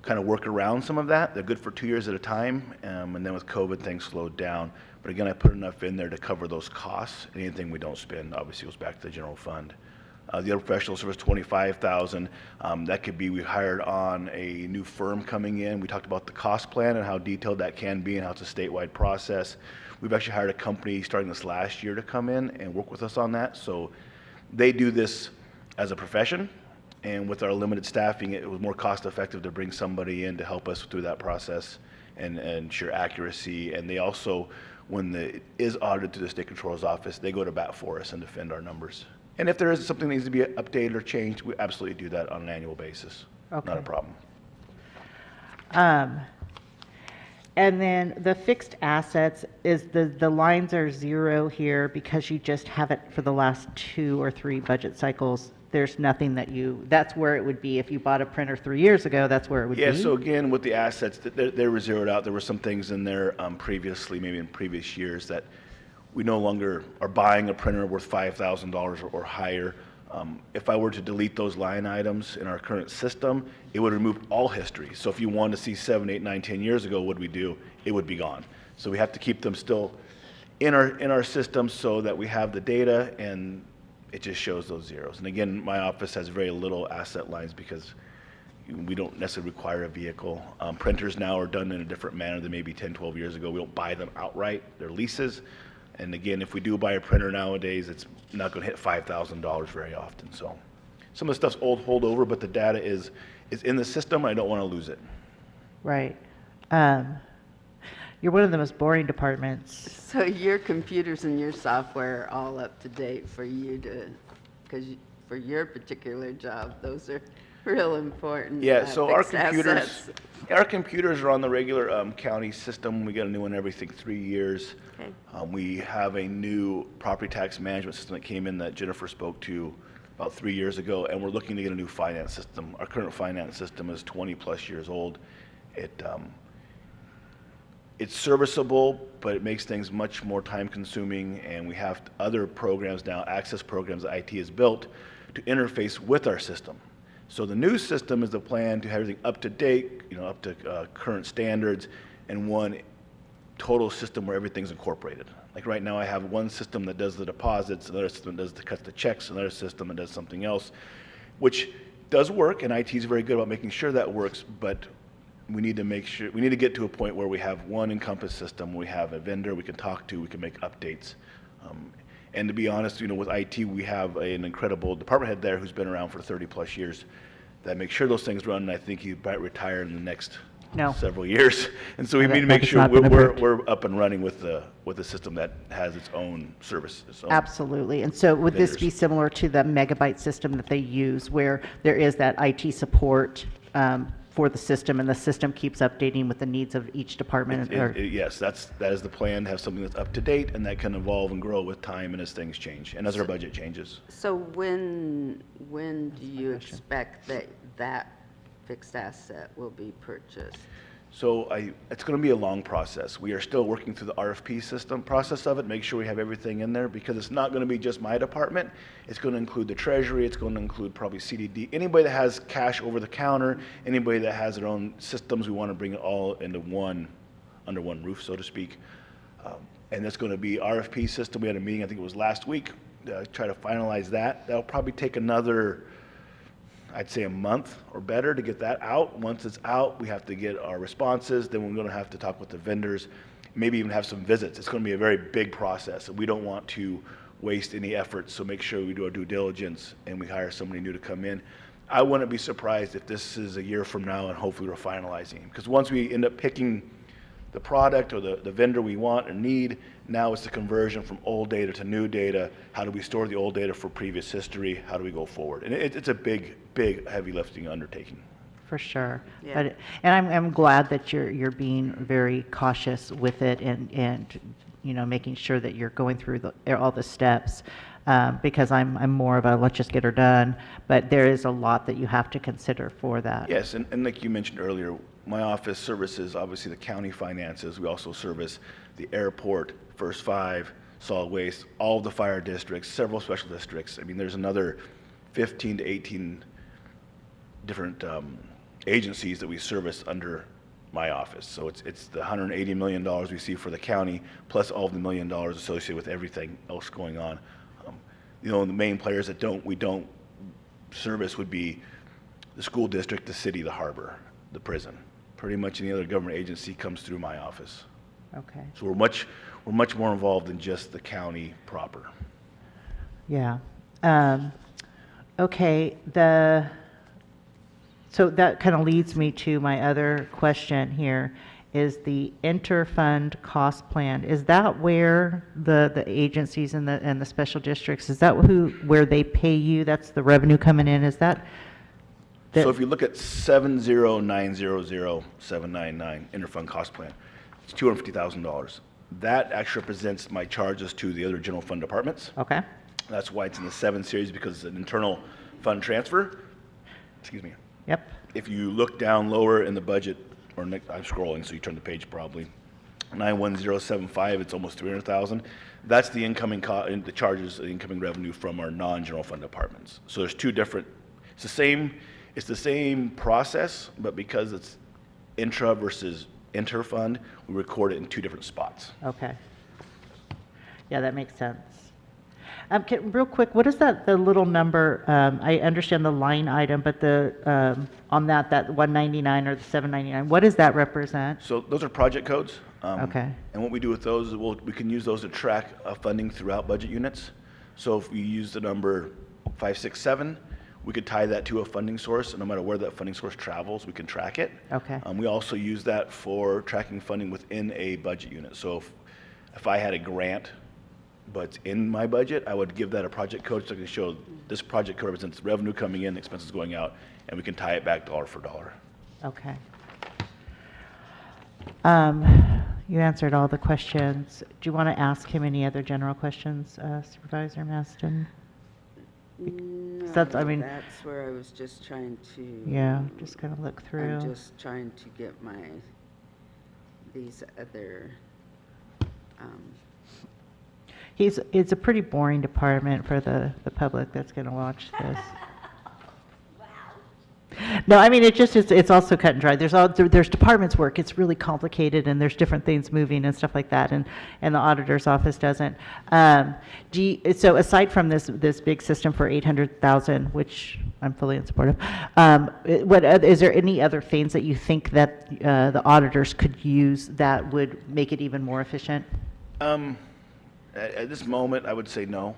kind of work around some of that. They're good for 2 years at a time, and then with COVID, things slowed down. But again, I put enough in there to cover those costs. Anything we don't spend obviously goes back to the general fund. The other professional service, 25,000. That could be we hired on a new firm coming in. We talked about the cost plan and how detailed that can be and how it's a statewide process. We've actually hired a company starting this last year to come in and work with us on that. So they do this as a profession, and with our limited staffing, it was more cost effective to bring somebody in to help us through that process and ensure accuracy. And they also, when it is audited to the state controller's office, they go to bat for us and defend our numbers. And if there is something that needs to be updated or changed, we absolutely do that on an annual basis. Okay. Not a problem. And then the fixed assets, is the lines are zero here because you just have it for the last 2 or 3 budget cycles. There's nothing that's where it would be. If you bought a printer 3 years ago, that's where it would be? Yeah, so again, with the assets, they were zeroed out. There were some things in there previously, maybe in previous years, that we no longer are buying a printer worth $5,000 or higher. If I were to delete those line items in our current system, it would remove all history. So if you wanted to see 7, 8, 9, 10 years ago, what we do, it would be gone. So we have to keep them still in our system so that we have the data, and it just shows those zeros. And again, my office has very little asset lines because we don't necessarily require a vehicle. Printers now are done in a different manner than maybe 10, 12 years ago. We don't buy them outright. They're leases. And again, if we do buy a printer nowadays, it's not going to hit $5,000 very often. So some of the stuff's old holdover, but the data is in the system. I don't want to lose it. Right. You're one of the most boring departments. So your computers and your software are all up to date for you to, because for your particular job, those are real important. Yeah, so our fixed computers are on the regular county system. We get a new one every 3 years. Okay. We have a new property tax management system that came in that Jennifer spoke to about 3 years ago, and we're looking to get a new finance system. Our current finance system is 20+ years old. It's serviceable, but it makes things much more time consuming, and we have other programs now, access programs that IT has built to interface with our system. So the new system is the plan to have everything up to date, up to current standards, and one total system where everything's incorporated. Like right now I have one system that does the deposits, another system that cuts the checks, another system that does something else, which does work, and IT is very good about making sure that works, but we need to get to a point where we have one Encompass system, we have a vendor we can talk to, we can make updates. And to be honest, with IT, we have an incredible department head there who's been around for 30+ years that makes sure those things run, and I think he might retire in the next several years. And so we need to make sure we're up and running with a system that has its own service. Absolutely. And so would this be similar to the megabyte system that they use, where there is that IT support for the system, and the system keeps updating with the needs of each department? Yes, that is the plan, to have something that's up to date and that can evolve and grow with time and as things change and as our budget changes. So when do you expect that fixed asset will be purchased? So it's going to be a long process. We are still working through the RFP system process of it, make sure we have everything in there, because it's not going to be just my department. It's going to include the Treasury. It's going to include probably CDD. Anybody that has cash over the counter, anybody that has their own systems, we want to bring it all into under one roof, so to speak. And that's going to be RFP system. We had a meeting, I think it was last week, to try to finalize that. That'll probably take another, I'd say, a month or better to get that out. Once it's out, we have to get our responses. Then we're going to have to talk with the vendors, maybe even have some visits. It's going to be a very big process, and we don't want to waste any effort, so make sure we do our due diligence and we hire somebody new to come in. I wouldn't be surprised if this is a year from now and hopefully we're finalizing. Because once we end up picking the product or the vendor we want or need, now it's the conversion from old data to new data. How do we store the old data for previous history? How do we go forward? And it's a big, heavy lifting undertaking. For sure. Yeah. And I'm glad that you're being very cautious with it and making sure that you're going through all the steps, because I'm more of a let's just get her done, but there is a lot that you have to consider for that. Yes, and like you mentioned earlier, my office services obviously the county finances. We also service the airport, First Five, solid waste, all of the fire districts, several special districts. I mean, there's another 15 to 18 different agencies that we service under my office. So it's the $180 million we see for the county, plus all of the $1 million associated with everything else going on. You know, the main players that we don't service would be the school district, the city, the harbor, the prison. Pretty much any other government agency comes through my office. Okay. So we're much more involved than just the county proper. Yeah. Okay, so that kind of leads me to my other question here, is the inter-fund cost plan. Is that where the agencies and the special districts, is that where they pay you? That's the revenue coming in, is that? So if you look at 70900-799 interfund cost plan, it's $250,000. That actually represents my charges to the other general fund departments. Okay. That's why it's in the 7 series, because it's an internal fund transfer. Excuse me. Yep. If you look down lower in the budget, or I'm scrolling, so you turn the page probably, 91075, it's almost 300,000. That's the incoming the charges, the incoming revenue from our non-general fund departments. So there's two different. It's the same process, but because it's intra versus inter-fund, we record it in two different spots. Okay. Yeah, that makes sense. Real quick, what is the little number, I understand the line item, but on that 199 or the 799, what does that represent? So those are project codes. Okay. And what we do with those is we can use those to track funding throughout budget units. So if we use the number 567, we could tie that to a funding source, and no matter where that funding source travels, we can track it. Okay. We also use that for tracking funding within a budget unit. So if I had a grant, but it's in my budget, I would give that a project code so I can show this project code represents revenue coming in, expenses going out, and we can tie it back dollar for dollar. Okay. You answered all the questions. Do you want to ask him any other general questions, Supervisor Maston? No, That's where I was just trying to. Yeah, just kind of look through. I'm just trying to get these other, It's a pretty boring department for the public that's going to watch this. No, I mean, it's also cut and dry. There's departments work. It's really complicated, and there's different things moving and stuff like that, and the auditor's office doesn't. So aside from this big system for 800,000, which I'm fully in support of, is there any other things that you think that the auditors could use that would make it even more efficient? At this moment, I would say no,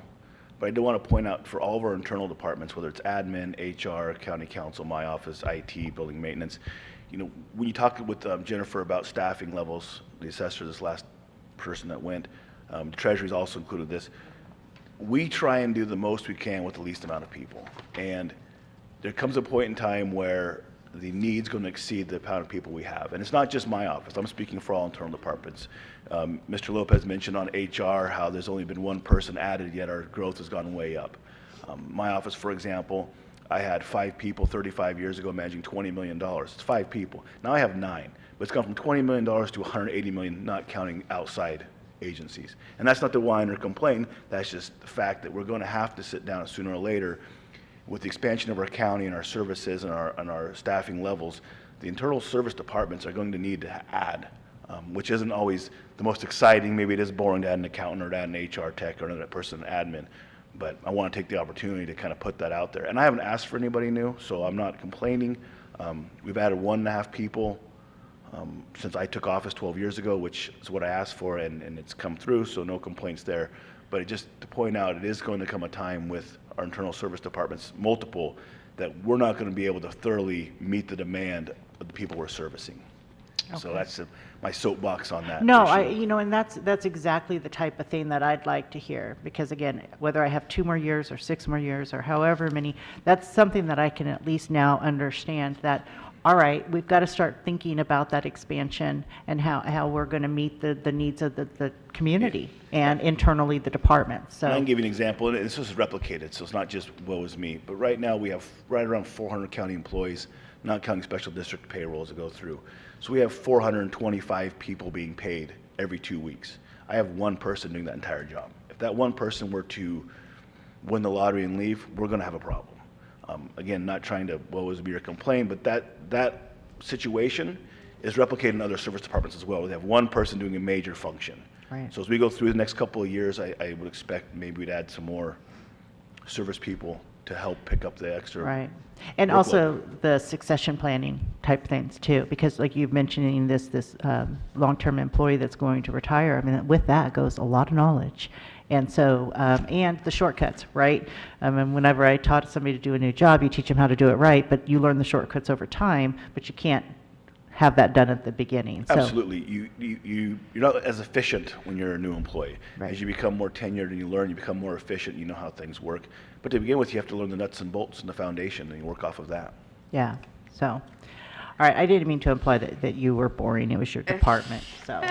but I do want to point out for all of our internal departments, whether it's admin, HR, county council, my office, IT, building maintenance, you know, when you talk with Jennifer about staffing levels, the assessor, this last person that went, the treasury's also included this, we try and do the most we can with the least amount of people. And there comes a point in time where the need's going to exceed the amount of people we have. And it's not just my office. I'm speaking for all internal departments. Mr. Lopez mentioned on HR how there's only been one person added, yet our growth has gone way up. My office, for example, I had 5 people 35 years ago managing $20 million. It's 5 people. Now I have 9, but it's gone from $20 million to $180 million, not counting outside agencies. And that's not to whine or complain. That's just the fact that we're going to have to sit down sooner or later with the expansion of our county and our services and our staffing levels. The internal service departments are going to need to add, which isn't always the most exciting. Maybe it is boring to add an accountant or to add an HR tech or another person, admin. But I want to take the opportunity to kind of put that out there. And I haven't asked for anybody new, so I'm not complaining. We've added 1.5 people since I took office 12 years ago, which is what I asked for, and it's come through, so no complaints there. But just to point out, it is going to come a time with our internal service departments, multiple, that we're not going to be able to thoroughly meet the demand of the people we're servicing. Okay. So that's my soapbox on that. No, and that's exactly the type of thing that I'd like to hear, because again, whether I have 2 more years or 6 more years or however many, that's something that I can at least now understand that, all right, we've got to start thinking about that expansion and how we're going to meet the needs of the community and internally the department. So I can give you an example, and this is replicated, so it's not just woe is me, but right now we have right around 400 county employees, not counting special district payrolls that go through. So we have 425 people being paid every 2 weeks. I have one person doing that entire job. If that one person were to win the lottery and leave, we're going to have a problem. Again, not trying to woe is me or complain, but that situation is replicated in other service departments as well. They have one person doing a major function. Right. So as we go through the next couple of years, I would expect maybe we'd add some more service people to help pick up the extra. Right. And workload. also the succession planning type things too, because like you're mentioning this long-term employee that's going to retire, I mean, with that goes a lot of knowledge. And so, and the shortcuts, right? And whenever I taught somebody to do a new job, you teach them how to do it right, but you learn the shortcuts over time, but you can't have that done at the beginning. So, Absolutely. You're not as efficient when you're a new employee. Right. As you become more tenured and you learn, you become more efficient, you know how things work. But to begin with, you have to learn the nuts and bolts and the foundation, and you work off of that. yeah, so. All right, I didn't mean to imply that you were boring, it was your department, so.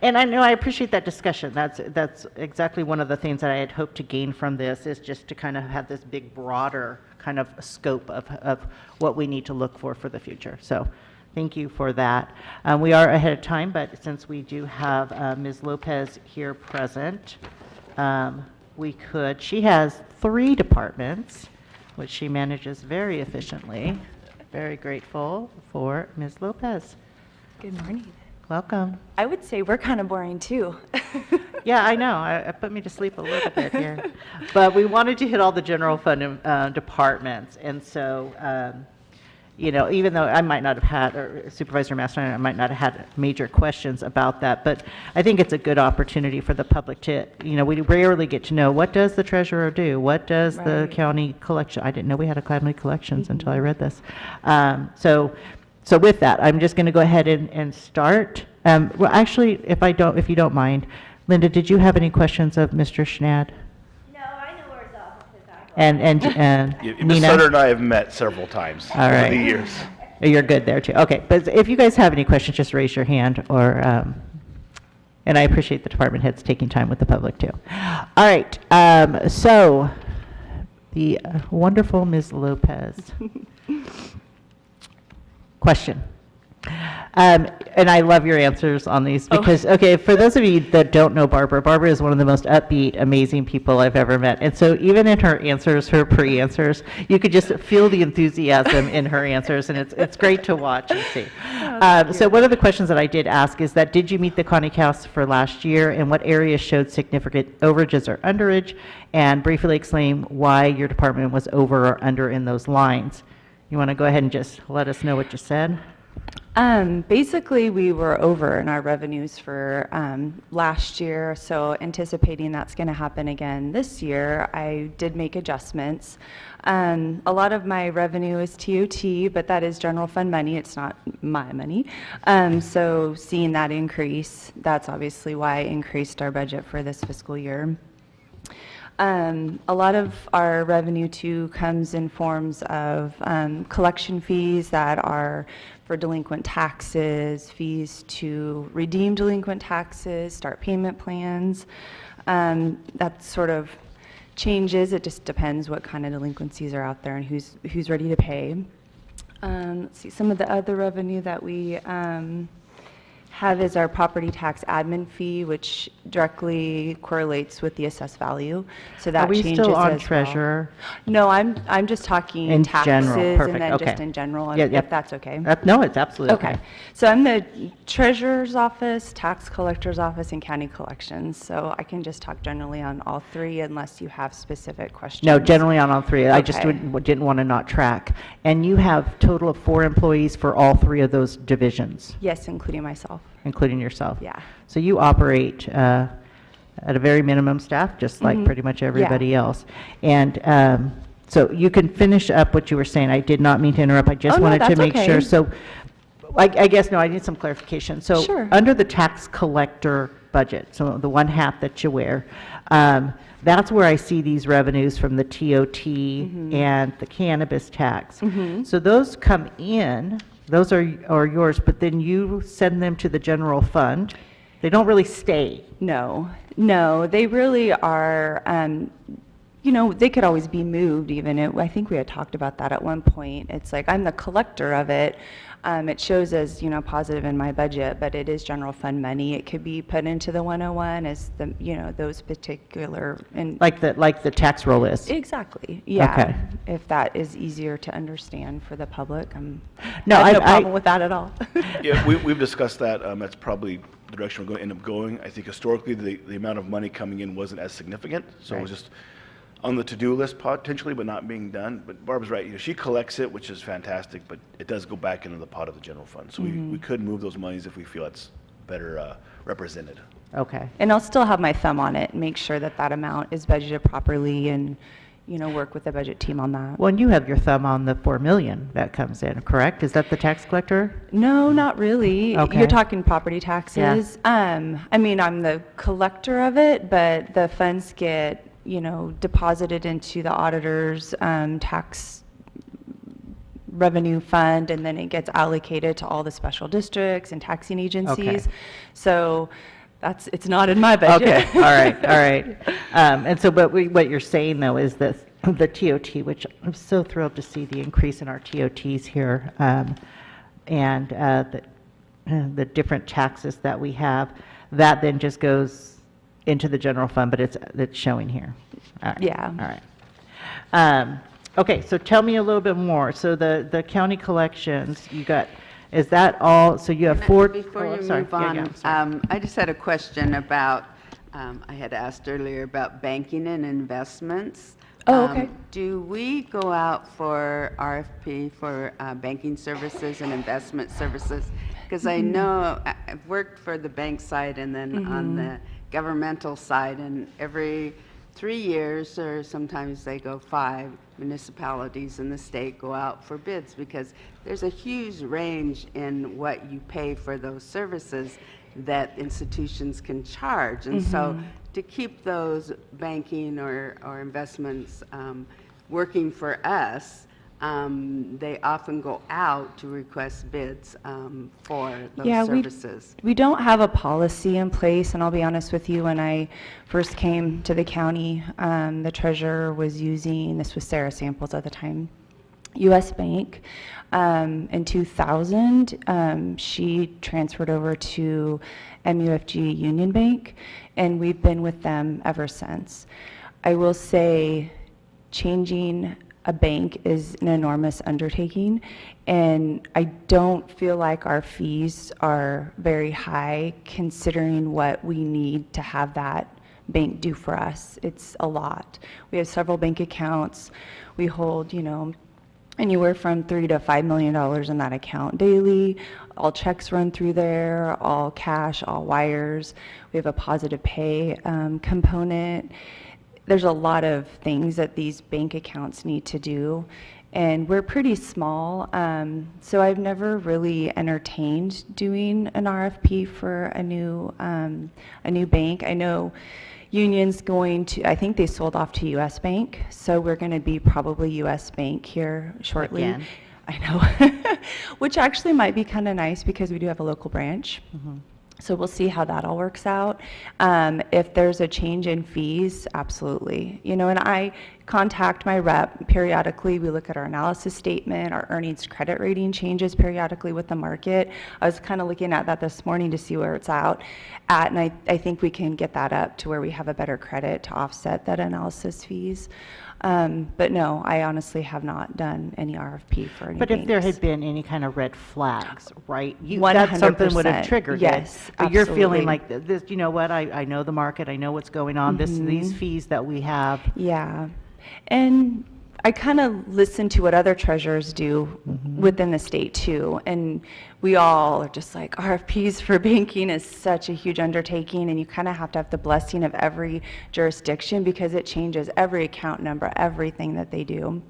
And I know, I appreciate that discussion. That's exactly one of the things that I had hoped to gain from this, is just to kind of have this big, broader kind of scope of what we need to look for the future. So thank you for that. We are ahead of time, but since we do have Ms. Lopez here present, she has 3 departments, which she manages very efficiently. Very grateful for Ms. Lopez. Good morning. Welcome. I would say we're kind of boring too. Yeah, I know. I put me to sleep a little bit here. But we wanted to hit all the general fund departments. And so, even though I might not have had, or Supervisor Mastro, I might not have had major questions about that, but I think it's a good opportunity for the public to, we rarely get to know, what does the treasurer do? What does the Right. county collection? I didn't know we had a county collections until I read this. So with that, I'm just going to go ahead and start. Well, actually, if you don't mind, Linda, did you have any questions of Mr. Schnad? No, I know where his office is. And Ms. Nina? Sutter and I have met several times All over right. the years. You're good there too. Okay, but if you guys have any questions, just raise your hand, or and I appreciate the department heads taking time with the public too. All right, so the wonderful Ms. Lopez. Question. And I love your answers on these because, okay, for those of you that don't know Barbara is one of the most upbeat, amazing people I've ever met. And so even in her answers, her pre-answers, you could just feel the enthusiasm in her answers, and it's great to watch and see. So one of the questions that I did ask is that, did you meet the Connie House for last year, and what areas showed significant overages or underage, and briefly explain why your department was over or under in those lines? You want to go ahead and just let us know what you said? Basically, we were over in our revenues for last year, so anticipating that's going to happen again this year, I did make adjustments. A lot of my revenue is TOT, but that is general fund money. It's not my money. So seeing that increase, that's obviously why I increased our budget for this fiscal year. A lot of our revenue too comes in forms of collection fees that are for delinquent taxes, fees to redeem delinquent taxes, start payment plans. That sort of changes. It just depends what kind of delinquencies are out there and who's ready to pay. Let's see, some of the other revenue that we have is our property tax admin fee, which directly correlates with the assessed value. So that Are we changes still on as well. treasurer? No, I'm just talking In taxes general, perfect, and then okay. just in general, Yeah, yeah. if that's okay. No, it's absolutely okay. Okay, so I'm the treasurer's office, tax collector's office, and county collections. So I can just talk generally on all 3 unless you have specific questions. No, generally on all 3. I just Okay. didn't want to not track. And you have total of 4 employees for all 3 of those divisions, Yes, including myself. including yourself? Yeah. So you operate at a very minimum staff, just like pretty much everybody else. And so you can finish up what you were saying. I did not mean to interrupt. I just Oh, no, wanted to that's make okay. sure. So I guess, no, I need some clarification. So Sure. under the tax collector budget, so the one hat that you wear, that's where I see these revenues from the TOT and the cannabis tax. So those come in, those are yours, but then you send them to the general fund. They don't really stay. No, they really are you know, they could always be moved even. I think we had talked about that at one point. It's like, I'm the collector of it. It shows as, you know, positive in my budget, but it is general fund money. It could be put into the 101 as the, you know, those particular. Like the tax roll is? Exactly, yeah. Okay. If that is easier to understand for the public, No, I have no I- problem with that at all. Yeah, we've discussed that. That's probably the direction we're going to end up going. I think historically, the amount of money coming in wasn't as significant, so it was just on the to-do list potentially, but not being done. But Barb's right, you know, she collects it, which is fantastic, but it does go back into the pot of the general fund. So we could move those monies if we feel it's better represented. Okay. And I'll still have my thumb on it, and make sure that that amount is budgeted properly, and, you know, work with the budget team on that. Well, and you have your thumb on the 4 million that comes in, correct? Is that the tax collector? No, not really. Okay. You're talking property taxes. I mean, I'm the collector of it, but the funds get, you know, deposited into the auditor's tax revenue fund, and then it gets allocated to all the special districts and taxing agencies. So it's not in my budget. Okay, all right. And so, but what you're saying though is that the TOT, which I'm so thrilled to see the increase in our TOTs here, and the different taxes that we have, that then just goes into the general fund, but it's showing here. All right. Yeah. All right. Okay, so tell me a little bit more. So the county collections, you got, is that all, so you have four? Before oh, you I'm sorry. move Yeah, on, yeah, I'm sorry. I just had a question about, I had asked earlier about banking and investments. Oh, okay. Do we go out for RFP for banking services and investment services? Because I know I've worked for the bank side and then on the governmental side, and every 3 years, or sometimes they go 5, municipalities in the state go out for bids, because there's a huge range in what you pay for those services that institutions can charge. And so to keep those banking or investments working for us, they often go out to request bids for those services. We don't have a policy in place, and I'll be honest with you, when I first came to the county, the treasurer was using, this was Sarah Samples at the time, U.S. Bank. In 2000, she transferred over to MUFG Union Bank, and we've been with them ever since. I will say, changing a bank is an enormous undertaking, and I don't feel like our fees are very high considering what we need to have that bank do for us. It's a lot. We have several bank accounts. We hold, you know, anywhere from $3 to $5 million in that account daily. All checks run through there, all cash, all wires. We have a positive pay component. There's a lot of things that these bank accounts need to do, and we're pretty small, so I've never really entertained doing an RFP for a new bank. I know Union's going to, I think they sold off to U.S. Bank, so we're going to be probably U.S. Bank here shortly. Again. I know, which actually might be kind of nice because we do have a local branch. So we'll see how that all works out. If there's a change in fees, absolutely. You know, and I contact my rep periodically. We look at our analysis statement, our earnings credit rating changes periodically with the market. I was kind of looking at that this morning to see where it's at, and I think we can get that up to where we have a better credit to offset that analysis fees. But no, I honestly have not done any RFP for any But if there banks. had been any kind of red flags, right? That something would have 100%. triggered it. Yes, But you're absolutely. feeling like this, you know what, I know the market, I know what's going on, these fees that we have. Yeah, and I kind of listen to what other treasurers do within the state too, and we all are just like, RFPs for banking is such a huge undertaking, and you kind of have to have the blessing of every jurisdiction because it changes every account number, everything that they do.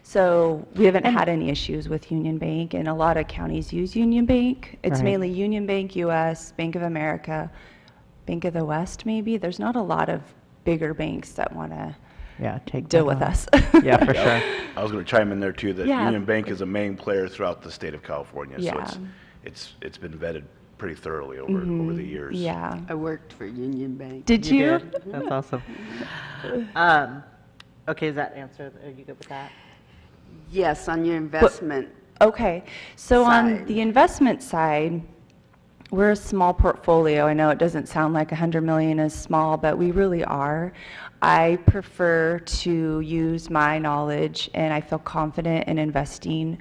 So we haven't had any issues with Union Bank, and a lot of counties use Union Bank. It's Right. mainly Union Bank, US, Bank of America, Bank of the West maybe. There's not a lot of bigger banks that want to Yeah, take deal that with on. us. Yeah, for sure. I was going to chime in there too, that Yeah. Union Bank is a main player throughout the state of California. So Yeah. it's been vetted pretty thoroughly over the years. Yeah. I worked for Union Bank. Did you? did? That's awesome. Okay, does that answer, are you good with that? Yes, on your investment. Okay, so on Side. the investment side, we're a small portfolio. I know it doesn't sound like 100 million is small, but we really are. I prefer to use my knowledge, and I feel confident in investing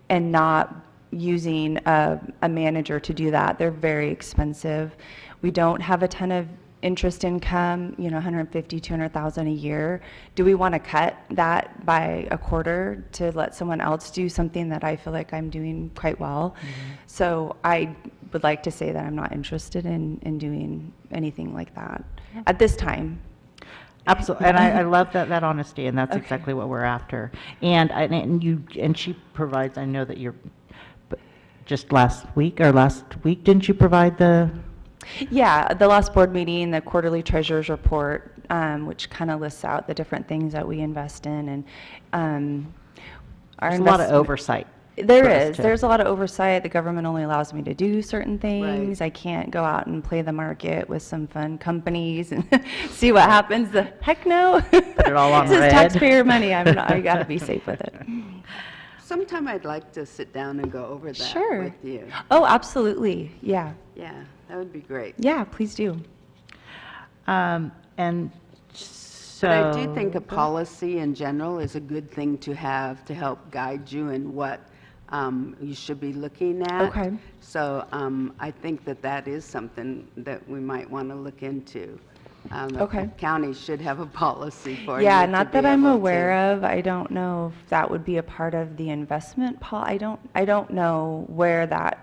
and not using a manager to do that. They're very expensive. We don't have a ton of interest income, 150, 200,000 a year. Do we want to cut that by a quarter to let someone else do something that I feel like I'm doing quite well? So I would like to say that I'm not interested in doing anything like that at this time. Absolutely, and I love that honesty, and that's exactly what we're after. And she provides, I know that you're, just last week, didn't you provide the? Yeah, the last board meeting, the quarterly treasurer's report, which kind of lists out the different things that we invest in, and our There's a lot of investment- oversight. There for us is. to- There's a lot of oversight. The government only allows me to do certain things. Right. I can't go out and play the market with some fun companies and see what happens. Heck no. Put it all on This is red. taxpayer money. I got to be safe with it. Sometime I'd like to sit down and go over that Sure. with you. Oh, absolutely. Yeah. Yeah, that would be great. Yeah, please do. And so. But I do think a policy in general is a good thing to have to help guide you in what you should be looking at. Okay. So I think that is something that we might want to look into. Okay. Counties should have a policy for you. Yeah, to not be that I'm able to- aware of. I don't know if that would be a part of the investment I don't know where that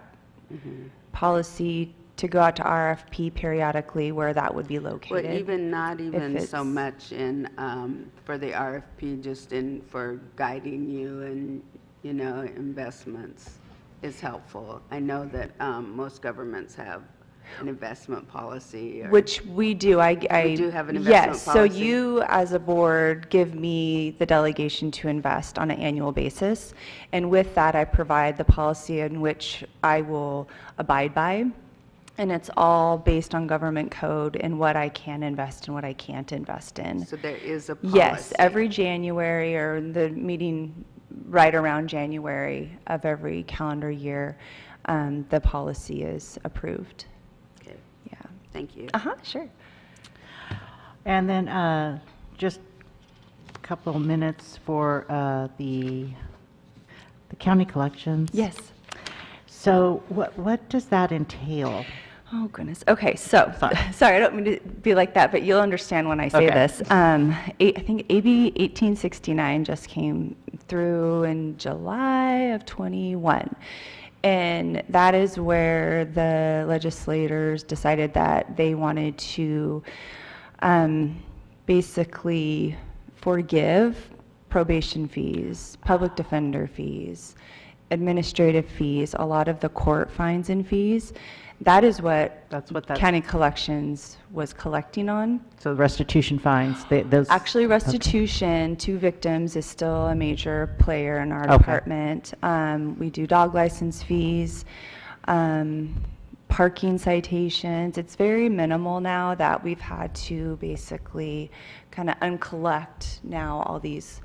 policy to go out to RFP periodically, where that would be located. Well, even not even so it's- much in, for the RFP, just for guiding you and, investments is helpful. I know that most governments have an investment policy. Which we do. We do have an investment Yes, so policy. you as a board give me the delegation to invest on an annual basis. And with that, I provide the policy in which I will abide by. And it's all based on government code and what I can invest and what I can't invest in. So there is a policy. Yes, every January or the meeting right around January of every calendar year, the policy is approved. Okay, Yeah. thank you. Sure. And then just a couple of minutes for the county collections. Yes. So what does that entail? Oh, goodness. Okay, so, Sorry. sorry, I don't mean to be like that, but you'll understand when I say Okay. this. I think AB 1869 just came through in July of '21. And that is where the legislators decided that they wanted to basically forgive probation fees, public defender fees, administrative fees, a lot of the court fines and fees. That is what That's what that, county collections was collecting on. so restitution fines, those. Actually, restitution to victims is still a major player in our Okay. department. We do dog license fees, parking citations. It's very minimal now that we've had to basically kind of uncollect now all these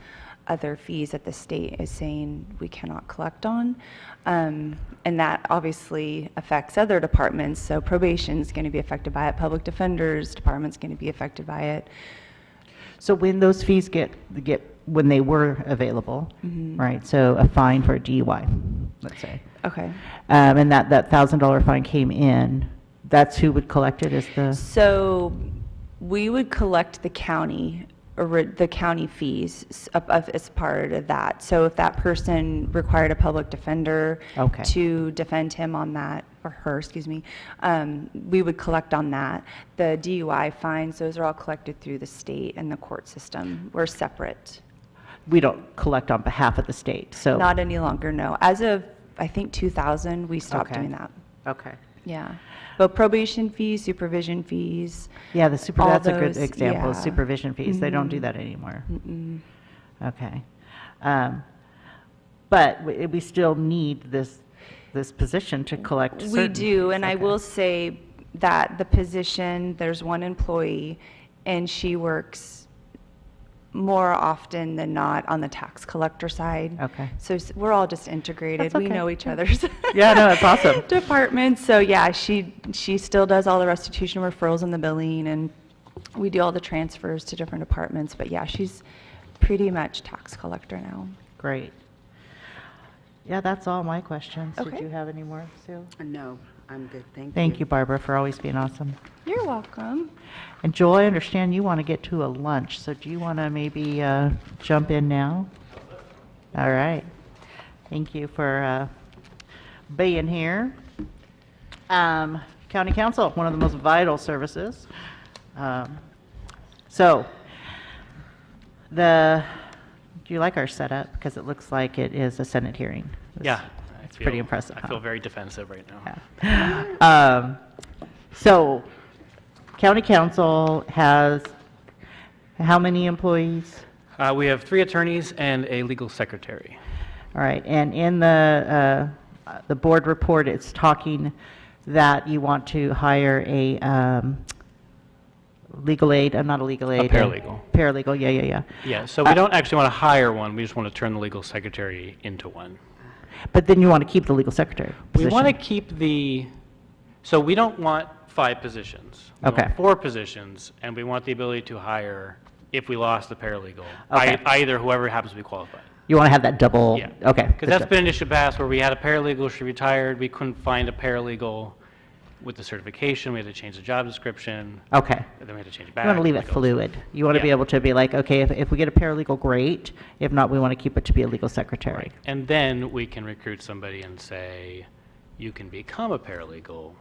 other fees that the state is saying we cannot collect on. And that obviously affects other departments. So probation is going to be affected by it. Public defenders department's going to be affected by it. So when those fees when they were available, right? So a fine for a DUI, let's say. Okay. And that $1,000 fine came in, that's who would collect it, is the, So we would collect the county fees as part of that. So if that person required a public defender Okay. to defend him on that, or her, excuse me, we would collect on that. The DUI fines, those are all collected through the state and the court system. We're separate. we don't collect on behalf of the state, so. Not any longer, no. As of, I think, 2000, we stopped Okay. doing that. Okay. Yeah. But probation fees, supervision fees, Yeah, All that's a good those, example, of yeah. supervision fees. They don't do that anymore. Okay. But we still need this this position to collect We certain do, fees. and I Okay. will say that the position, there's one employee, and she works more often than not on the tax collector side. Okay. So we're all just integrated. That's We okay. know each other's Yeah, no, it's awesome. departments. So yeah, she still does all the restitution referrals and the billing, and we do all the transfers to different departments. But yeah, she's pretty much tax collector now. Great. Yeah, that's all my questions. Did Okay. you have any more, Sue? No, I'm good, thank you. Thank you, Barbara, for always being awesome. You're welcome. And Joel, I understand you want to get to a lunch, so do you want to maybe jump in now? All right. Thank you for being here. County Council, one of the most vital services. So, do you like our setup? Because it looks like it is a Senate hearing. Yeah. It's pretty impressive, I huh? feel very defensive right now. So, County Council has how many employees? We have 3 attorneys and a legal secretary. All right, and in the board report, it's talking that you want to hire a legal aid, not a legal aid. paralegal. Paralegal, yeah. Yeah, so we don't actually want to hire one, we just want to turn the legal secretary into one. But then you want to keep the legal secretary We want to position. keep so we don't want 5 positions. We want Okay. 4 positions, and we want the ability to hire, if we lost the paralegal, Okay. either whoever happens to be qualified. You want to have that double, Yeah. okay. Because that's been an issue past where we had a paralegal, she retired, we couldn't find a paralegal with the certification, we had to change the job description, Okay. and then we had to change it You back. want to leave it like all this stuff. fluid. You want to be Yeah. able to be like, okay, if we get a paralegal, great. If not, we want to keep it to be a legal secretary. Right. And then we can recruit somebody and say, you can become a paralegal,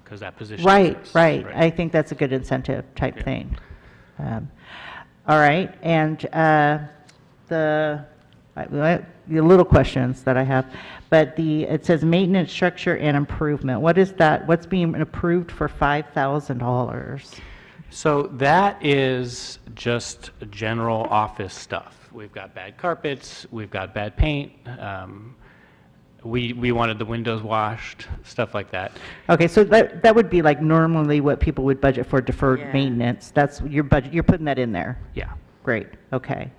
because that position Right, exists. right. I think that's a good incentive type Yeah. thing. All right, and the little questions that I have, but it says maintenance, structure, and improvement. What is that? What's being approved for $5,000? So that is just general office stuff. We've got bad carpets, we've got bad paint, we wanted the windows washed, stuff like that. Okay, so that would be like normally what people would budget for deferred Yeah. maintenance. That's your budget, you're putting that in there. Yeah. Great, okay.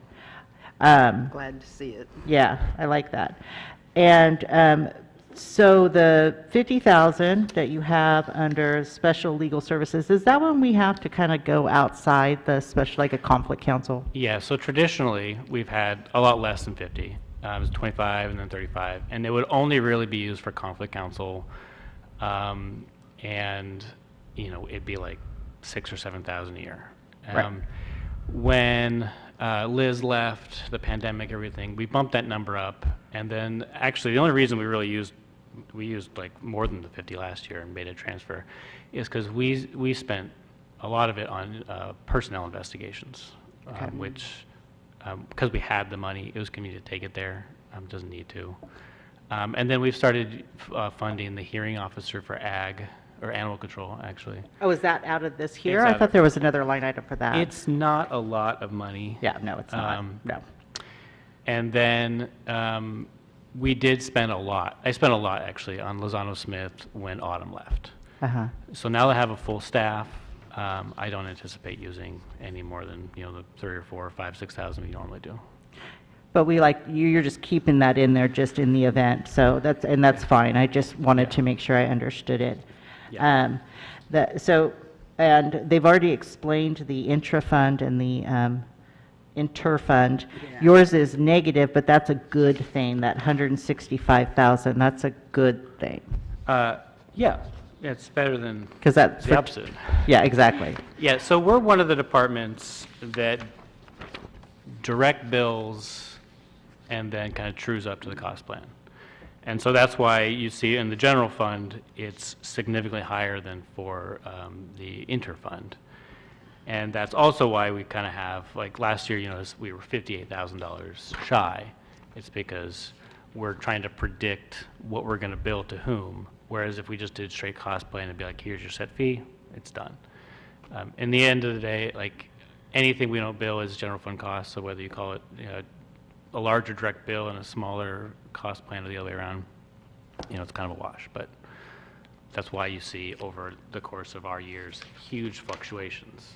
Glad to see it. Yeah, I like that. And so the 50,000 that you have under special legal services, is that when we have to kind of go outside the special, like a conflict counsel? Yeah, so traditionally, we've had a lot less than 50. It was 25 and then 35, and it would only really be used for conflict counsel, and, it'd be like 6,000 or 7,000 a year. Right. When Liz left, the pandemic, everything, we bumped that number up, and then actually the only reason we used like more than the 50 last year and made a transfer is because we spent a lot of it on personnel investigations, which because we had the money, it was convenient to take it there. Doesn't need to. And then we've started funding the hearing officer for ag, or animal control, actually. Oh, is that out of this here? It's I out thought of- there was another line item for that. It's not a lot of money. Yeah, no, it's not. No. And then we did spend a lot. I spent a lot, actually, on Lozano Smith when Autumn left. Uh-huh. So now that I have a full staff, I don't anticipate using any more than, the 3 or 4 or 5, 6,000 we normally do. But you're just keeping that in there just in the event, so that's fine. I just wanted to make sure I understood it. Yeah. And they've already explained the intra-fund and the inter-fund. Yeah. Yours is negative, but that's a good thing, that 165,000, that's a good thing. Yeah, it's better than Because that's, the opposite. yeah, exactly. Yeah, so we're one of the departments that direct bills and then kind of trues up to the cost plan. And so that's why you see in the general fund, it's significantly higher than for the inter-fund. And that's also why we kind of have, like last year, we were $58,000 shy. It's because we're trying to predict what we're going to bill to whom, whereas if we just did straight cost plan, it'd be like, here's your set fee, it's done. In the end of the day, like anything we don't bill is general fund cost, so whether you call it a larger direct bill and a smaller cost plan or the other way around, it's kind of a wash. But that's why you see over the course of our years huge fluctuations.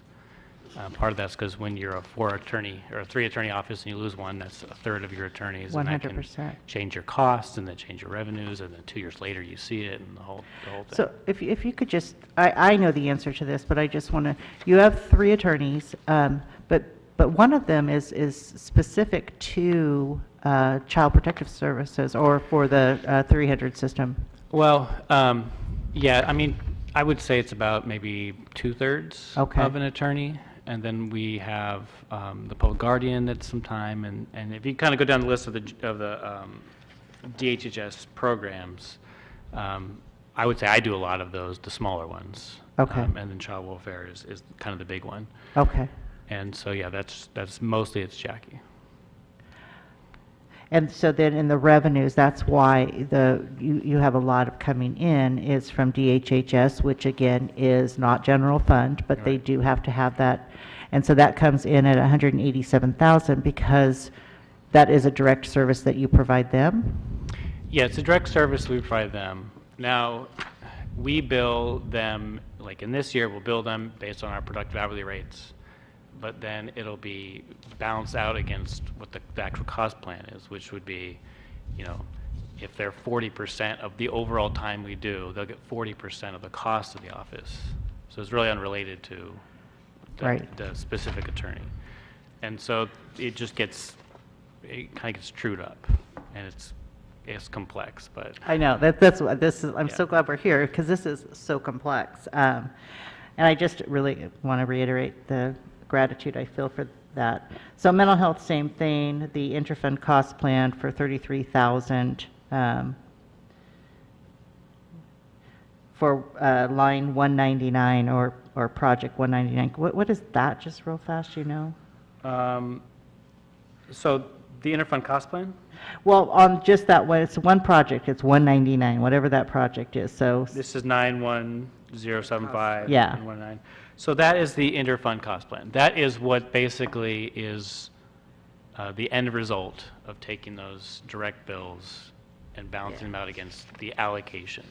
Part of that's because when you're a 4-attorney or a 3-attorney office and you lose one, that's a third of your attorneys. And that can 100%. change your costs and then change your revenues, and then 2 years later you see it and the whole thing. So if you could just, I know the answer to this, but I just want to, you have 3 attorneys, but one of them is specific to Child Protective Services or for the 300 system. Well, yeah, I mean, I would say it's about maybe 2/3 Okay. of an attorney. And then we have the public guardian that's some time. And if you kind of go down the list of the DHHS programs, I would say I do a lot of those, the smaller ones. Okay. And then child welfare is kind of the big one. Okay. And so, yeah, that's mostly it's Jackie. And so then in the revenues, that's why you have a lot of coming in is from DHHS, which again is not general fund, but they Right. do have to have that. And so that comes in at 187,000 because that is a direct service that you provide them? Yeah, it's a direct service we provide them. Now, we bill them, like in this year, we'll bill them based on our productive hourly rates, but then it'll be balanced out against what the actual cost plan is, which would be, if they're 40% of the overall time we do, they'll get 40% of the cost of the office. So it's really unrelated to the specific attorney. And so it kind of gets trued up, and it's complex, but. I know, that's what this is, I'm Yeah. so glad we're here because this is so complex. And I just really want to reiterate the gratitude I feel for that. So mental health, same thing, the interfund cost plan for 33,000 for line 199 or project 199. What is that, just real fast, So the interfund cost plan? Well, on just that one, it's one project, it's 199, whatever that project is, so. This is 91075. Yeah. and 19. So that is the interfund cost plan. That is what basically is the end result of taking those direct bills and balancing them out against the allocation.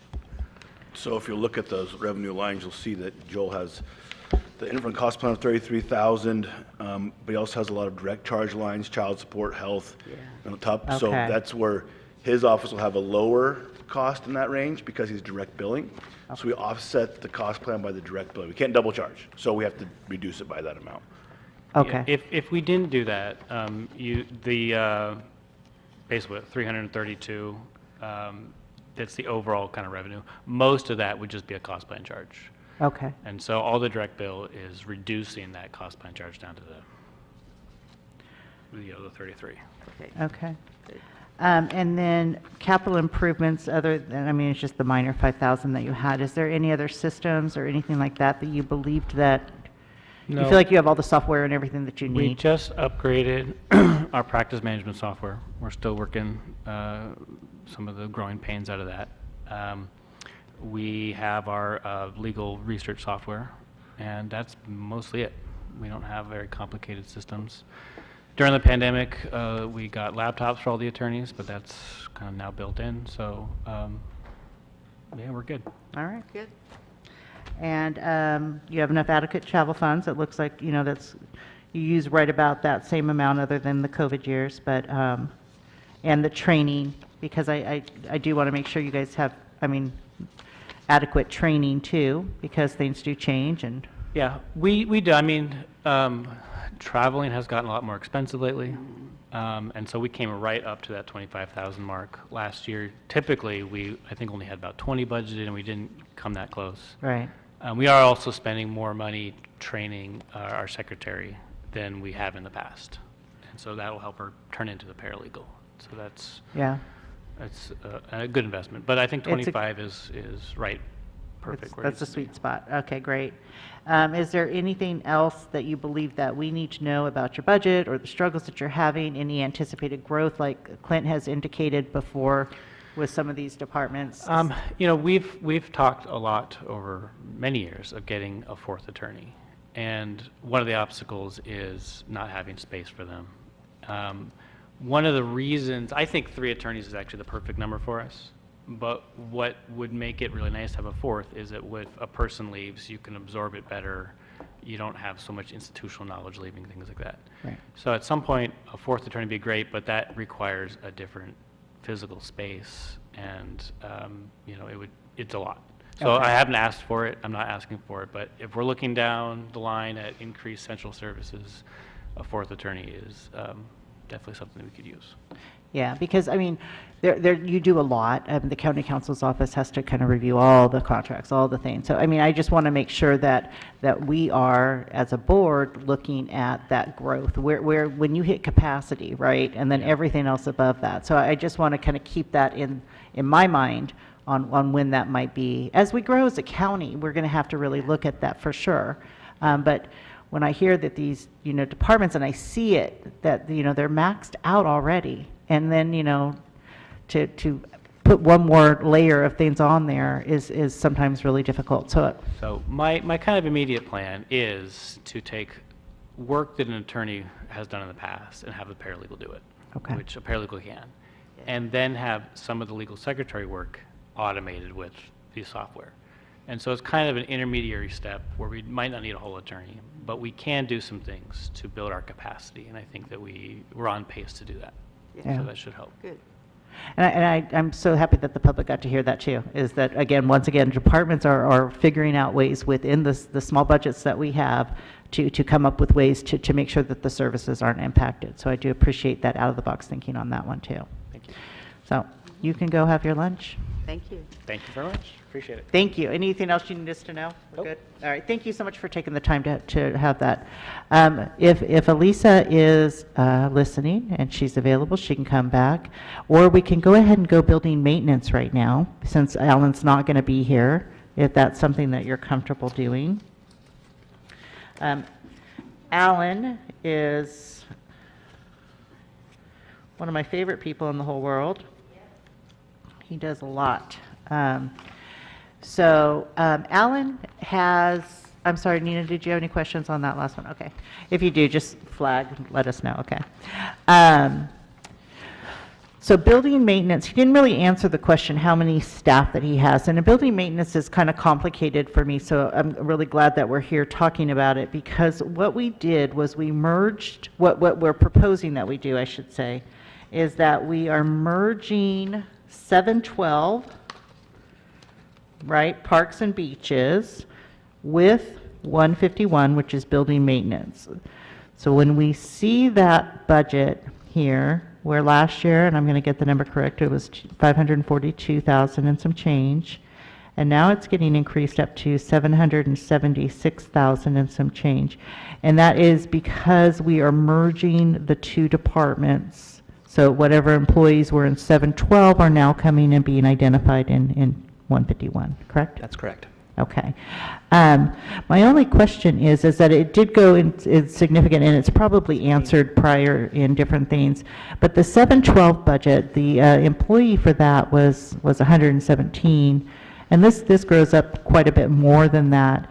So if you look at those revenue lines, you'll see that Joel has the infant cost plan of 33,000, but he also has a lot of direct charge lines, child support, health, on the top. So Okay. that's where his office will have a lower cost in that range because he's direct billing. So we offset the cost plan by the direct billing. We can't double charge, so we have to reduce it by that amount. Okay. If we didn't do that, basically what, 332, that's the overall kind of revenue. Most of that would just be a cost plan charge. Okay. And so all the direct bill is reducing that cost plan charge down to the 33. Okay. And then capital improvements, other than, I mean, it's just the minor 5,000 that you had. Is there any other systems or anything like that that you believed that, you No. feel like you have all the software and everything that you We need? just upgraded our practice management software. We're still working some of the growing pains out of that. We have our legal research software, and that's mostly it. We don't have very complicated systems. During the pandemic, we got laptops for all the attorneys, but that's kind of now built in, so yeah, we're good. All right. Good. And you have enough adequate travel funds. It looks like, that's, you use right about that same amount other than the COVID years, but, and the training, because I do want to make sure you guys have, adequate training too, because things do change and. Yeah, we do. I mean, traveling has gotten a lot more expensive lately, and so we came right up to that 25,000 mark last year. Typically, I think only had about 20 budgeted, and we didn't come that close. Right. We are also spending more money training our secretary than we have in the past, and so that will help her turn into the paralegal. So that's a good investment. But I think 25 is right. Perfect. That's a sweet spot. Okay, great. Is there anything else that you believe that we need to know about your budget or the struggles that you're having, any anticipated growth like Clint has indicated before with some of these departments? We've talked a lot over many years of getting a fourth attorney, and one of the obstacles is not having space for them. One of the reasons, I think 3 attorneys is actually the perfect number for us. But what would make it really nice to have a fourth is that if a person leaves, you can absorb it better. You don't have so much institutional knowledge leaving, things like that. Right. So at some point, a fourth attorney would be great, but that requires a different physical space, and, it's a lot. So Okay. I haven't asked for it, I'm not asking for it, but if we're looking down the line at increased central services, a fourth attorney is definitely something that we could use. Yeah, because, I mean, you do a lot. The county counsel's office has to kind of review all the contracts, all the things. So, I mean, I just want to make sure that we are, as a board, looking at that growth, where when you hit capacity, right, and then everything else above that. So I just want to kind of keep that in my mind on when that might be. As we grow as a county, we're going to have to really look at that for sure. But when I hear that these, departments, and I see it, that, they're maxed out already, and then, to put one more layer of things on there is sometimes really difficult. So my kind of immediate plan is to take work that an attorney has done in the past and have a paralegal do it, Okay. which a paralegal can, and then have some of the legal secretary work automated with the software. And so it's kind of an intermediary step where we might not need a whole attorney, but we can do some things to build our capacity, and I think that we're on pace to do that. Yeah. So that should help. Good. And I'm so happy that the public got to hear that too, is that, again, once again, departments are figuring out ways within the small budgets that we have to come up with ways to make sure that the services aren't impacted. So I do appreciate that out-of-the-box thinking on that one too. Thank you. So you can go have your lunch. Thank you. Thank you very much. Appreciate it. Thank you. Anything else you need us to know? We're Nope. good? All right. Thank you so much for taking the time to have that. If Elisa is listening and she's available, she can come back. Or we can go ahead and go building maintenance right now, since Alan's not going to be here, if that's something that you're comfortable doing. Alan is one of my favorite people in the whole world. He does a lot. Alan has, I'm sorry, Nina, did you have any questions on that last one? Okay. If you do, just flag, and let us know, okay. So building maintenance, he didn't really answer the question how many staff that he has. And building maintenance is kind of complicated for me, so I'm really glad that we're here talking about it, because what we did was we merged, what we're proposing that we do, I should say, is that we are merging 712, right, Parks and Beaches, with 151, which is building maintenance. So when we see that budget here, where last year, and I'm going to get the number correct, it was 542,000 and some change, and now it's getting increased up to 776,000 and some change. And that is because we are merging the two departments. So whatever employees were in 712 are now coming and being identified in 151, correct? That's correct. Okay. My only question is that it did go in significant, and it's probably answered prior in different things, but the 712 budget, the employee for that was 117, and this grows up quite a bit more than that.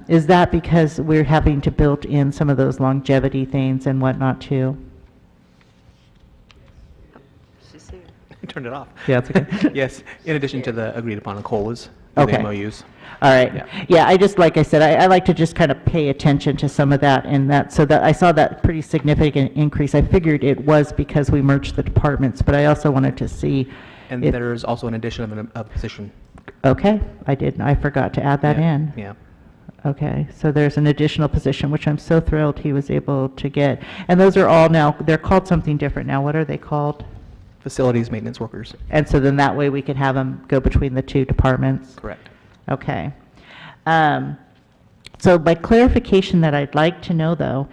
Is that because we're having to build in some of those longevity things and whatnot too? She's here. Turned it off. Yeah, it's okay. Yes, in addition to the agreed upon COLAs, the Okay. MOUs. All right. Yeah. Yeah, I just, like I said, I like to just kind of pay attention to some of that, and that, so that I saw that pretty significant increase. I figured it was because we merged the departments, but I also wanted to see. And if- there's also an addition of a position. Okay, I forgot to add that Yeah, in. Yeah. Okay, so there's an additional position, which I'm so thrilled he was able to get. And those are all now, they're called something different now. What are they called? Facilities maintenance workers. And so then that way we could have them go between the two departments? Correct. Okay. So by clarification that I'd like to know, though,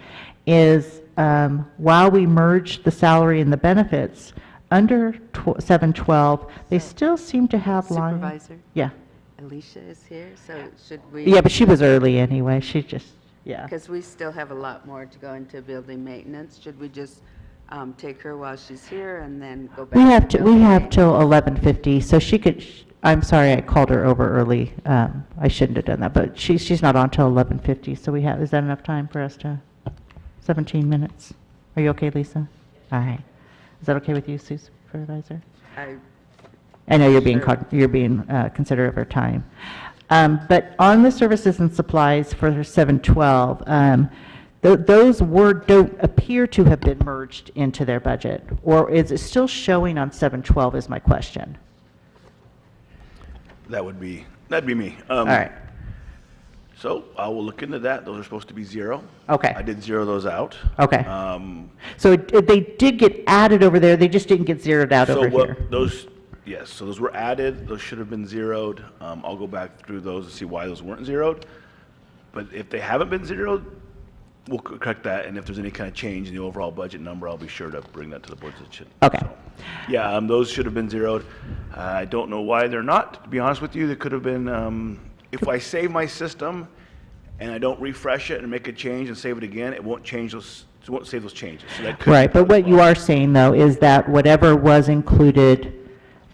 is while we merged the salary and the benefits, under 712, they still seem to have line. Supervisor Yeah. Alicia is here, so should we? Yeah, but she was early anyway. She just, yeah. Because we still have a lot more to go into building maintenance. Should we just take her while she's here and then go back? We have to we building have maintenance? till 11:50, so she could, I'm sorry I called her over early. I shouldn't have done that, but she's not on till 11:50, so we have, is that enough time for us to, 17 minutes? Are you okay, Lisa? All right. Is that okay with you, Supervisor? I know you're being, Sure. you're being considerate of our time. But on the services and supplies for 712, those don't appear to have been merged into their budget, or is it still showing on 712 is my question. That'd be me. All right, So I will look into that. Those are supposed to be zero. Okay. I did zero those out. okay. So they did get added over there, they just didn't get zeroed out So over what, here? those, yes, so those were added. Those should have been zeroed. I'll go back through those and see why those weren't zeroed. But if they haven't been zeroed, we'll correct that. And if there's any kind of change in the overall budget number, I'll be sure to bring that to the board's attention. Okay. So, yeah, those should have been zeroed. I don't know why they're not, to be honest with you. They could have been, if I save my system and I don't refresh it and make a change and save it again, it won't change those, it won't save those changes. So that could Right, but what you are saying, though, is that whatever was included,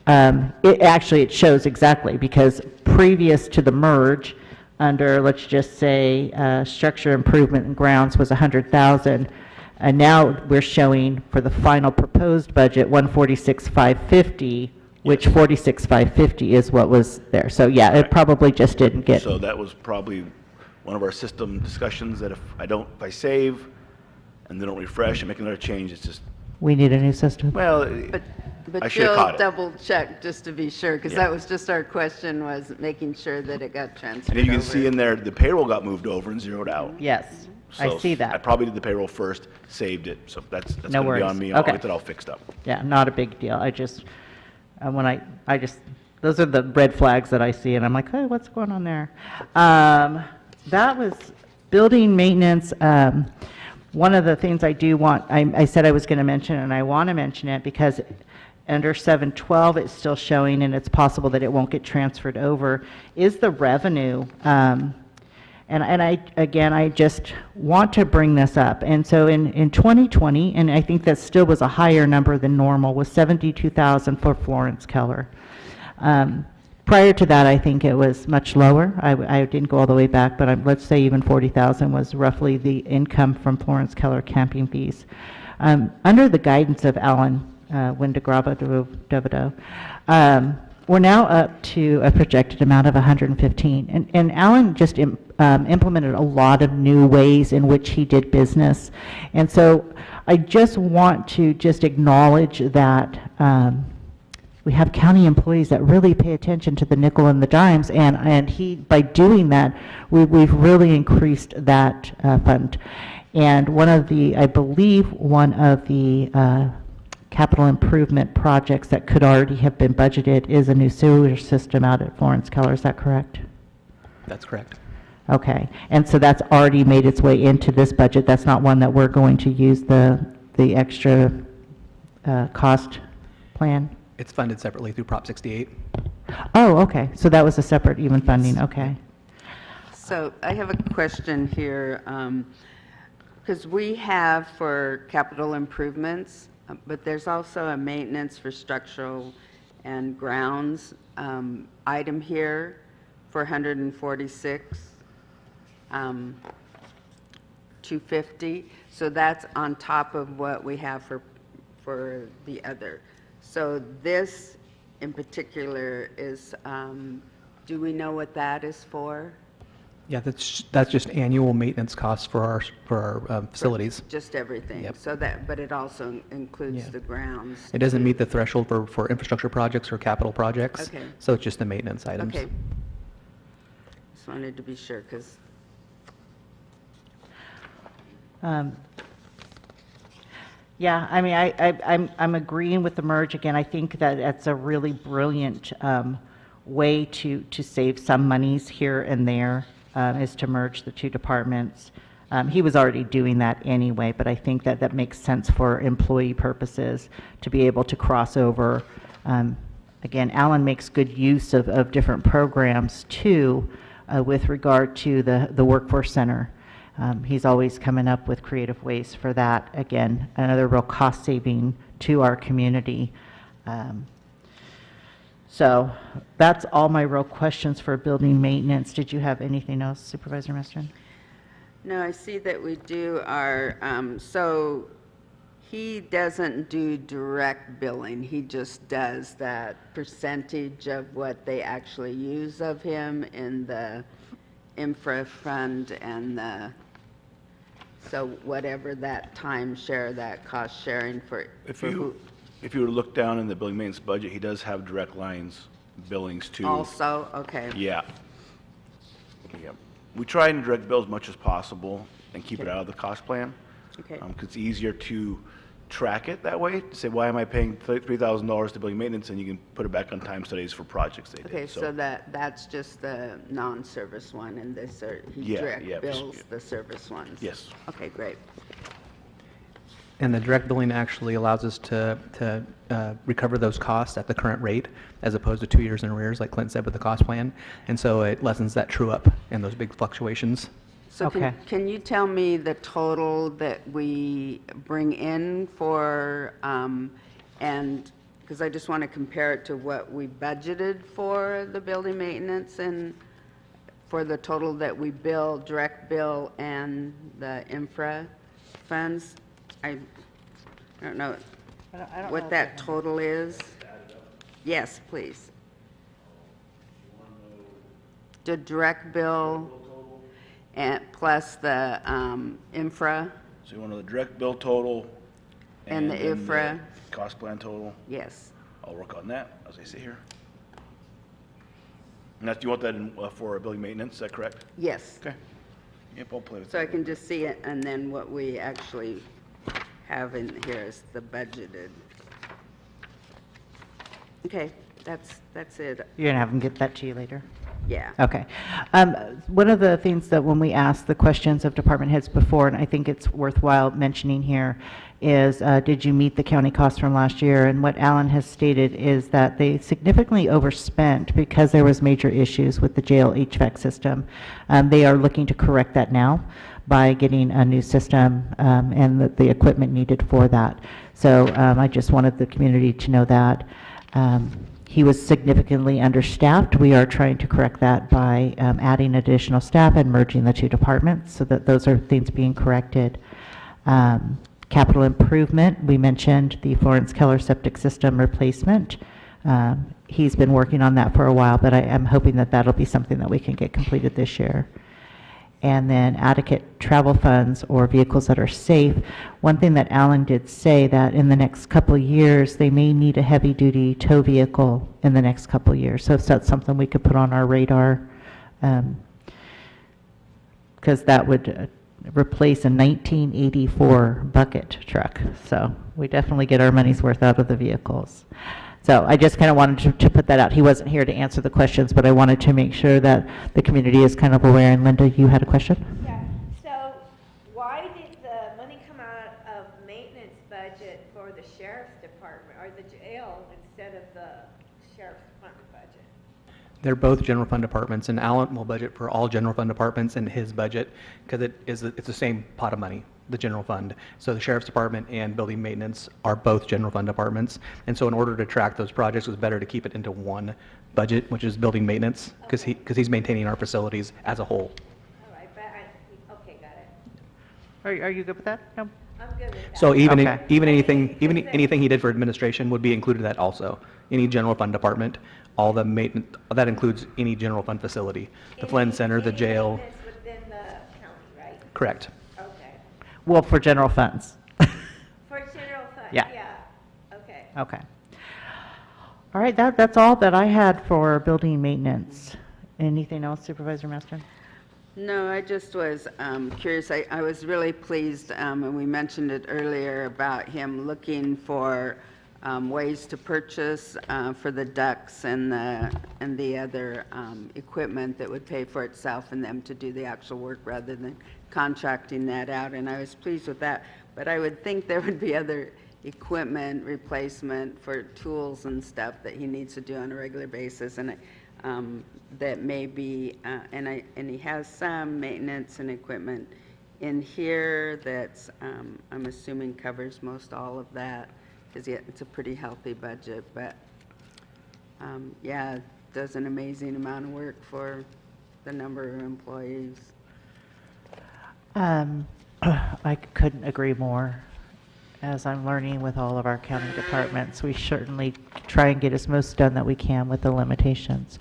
it shows exactly, because previous to the merge, under, let's just say, structure improvement and grounds was 100,000, and now we're showing for the final proposed budget, 146,550, which 46,550 is what was there. So, yeah, it probably just didn't get, So that was probably one of our system discussions, that if I save and then don't refresh and make another change, it's just, we need a new system. well, But I should have Jill caught it. double checked just to be sure, because Yeah. that was just our question, was making sure that it got transferred And then you can over. see in there, the payroll got moved over and zeroed out. Yes, I So see I that. probably did the payroll first, saved it, so that's No gonna be worries. on me. I'll Okay. get that all fixed up. Yeah, not a big deal. I just, when I just, those are the red flags that I see, and I'm like, hey, what's going on there? That was building maintenance. One of the things I do want, I said I was going to mention, and I want to mention it because under 712, it's still showing, and it's possible that it won't get transferred over, is the revenue. And I just want to bring this up. And so in 2020, and I think that still was a higher number than normal, was 72,000 for Florence Keller. Prior to that, I think it was much lower. I didn't go all the way back, but let's say even 40,000 was roughly the income from Florence Keller camping fees. Under the guidance of Alan Windegrava, we're now up to a projected amount of 115. And Alan just implemented a lot of new ways in which he did business. And so I just want to just acknowledge that we have county employees that really pay attention to the nickel and the dimes, and he, by doing that, we've really increased that fund. And I believe one of the capital improvement projects that could already have been budgeted is a new sewer system out at Florence Keller. Is that correct? That's correct. Okay, and so that's already made its way into this budget. That's not one that we're going to use the extra cost plan? It's funded separately through Prop 68. Oh, okay, so that was a separate even funding, okay. So I have a question here, because we have for capital improvements, but there's also a maintenance for structural and grounds item here for 146, 250. So that's on top of what we have for the other. So this in particular is, do we know what that is for? Yeah, that's just annual maintenance costs for our facilities. Just everything? Yep. So that, but it also includes Yeah. the grounds? It doesn't meet the threshold for infrastructure projects or capital projects. Okay. So it's just the maintenance items. Okay. Just wanted to be sure, because, Yeah, I mean, I'm agreeing with the merge. Again, I think that that's a really brilliant way to save some monies here and there, is to merge the two departments. He was already doing that anyway, but I think that that makes sense for employee purposes to be able to cross over. Again, Alan makes good use of different programs too, with regard to the workforce center. He's always coming up with creative ways for that. Again, another real cost saving to our community. So that's all my real questions for building maintenance. Did you have anything else, Supervisor Mestren? no, I see that we do our, so he doesn't do direct billing. He just does that percentage of what they actually use of him in the infra fund and so whatever that time share, that cost sharing for who. If you were to look down in the building maintenance budget, he does have direct lines billings to. Also, okay. Yeah. Yeah. We try and direct bill as much as possible and keep it out of the cost plan. Okay. 'Cause it's easier to track it that way, to say, why am I paying $3,000 to building maintenance, and you can put it back on time studies for projects they did. Okay, so that's just the non-service one, and this, he Yeah, direct yeah, bills the service ones? Yes. Okay, great. And the direct billing actually allows us to recover those costs at the current rate, as opposed to 2 years in arrears, like Clint said with the cost plan. And so it lessens that true up and those big fluctuations. So Okay. can you tell me the total that we bring in for, and, because I just want to compare it to what we budgeted for the building maintenance and for the total that we bill, direct bill, and the infra funds? I don't know what that total is. Yes, please. The direct bill and plus the infra So you want to know the direct bill total? and the then infra, cost plan total? yes. I'll work on that as I sit here. And you want that for building maintenance, is that correct? Yes. Okay. Yep, I'll play with So I that. can just see it, and then what we actually have in here is the budgeted. Okay, that's it, You're going to have them get that to you later? yeah. Okay. One of the things that when we asked the questions of department heads before, and I think it's worthwhile mentioning here, is did you meet the county costs from last year? And what Alan has stated is that they significantly overspent because there was major issues with the jail HVAC system. They are looking to correct that now by getting a new system and the equipment needed for that. So I just wanted the community to know that. He was significantly understaffed. We are trying to correct that by adding additional staff and merging the two departments so that those are things being corrected. Capital improvement, we mentioned the Florence Keller septic system replacement. He's been working on that for a while, but I am hoping that that'll be something that we can get completed this year. And then adequate travel funds or vehicles that are safe. One thing that Alan did say that in the next couple of years, they may need a heavy-duty tow vehicle in the next couple of years. So if that's something we could put on our radar, because that would replace a 1984 bucket truck. So we definitely get our money's worth out of the vehicles. So I just kind of wanted to put that out. He wasn't here to answer the questions, but I wanted to make sure that the community is kind of aware. And Linda, you had a question? Yeah, so why did the money come out of maintenance budget for the sheriff's department or the jail instead of the sheriff's department budget? They're both general fund departments, and Alan will budget for all general fund departments in his budget because it's the same pot of money, the general fund. So the sheriff's department and building maintenance are both general fund departments. And so in order to track those projects, it was better to keep it into one budget, which is building maintenance, because he's maintaining our facilities as a whole. All right, but okay, got it. Are you good with that? No? I'm good with that. So Okay. even anything he did for administration would be included in that also. Any general fund department, all the maintenance, that includes any general fund facility. The Flynn Center, the jail, Any maintenance within the county, right? correct. Okay. Well, for general funds. For general fund, Yeah. yeah, okay. Okay. All right, that's all that I had for building maintenance. Anything else, Supervisor Master? No, I just was curious. I was really pleased, and we mentioned it earlier, about him looking for ways to purchase for the ducts and the other equipment that would pay for itself and them to do the actual work rather than contracting that out. And I was pleased with that. But I would think there would be other equipment replacement for tools and stuff that he needs to do on a regular basis. And that may be, and he has some maintenance and equipment in here that's, I'm assuming covers most all of that, because it's a pretty healthy budget, but, yeah, does an amazing amount of work for the number of employees. I couldn't agree more. As I'm learning with all of our county departments, we certainly try and get as most done that we can with the limitations.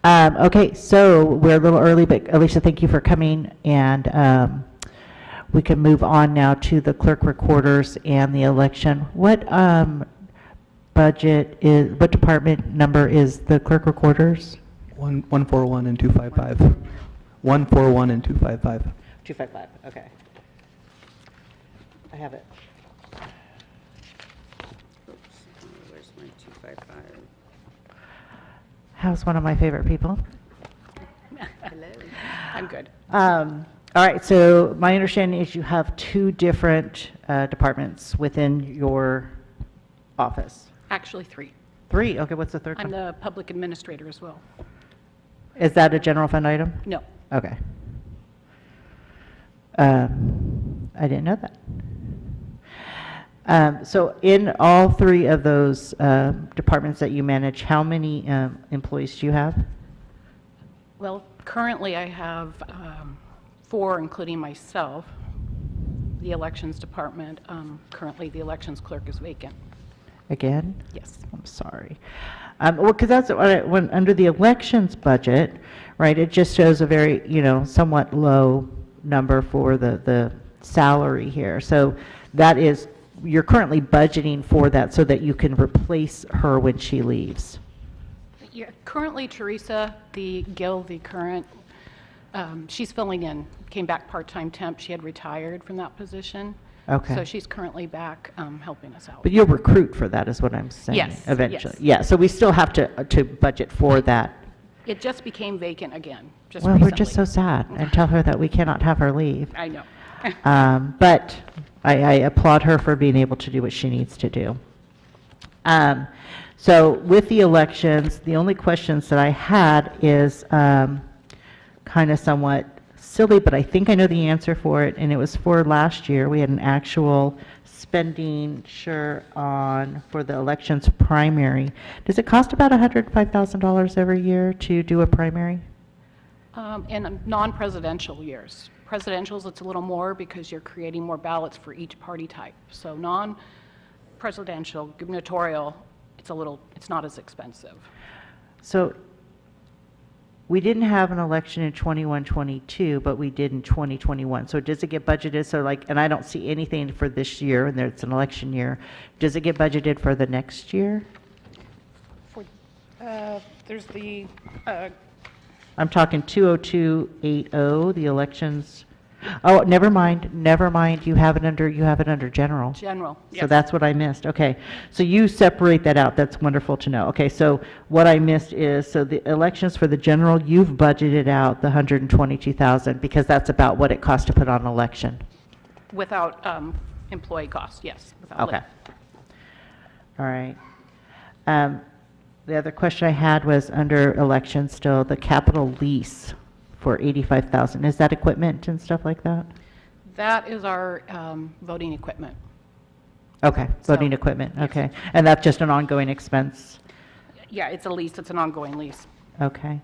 Okay, so we're a little early, but Alicia, thank you for coming, and we can move on now to the clerk recorders and the election. What what department number is the clerk recorders? 141 and 255. 141 and 255. 255, okay. I have it. Where's my 255? How's one of my favorite people? Hello. I'm good. All right, so my understanding is you have two different departments within your office. Actually, 3. Three, okay, what's the third I'm one? the public administrator as well. Is that a general fund item? No. Okay. I didn't know that. So in all 3 of those departments that you manage, how many employees do you have? Well, currently I have 4, including myself. The elections department, currently the elections clerk is vacant. Again? Yes. I'm sorry. Well, because that's when under the elections budget, right, it just shows a very, somewhat low number for the salary here. So that is, you're currently budgeting for that so that you can replace her when she leaves. Yeah, currently Teresa, the current, she's filling in, came back part-time temp. She had retired from that position. Okay. So she's currently back helping us out. But you'll recruit for that is what I'm saying. Yes, Eventually. yes. Yeah, so we still have to budget for that. It just became vacant again, just Well, recently. we're just so sad and tell her that we cannot have her leave. I know. But I applaud her for being able to do what she needs to do. So with the elections, the only questions that I had is kind of somewhat silly, but I think I know the answer for it, and it was for last year. We had an actual spending for the elections primary. Does it cost about $105,000 every year to do a primary? In non-presidential years. Presidentials, it's a little more because you're creating more ballots for each party type. So non-presidential, gubernatorial, it's not as expensive. So we didn't have an election in 21-22, but we did in 2021. So does it get budgeted? So and I don't see anything for this year, and it's an election year. Does it get budgeted for the next year? There's the, I'm talking 20280, the elections. Oh, never mind. You have it under general. general. So Yes. that's what I missed. Okay. So you separate that out. That's wonderful to know. Okay. So what I missed is, so the elections for the general, you've budgeted out the 122,000 because that's about what it costs to put on an election. Without employee costs, yes. without Okay. All right. The other question I had was under elections still, the capital lease for 85,000. Is that equipment and stuff like that? That is our voting equipment. Okay, voting So, equipment, yes. okay. And that's just an ongoing expense? Yeah, it's a lease, it's an ongoing lease. Okay.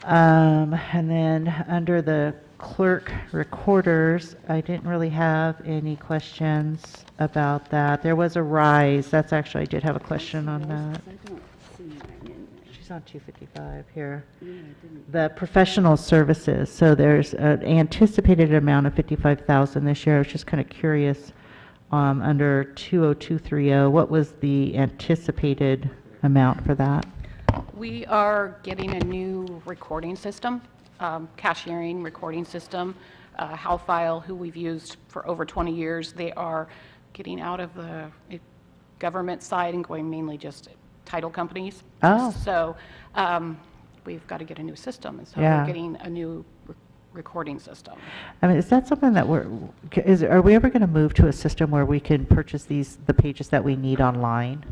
And then under the clerk recorders, I didn't really have any questions about that. There was a rise, I did have a question on that. I don't see mine in there. She's on 255 here. The professional services, so there's an anticipated amount of 55,000 this year. I was just kind of curious, under 20230, what was the anticipated amount for that? We are getting a new recording system, cashiering recording system. HowFile, who we've used for over 20 years, they are getting out of the government side and going mainly just title companies. Oh. So we've got to get a new system, and so Yeah. we're getting a new recording system. I mean, is that something that are we ever going to move to a system where we can purchase the pages that we need online?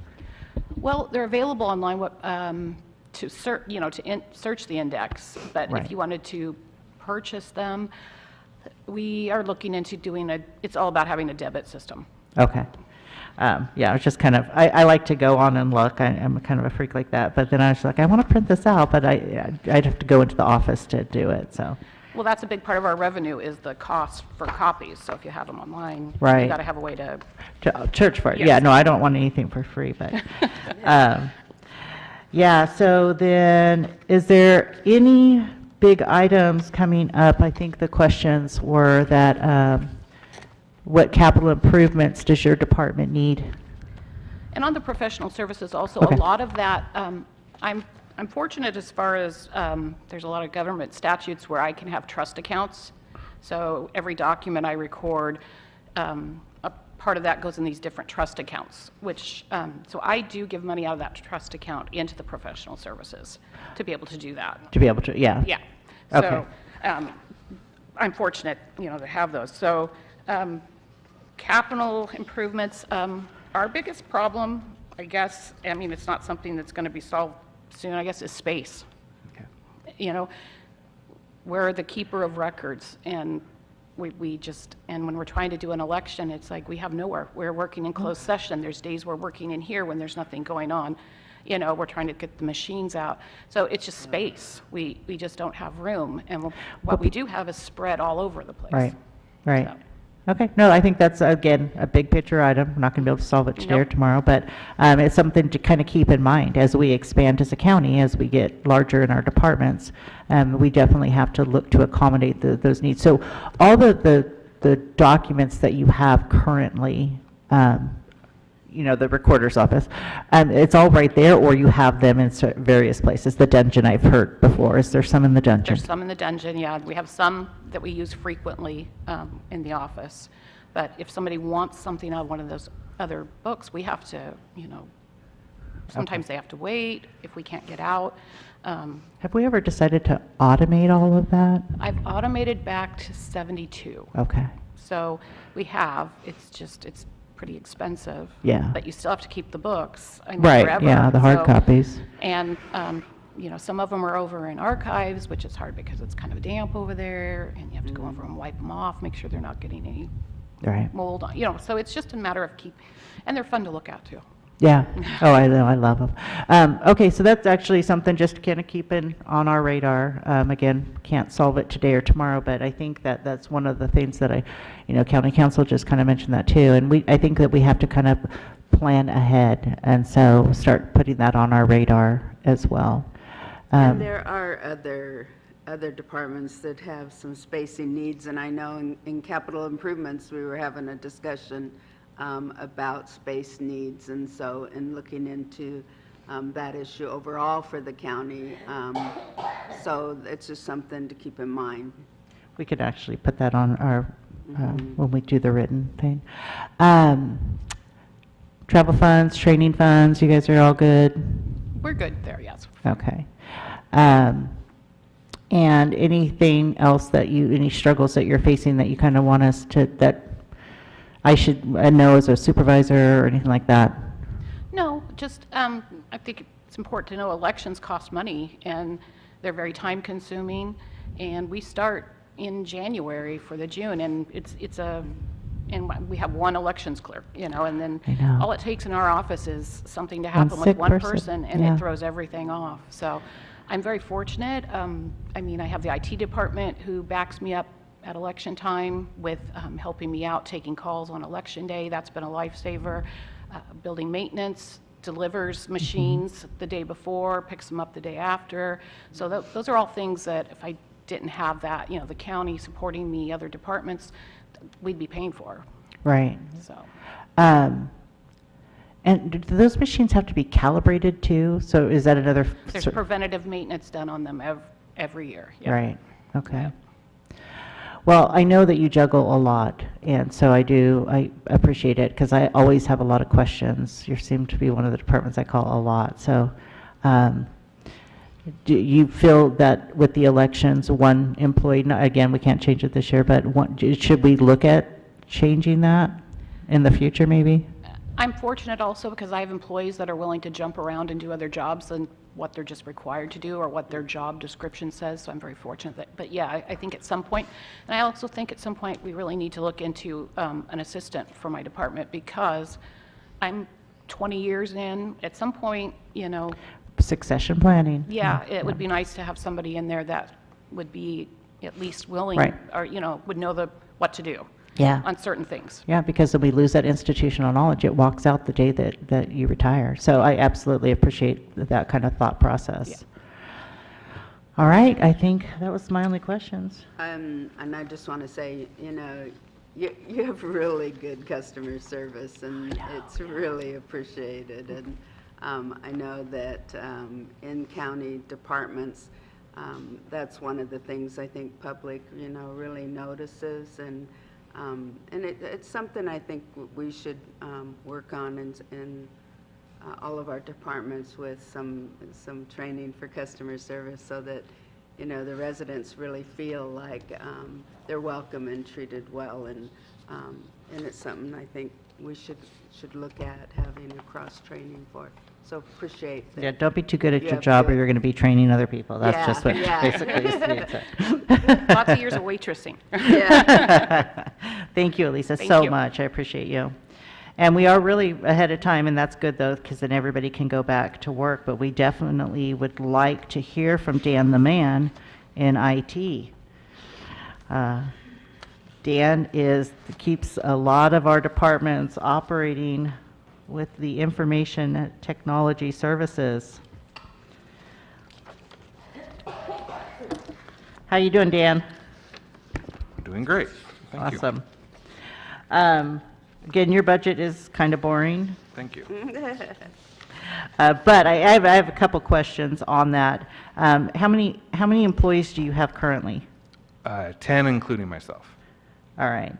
Well, they're available online to search, search the index, but Right. if you wanted to purchase them, we are looking into it's all about having a debit system. Okay. Yeah, I was just kind of, I like to go on and look. I'm kind of a freak like that. But then I was like, I want to print this out, but I'd have to go into the office to do it. So Well, that's a big part of our revenue is the cost for copies. So if you have them online, Right. you got to have a way to. Church for it. Yes. Yeah, no, I don't want anything for free, but, yeah, so then, is there any big items coming up? I think the questions were that, what capital improvements does your department need? And on the professional services also, Okay. a lot of that, I'm fortunate as far as there's a lot of government statutes where I can have trust accounts. So every document I record, a part of that goes in these different trust accounts, which, so I do give money out of that trust account into the professional services to be able to do that. To be able to, yeah. Yeah. Okay. So I'm fortunate, to have those. So capital improvements, our biggest problem, I guess, it's not something that's going to be solved soon, I guess, is space. Okay. We're the keeper of records, and we just, and when we're trying to do an election, it's like we have nowhere. We're working in closed session. There's days we're working in here when there's nothing going on. We're trying to get the machines out. So it's just space. We just don't have room. And what we do have is spread all over the place. Right, right. So. Okay, no, I think that's, again, a big picture item. We're not going to be able to solve it today or Nope. tomorrow, but it's something to kind of keep in mind as we expand as a county, as we get larger in our departments. We definitely have to look to accommodate those needs. So all the documents that you have currently, the recorder's office, it's all right there, or you have them in various places? The dungeon I've heard before. Is there some in the dungeon? There's some in the dungeon, yeah. We have some that we use frequently in the office. But if somebody wants something out of one of those other books, we have to, sometimes they have to wait if we can't get out. Have we ever decided to automate all of that? I've automated back to 72. Okay. So we have, it's pretty expensive. Yeah. But you still have to keep the books. Right, forever. yeah, the hard So- copies. And, some of them are over in archives, which is hard because it's kind of damp over there, and you have to go over and wipe them off, make sure they're not getting any Right. mold on, so it's just a matter of and they're fun to look at too. Yeah. Oh, I know. I love them. Okay, so that's actually something just to kind of keep on our radar. Again, can't solve it today or tomorrow, but I think that's one of the things that County Council just kind of mentioned that too. And I think that we have to kind of plan ahead, and so start putting that on our radar as well. And there are other departments that have some spacing needs, and I know in capital improvements, we were having a discussion about space needs, and so in looking into that issue overall for the county, so it's just something to keep in mind. We could actually put that on our, when we do the written thing. Travel funds, training funds, you guys are all good? We're good there, yes. Okay. And anything else any struggles that you're facing that you kind of want us to, that I should know as a supervisor or anything like that? No, just, I think it's important to know elections cost money, and they're very time-consuming, and we start in January for the June, and and we have one elections clerk, and then I know. all it takes in our office is something to One happen with sick one person, person, and yeah. it throws everything off. So I'm very fortunate. I have the IT department who backs me up at election time with helping me out, taking calls on election day. That's been a lifesaver. Building maintenance delivers machines the day before, picks them up the day after. So those are all things that if I didn't have that, the county supporting me, other departments, we'd be paying for. Right. So And do those machines have to be calibrated too? So is that another? there's preventative maintenance done on them every year. Yeah. Right, okay. Well, I know that you juggle a lot, and so I appreciate it, because I always have a lot of questions. You seem to be one of the departments I call a lot, so do you feel that with the elections, one employee, again, we can't change it this year, but should we look at changing that in the future, maybe? I'm fortunate also because I have employees that are willing to jump around and do other jobs than what they're just required to do or what their job description says, so I'm very fortunate. But yeah, I think at some point, and I also think at some point we really need to look into an assistant for my department, because I'm 20 years in. At some point, Succession planning. yeah, it would be nice to have somebody in there that would be at least willing, Right. or, would know what to do Yeah. on certain things. Yeah, because if we lose that institutional knowledge, it walks out the day that you retire. So I absolutely appreciate that kind of thought process. All right, I think that was my only questions. And I just want to say, you have really good customer service, and it's really appreciated. And I know that in county departments, that's one of the things I think public, really notices, and it's something I think we should work on in all of our departments with some training for customer service, so that the residents really feel like they're welcome and treated well, and it's something I think we should look at having a cross training for. So appreciate that. Yeah, don't be too good at You your have job or good- you're going to be training other people. That's Yeah, just what yeah. basically is it. Lots of years of waitressing. Thank you, Elisa, Thank so you. much. I appreciate you. And we are really ahead of time, and that's good, though, because then everybody can go back to work. But we definitely would like to hear from Dan the man in IT. Dan keeps a lot of our departments operating with the information technology services. How you doing, Dan? Doing great. Thank you. Awesome. Again, your budget is kind of boring, Thank you. but I have a couple questions on that. How many employees do you have currently? 10, including myself. All right.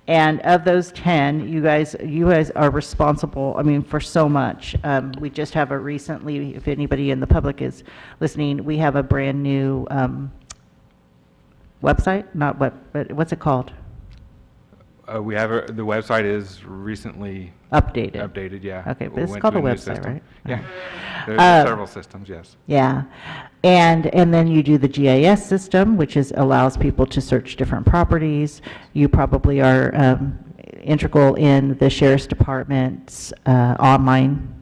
And of those 10, you guys are responsible, for so much. We just have recently, if anybody in the public is listening, we have a brand new website, but what's it called? We have the website is recently Updated. yeah. Okay, but We it's went called to a new website, system. right? Yeah. There's several systems, yes. Yeah. And then you do the GIS system, which allows people to search different properties. You probably are integral in the Sheriff's Department's online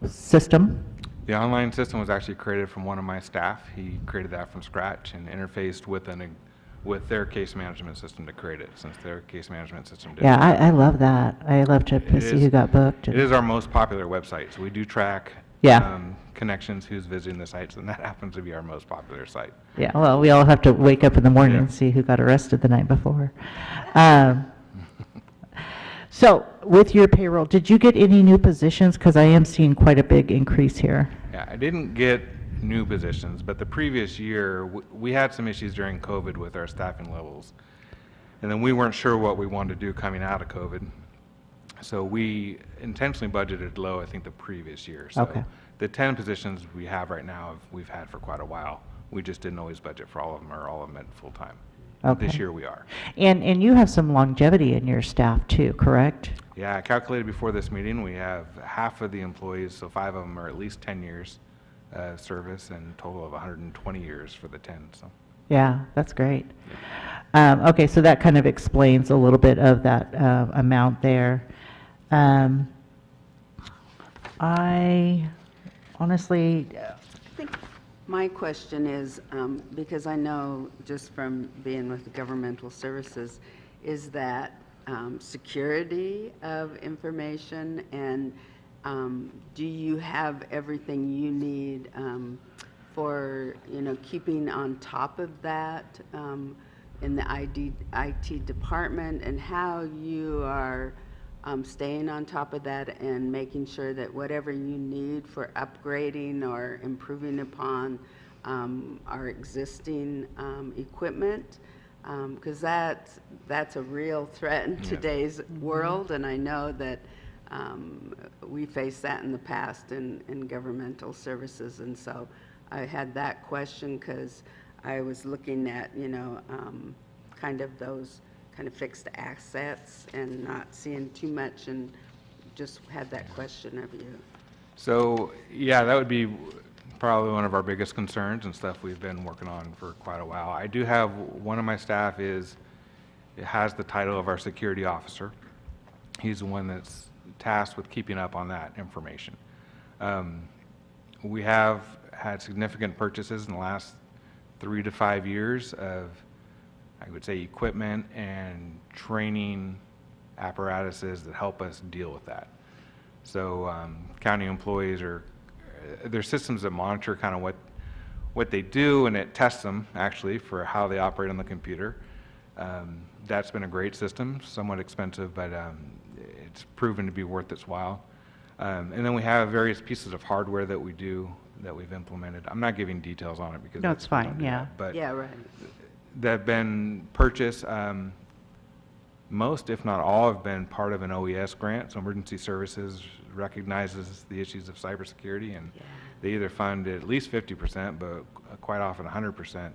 system. The online system was actually created from one of my staff. He created that from scratch and interfaced with their case management system to create it, since their case management system did. Yeah, I love that. I love to see who got booked. It is our most popular website, so we do track Yeah. connections, who's visiting the sites, and that happens to be our most popular site. Yeah, well, we all have to wake up in the morning Yeah. and see who got arrested the night before. So with your payroll, did you get any new positions? Because I am seeing quite a big increase here. Yeah, I didn't get new positions, but the previous year, we had some issues during COVID with our staffing levels. And then we weren't sure what we wanted to do coming out of COVID. So we intentionally budgeted low, I think, the previous year. So Okay. the 10 positions we have right now, we've had for quite a while. We just didn't always budget for all of them or all of them at full time. This Okay. year we are. And you have some longevity in your staff too, correct? Yeah, I calculated before this meeting, we have half of the employees, so 5 of them are at least 10 years service, and a total of 120 years for the 10, so. Yeah, that's great. Okay, so that kind of explains a little bit of that amount there. I honestly, I think my question is, because I know just from being with the governmental services, is that security of information, and do you have everything you need for, keeping on top of that in the IT department, and how you are staying on top of that and making sure that whatever you need for upgrading or improving upon our existing equipment, because that's a real threat in today's world, and I know that we faced that in the past in governmental services, and so I had that question because I was looking at, kind of those kind of fixed assets and not seeing too much, and just had that question of you. So, yeah, that would be probably one of our biggest concerns and stuff we've been working on for quite a while. I do have, one of my staff has the title of our security officer. He's the one that's tasked with keeping up on that information. We have had significant purchases in the last 3 to 5 years of I would say, equipment and training apparatuses that help us deal with that. So county employees there's systems that monitor kind of what they do, and it tests them actually for how they operate on the computer. That's been a great system, somewhat expensive, but it's proven to be worth its while. And then we have various pieces of hardware that we've implemented. I'm not giving details on it because No, it's fine, we don't do yeah. that, but Yeah, right. that have been purchased. Most, if not all, have been part of an OES grant. So Emergency Services recognizes the issues of cybersecurity, and they either fund at least 50%, but quite often 100%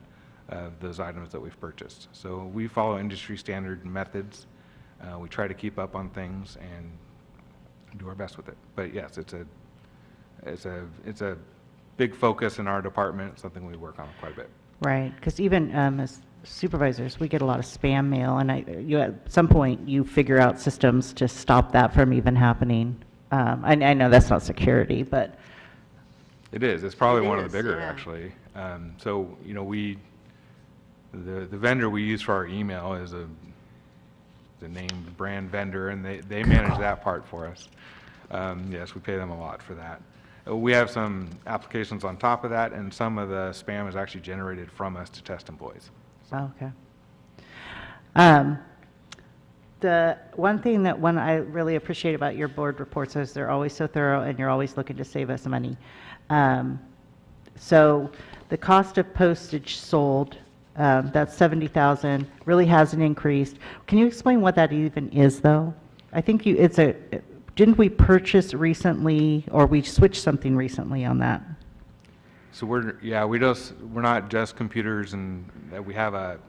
of those items that we've purchased. So we follow industry standard methods. We try to keep up on things and do our best with it. But yes, it's a big focus in our department, something we work on quite a bit. Right, because even as supervisors, we get a lot of spam mail, and at some point, you figure out systems to stop that from even happening. I know that's not security, but It is. It's probably It one of is, the bigger, yeah. actually. So, the vendor we use for our email is the named brand vendor, and they manage that part for us. Yes, we pay them a lot for that. We have some applications on top of that, and some of the spam is actually generated from us to test employees. okay. The one thing that I really appreciate about your board reports is they're always so thorough, and you're always looking to save us money. So the cost of postage sold, that's 70,000, really hasn't increased. Can you explain what that even is, though? I think didn't we purchase recently, or we switched something recently on that? So we're not just computers, and we have a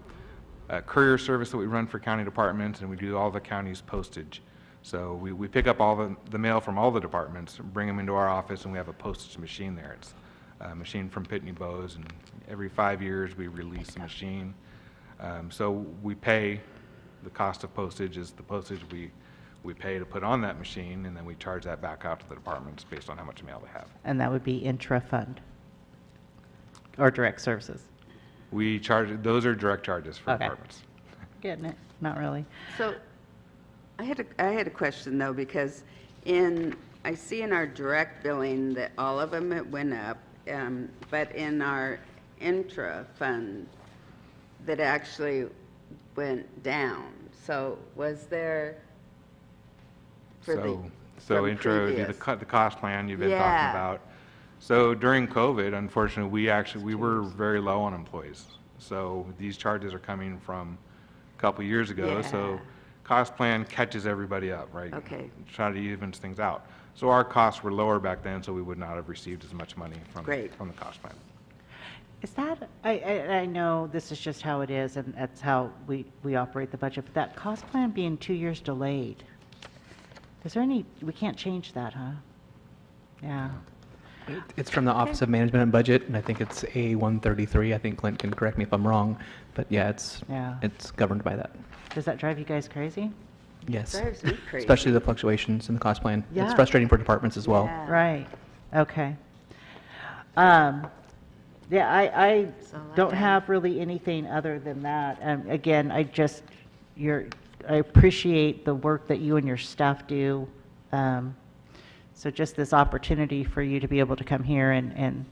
courier service that we run for county departments, and we do all the county's postage. So we pick up all the mail from all the departments, bring them into our office, and we have a postage machine there. It's a machine from Pitney Bowes, and every 5 years we release the machine. So we pay, the cost of postage is the postage we pay to put on that machine, and then we charge that back out to the departments based on how much mail they have. And that would be intra-fund or direct services? Those are direct charges for Okay. departments. Getting it? Not really. So I had a question though, because I see in our direct billing that all of them it went up, but in our intra-fund that actually went down. So was there So from intro would be the previous? the cost plan you've been talking Yeah. about. So during COVID, unfortunately, we were very low on employees. So these charges are coming from a couple of years ago. So Yeah. cost plan catches everybody up, right? Okay. Try to even things out. So our costs were lower back then, so we would not have received as much money from Great. the cost plan. Is that, I know this is just how it is, and that's how we operate the budget, but that cost plan being 2 years delayed, is there we can't change that, huh? Yeah. It's from the Office of Management and Budget, and I think it's A133. I think Clint can correct me if I'm wrong, but yeah, it's governed by that. Does that drive you guys crazy? Yes. Drives me crazy. Especially the fluctuations in the cost plan. It's Yeah. frustrating for departments as well. Yeah. Right, okay. Yeah, I So like don't that. have really anything other than that. Again, I appreciate the work that you and your staff do. So just this opportunity for you to be able to come here and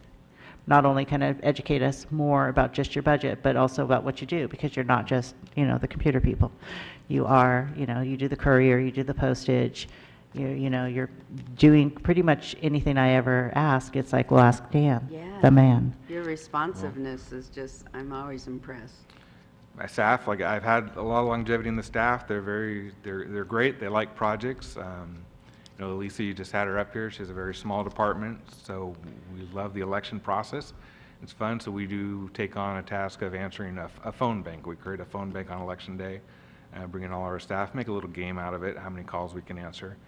not only kind of educate us more about just your budget, but also about what you do, because you're not just, the computer people. You are, you do the courier, you do the postage, you're doing pretty much anything I ever ask. It's like, well, ask Dan, Yeah. the man. Your responsiveness is just, I'm always impressed. My staff, like I've had a lot of longevity in the staff. They're great. They like projects. Lisa, you just had her up here. She has a very small department, so we love the election process. It's fun, so we do take on a task of answering a phone bank. We create a phone bank on election day, bring in all our staff, make a little game out of it, how many calls we can answer.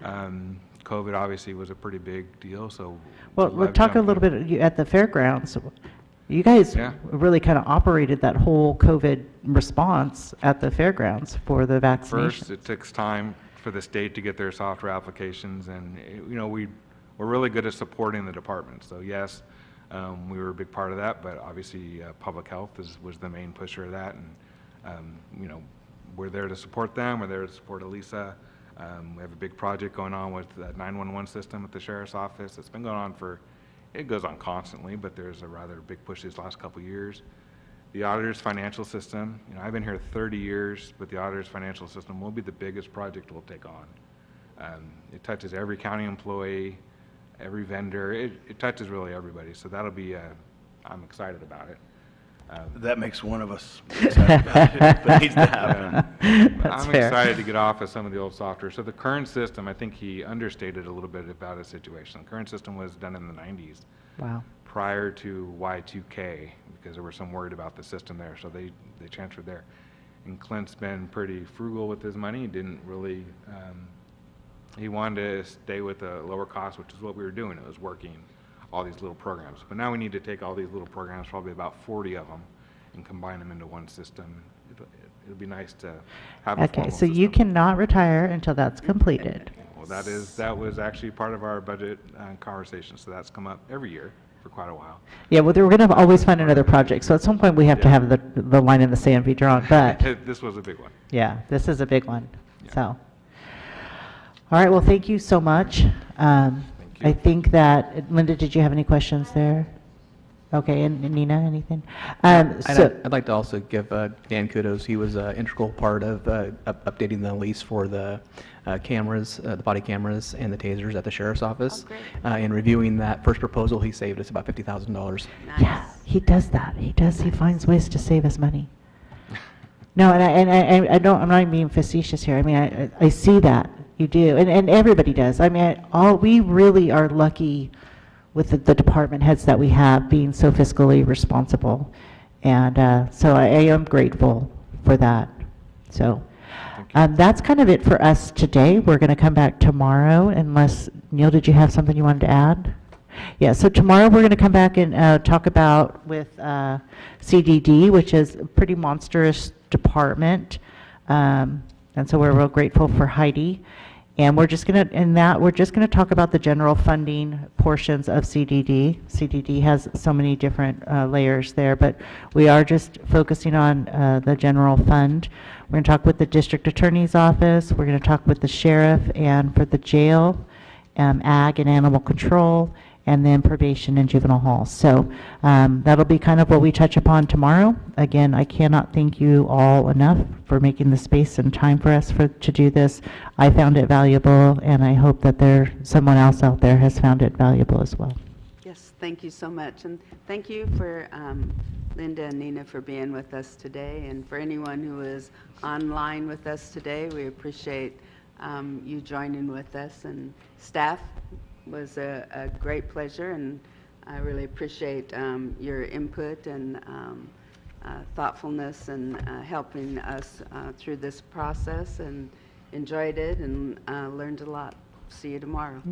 COVID obviously was a pretty big deal, so. Well, we're talking a little bit at the fairgrounds. You guys Yeah. really kind of operated that whole COVID response at the fairgrounds for the vaccination. First, it takes time for the state to get their software applications, and, we're really good at supporting the department. So yes, we were a big part of that, but obviously, public health was the main pusher of that, You know, we're there to support them, we're there to support Elisa. We have a big project going on with the 911 system at the sheriff's office. It's been going on it goes on constantly, but there's a rather big push these last couple of years. The auditor's financial system, you know, I've been here 30 years, but the auditor's financial system will be the biggest project we'll take on. It touches every county employee, every vendor. It touches really everybody. So that'll be, I'm excited about it. That makes one of us excited about it, but it needs to happen. I'm excited to get off of some of the old software. So the current system, I think he understated a little bit about his situation. The current system was done in the 90s. Wow. Prior to Y2K, because there were some worried about the system there, so they transferred there. And Clint's been pretty frugal with his money. He didn't really, he wanted to stay with a lower cost, which is what we were doing. It was working, all these little programs. But now we need to take all these little programs, probably about 40 of them, and combine them into one system. It'll be nice to have a Okay, formal so you system. cannot retire until that's completed. Well, that was actually part of our budget conversation, so that's come up every year for quite a while. Yeah, well, we're going to always find another project, so at some point we have to have the line in the sand be drawn, but This was a big one. yeah, this is a big one, Yeah. so. All right, well, thank you so much. I think that, Linda, did you have any questions there? Okay, and Nina, anything? I'd like to also give Dan kudos. He was an integral part of updating the lease for the cameras, the body cameras and the tasers at the sheriff's office. Oh, great. In reviewing that first proposal, he saved us about $50,000. Nice. Yeah, he does that. He finds ways to save us money. No, and I don't, I'm not even being facetious here. I mean, I see that. You do, and everybody does. I mean, we really are lucky with the department heads that we have being so fiscally responsible. And so I am grateful for that. So that's kind of it for us today. We're going to come back tomorrow unless, Neil, did you have something you wanted to add? Yeah, so tomorrow we're going to come back and talk about with CDD, which is a pretty monstrous department. And so we're real grateful for Heidi. And we're just going to talk about the general funding portions of CDD. CDD has so many different layers there, but we are just focusing on the general fund. We're going to talk with the district attorney's office. We're going to talk with the sheriff and for the jail, ag and animal control, and then probation and juvenile hall. So that'll be kind of what we touch upon tomorrow. Again, I cannot thank you all enough for making the space and time for us to do this. I found it valuable, and I hope that someone else out there has found it valuable as well. Yes, thank you so much. And thank you for Linda and Nina for being with us today. And for anyone who is online with us today, we appreciate you joining with us. And staff, was a great pleasure, and I really appreciate your input and thoughtfulness and helping us through this process, and enjoyed it and learned a lot. See you tomorrow.